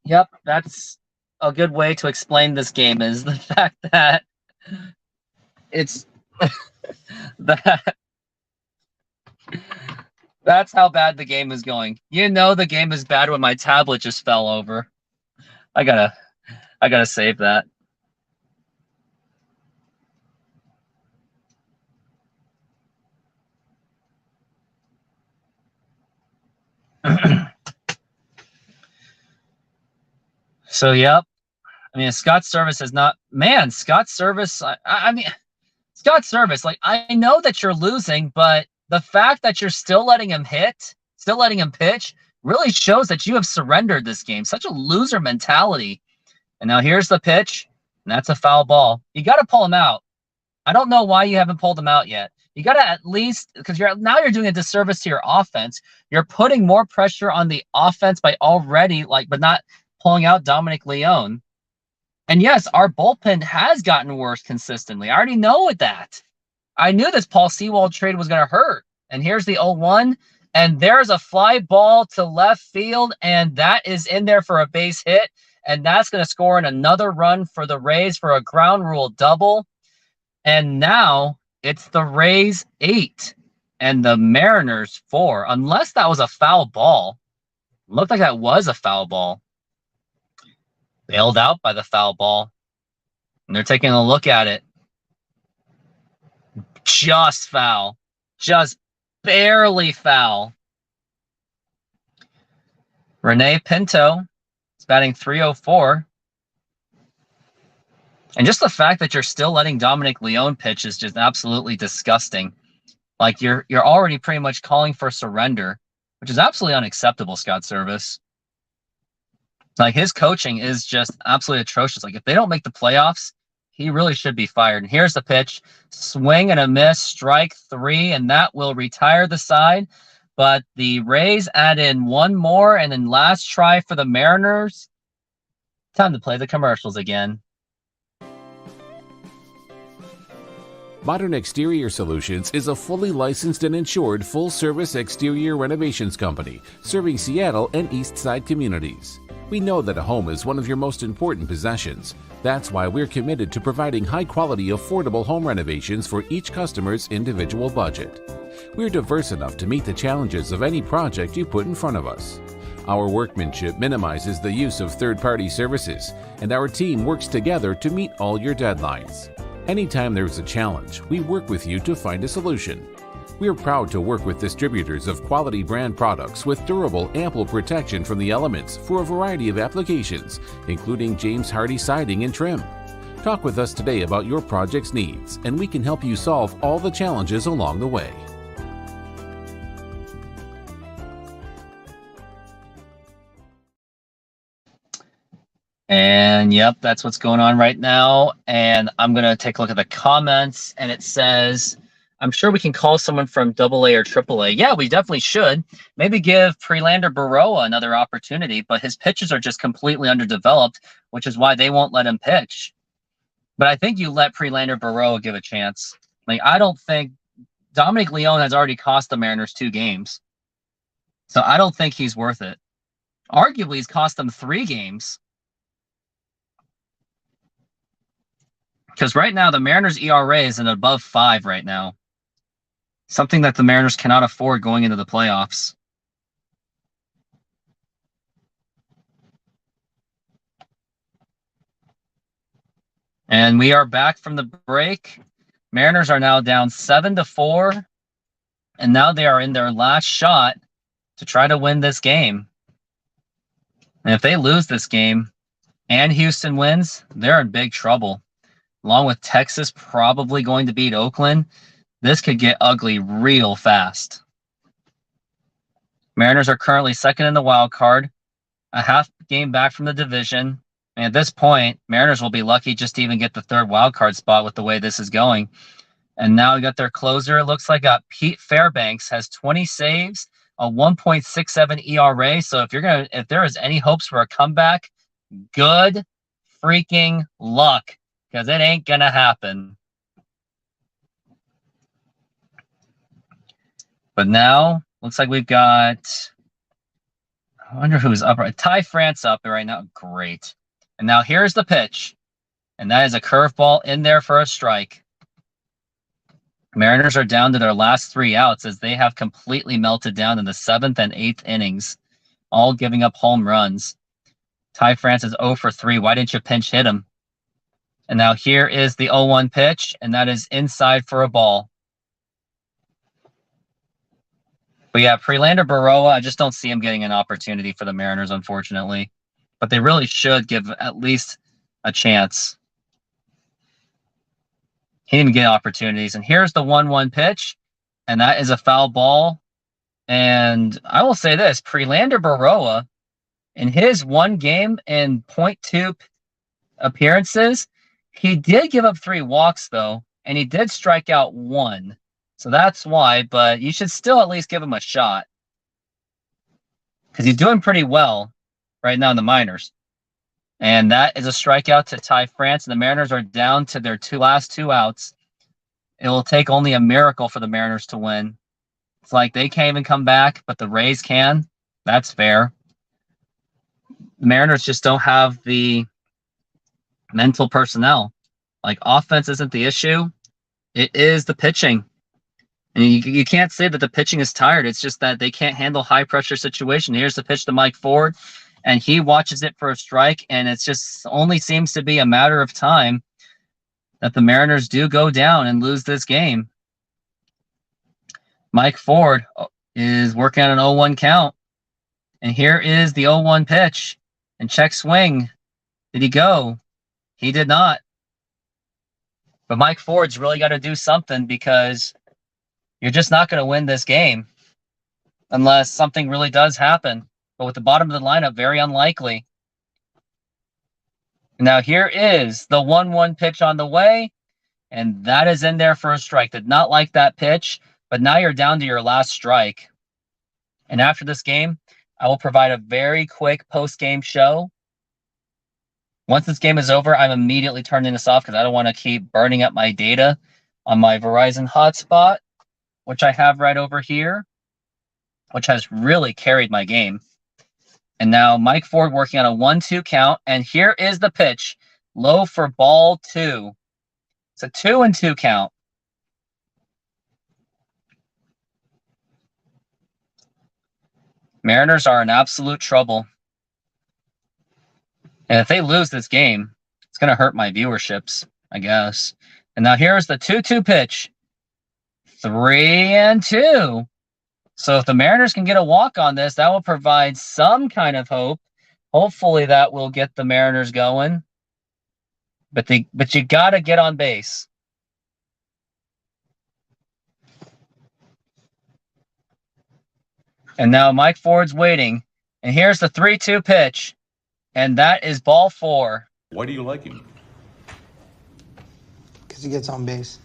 Yep, that's a good way to explain this game is the fact that it's that's how bad the game is going. You know the game is bad when my tablet just fell over. I gotta save that. So, yep. I mean, Scott Service is not... Man, Scott Service... I mean, Scott Service, like, I know that you're losing, but the fact that you're still letting him hit, still letting him pitch, really shows that you have surrendered this game. Such a loser mentality. And now here's the pitch, and that's a foul ball. You got to pull him out. I don't know why you haven't pulled him out yet. You got to at least... Because you're doing a disservice to your offense. You're putting more pressure on the offense by already, but not... pulling out Dominic Leone. And yes, our bullpen has gotten worse consistently. I already know that. I knew this Paul Sewald trade was going to hurt. And here's the 0-1. And there's a fly ball to left field. And that is in there for a base hit. And that's going to score in another run for the Rays for a ground rule double. And now it's the Rays 8 and the Mariners 4. Unless that was a foul ball. It looked like that was a foul ball. Bailed out by the foul ball. And they're taking a look at it. Just foul. Just barely foul. Rene Pinto is batting .304. And just the fact that you're still letting Dominic Leone pitch is just absolutely disgusting. Like, you're already pretty much calling for surrender, which is absolutely unacceptable, Scott Service. Like, his coaching is just absolutely atrocious. Like, if they don't make the playoffs, he really should be fired. And here's the pitch. Swing and a miss, strike 3, and that will retire the side. But the Rays add in one more, and then last try for the Mariners. Time to play the commercials again. Modern Exterior Solutions is a fully licensed and insured full-service exterior renovations company serving Seattle and East Side communities. We know that a home is one of your most important possessions. That's why we're committed to providing high-quality, affordable home renovations for each customer's individual budget. We're diverse enough to meet the challenges of any project you put in front of us. Our workmanship minimizes the use of third-party services, and our team works together to meet all your deadlines. Anytime there's a challenge, we work with you to find a solution. We are proud to work with distributors of quality brand products with durable, ample protection from the elements for a variety of applications, including James Hardie siding and trim. Talk with us today about your project's needs, and we can help you solve all the challenges along the way. And yep, that's what's going on right now. And I'm going to take a look at the comments, and it says, I'm sure we can call someone from AA or AAA. Yeah, we definitely should. Maybe give Prelander Baroa another opportunity, but his pitches are just completely underdeveloped, which is why they won't let him pitch. But I think you let Prelander Baroa give a chance. Like, I don't think Dominic Leone has already cost the Mariners 2 games. So I don't think he's worth it. Arguably, he's cost them 3 games. Because right now, the Mariners' ERA is an above 5 right now. Something that the Mariners cannot afford going into the playoffs. And we are back from the break. Mariners are now down 7-4. And now they are in their last shot to try to win this game. And if they lose this game and Houston wins, they're in big trouble. Along with Texas probably going to beat Oakland, this could get ugly real fast. Mariners are currently second in the wild card, a half game back from the division. And at this point, Mariners will be lucky just to even get the 3rd wild card spot with the way this is going. And now we got their closer. It looks like Pete Fairbanks has 20 saves, a 1.67 ERA. So if there is any hopes for a comeback, good freaking luck. Because it ain't going to happen. But now, looks like we've got, I wonder who's up right. Ty France up right now. Great. And now here's the pitch. And that is a curveball in there for a strike. Mariners are down to their last 3 outs as they have completely melted down in the 7th and 8th innings, all giving up home runs. Ty France is 0 for 3. Why didn't you pinch hit him? And now here is the 0-1 pitch, and that is inside for a ball. But yeah, Prelander Baroa, I just don't see him getting an opportunity for the Mariners, unfortunately. But they really should give at least a chance. He didn't even get opportunities. And here's the 1-1 pitch, and that is a foul ball. And I will say this, Prelander Baroa, in his 1 game and 0.2 appearances, he did give up 3 walks, though, and he did strike out 1. So that's why, but you should still at least give him a shot. Because he's doing pretty well right now in the minors. And that is a strikeout to Ty France, and the Mariners are down to their last 2 outs. It will take only a miracle for the Mariners to win. It's like they can't even come back, but the Rays can. That's fair. The Mariners just don't have the mental personnel. Like, offense isn't the issue. It is the pitching. And you can't say that the pitching is tired. It's just that they can't handle high-pressure situation. Here's the pitch to Mike Ford, and he watches it for a strike, and it just only seems to be a matter of time that the Mariners do go down and lose this game. Mike Ford is working on an 0-1 count. And here is the 0-1 pitch. And check swing. Did he go? He did not. But Mike Ford's really got to do something, because you're just not going to win this game unless something really does happen. But with the bottom of the lineup, very unlikely. Now here is the 1-1 pitch on the way, and that is in there for a strike. Did not like that pitch, but now you're down to your last strike. And after this game, I will provide a very quick post-game show. Once this game is over, I'm immediately turning this off because I don't want to keep burning up my data on my Verizon hotspot, which I have right over here, which has really carried my game. And now Mike Ford working on a 1-2 count, and here is the pitch. Low for ball 2. It's a 2-2 count. Mariners are in absolute trouble. And if they lose this game, it's going to hurt my viewerships, I guess. And now here's the 2-2 pitch. 3-2. So if the Mariners can get a walk on this, that will provide some kind of hope. Hopefully that will get the Mariners going. But you got to get on base. And now Mike Ford's waiting. And here's the 3-2 pitch. And that is ball 4. Why do you like him? Because he gets on base.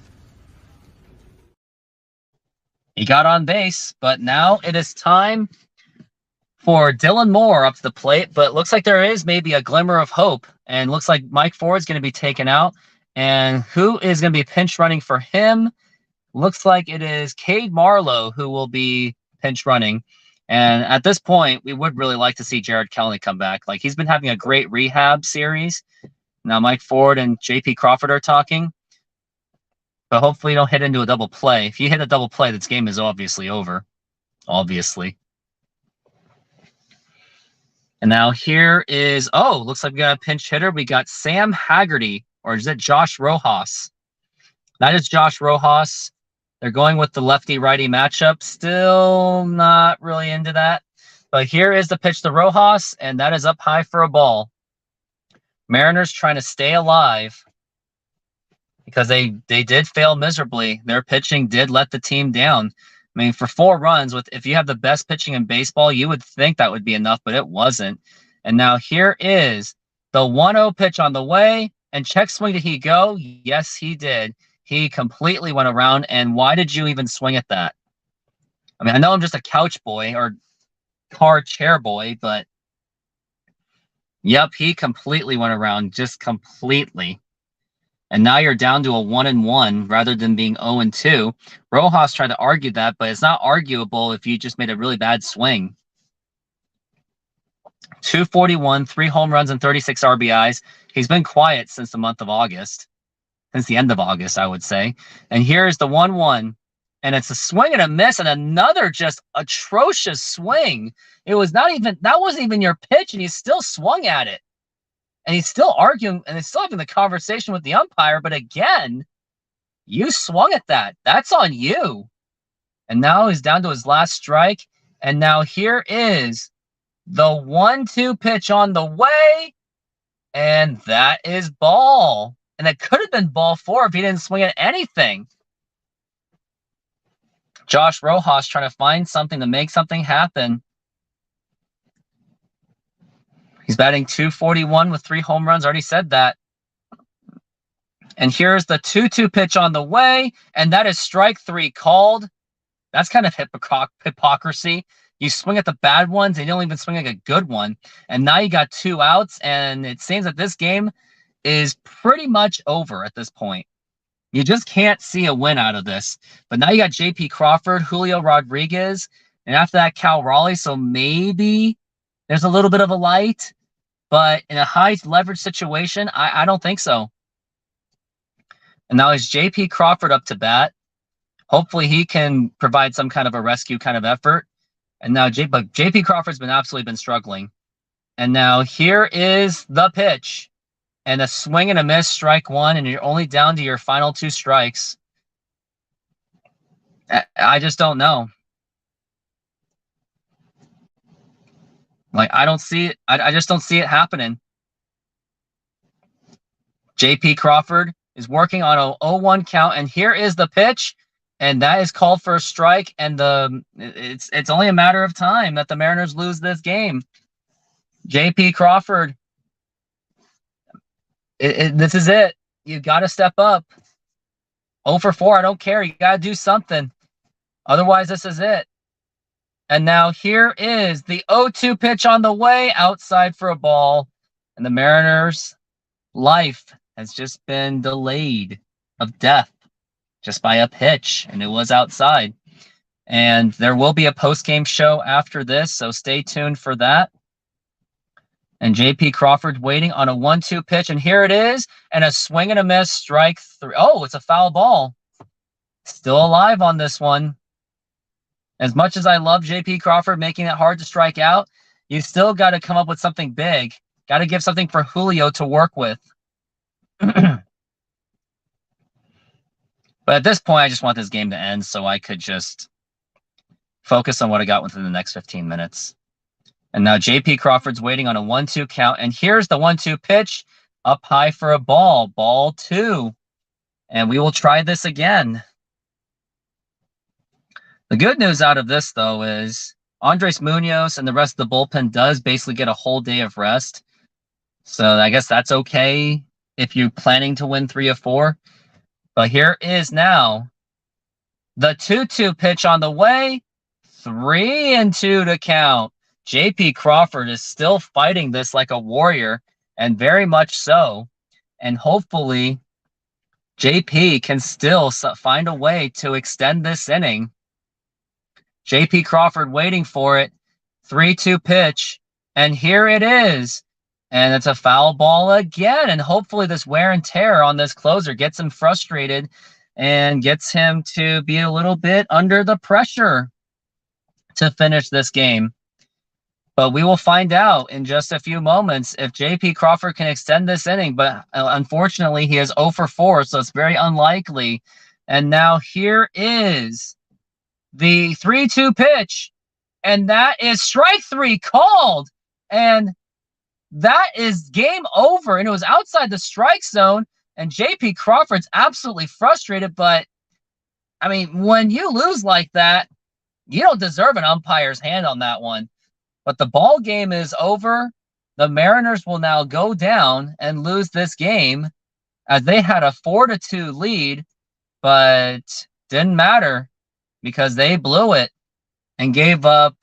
He got on base, but now it is time for Dylan Moore up to the plate. But it looks like there is maybe a glimmer of hope. And looks like Mike Ford's going to be taken out. And who is going to be pinch running for him? Looks like it is Cade Marlowe who will be pinch running. And at this point, we would really like to see Jared Kelly come back. Like, he's been having a great rehab series. Now Mike Ford and JP Crawford are talking. But hopefully you don't hit into a double play. If you hit a double play, this game is obviously over. Obviously. And now here is, looks like we got a pinch hitter. We got Sam Haggerty, or is it Josh Rojas? That is Josh Rojas. They're going with the lefty-righty matchup. Still not really into that. But here is the pitch to Rojas, and that is up high for a ball. Mariners trying to stay alive because they did fail miserably. Their pitching did let the team down. I mean, for 4 runs, if you have the best pitching in baseball, you would think that would be enough, but it wasn't. And now here is the 1-0 pitch on the way. And check swing, did he go? Yes, he did. He completely went around. And why did you even swing at that? I mean, I know I'm just a couch boy or car chair boy, but yep, he completely went around, just completely. And now you're down to a 1-1 rather than being 0-2. Rojas tried to argue that, but it's not arguable if you just made a really bad swing. 241, 3 home runs and 36 RBIs. He's been quiet since the month of August. Since the end of August, I would say. And here's the 1-1. And it's a swing and a miss and another just atrocious swing. That wasn't even your pitch, and he still swung at it. And he's still arguing, and he's still having the conversation with the umpire. But again, you swung at that. That's on you. And now he's down to his last strike. And now here is the 1-2 pitch on the way. And that is ball. And it could have been ball 4 if he didn't swing at anything. Josh Rojas trying to find something to make something happen. He's batting .241 with 3 home runs. Already said that. And here's the 2-2 pitch on the way. And that is strike 3 called. That's kind of hypocrisy. You swing at the bad ones, and you don't even swing at a good one. And now you got 2 outs, and it seems that this game is pretty much over at this point. You just can't see a win out of this. But now you got JP Crawford, Julio Rodriguez, and after that, Cal Raleigh. So maybe there's a little bit of a light. But in a high leverage situation, I don't think so. And now is JP Crawford up to bat. Hopefully he can provide some kind of a rescue kind of effort. And now JP Crawford's been struggling. And now here is the pitch. And a swing and a miss, strike 1, and you're only down to your final 2 strikes. I just don't know. Like, I don't see it. I just don't see it happening. JP Crawford is working on a 0-1 count, and here is the pitch, and that is called for a strike, and it's only a matter of time that the Mariners lose this game. JP Crawford This is it. You got to step up. 0 for 4, I don't care. You got to do something. Otherwise, this is it. And now here is the 0-2 pitch on the way, outside for a ball. And the Mariners' life has just been delayed of death just by a pitch, and it was outside. And there will be a post-game show after this, so stay tuned for that. And J.P. Crawford waiting on a 1-2 pitch, and here it is, and a swing and a miss, strike 3. Oh, it's a foul ball. Still alive on this one. As much as I love J.P. Crawford making it hard to strike out, you still got to come up with something big. Got to give something for Julio to work with. But at this point, I just want this game to end so I could just focus on what I got within the next 15 minutes. And now J.P. Crawford's waiting on a 1-2 count. And here's the 1-2 pitch up high for a ball. Ball 2. And we will try this again. The good news out of this, though, is Andres Munoz and the rest of the bullpen does basically get a whole day of rest. So I guess that's okay if you're planning to win 3 of 4. But here is now the 2-2 pitch on the way. 3-2 to count. J.P. Crawford is still fighting this like a warrior, and very much so. And hopefully, J.P. can still find a way to extend this inning. J.P. Crawford waiting for it. 3-2 pitch. And here it is. And it's a foul ball again. And hopefully this wear and tear on this closer gets him frustrated and gets him to be a little bit under the pressure to finish this game. But we will find out in just a few moments if J.P. Crawford can extend this inning. But unfortunately, he is 0 for 4, so it's very unlikely. And now here is the 3-2 pitch. And that is strike 3 called. And that is game over. And it was outside the strike zone. And J.P. Crawford's absolutely frustrated. But, I mean, when you lose like that, you don't deserve an umpire's hand on that one. But the ball game is over. The Mariners will now go down and lose this game as they had a 4-2 lead, but didn't matter because they blew it and gave up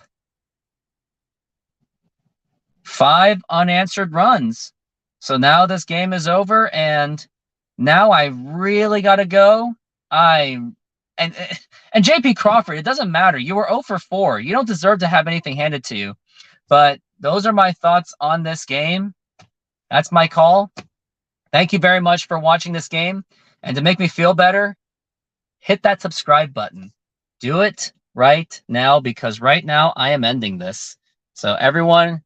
5 unanswered runs. So now this game is over, and now I really got to go. And J.P. Crawford, it doesn't matter. You were 0 for 4. You don't deserve to have anything handed to you. But those are my thoughts on this game. That's my call. Thank you very much for watching this game. And to make me feel better, hit that subscribe button. Do it right now, because right now I am ending this. So everyone,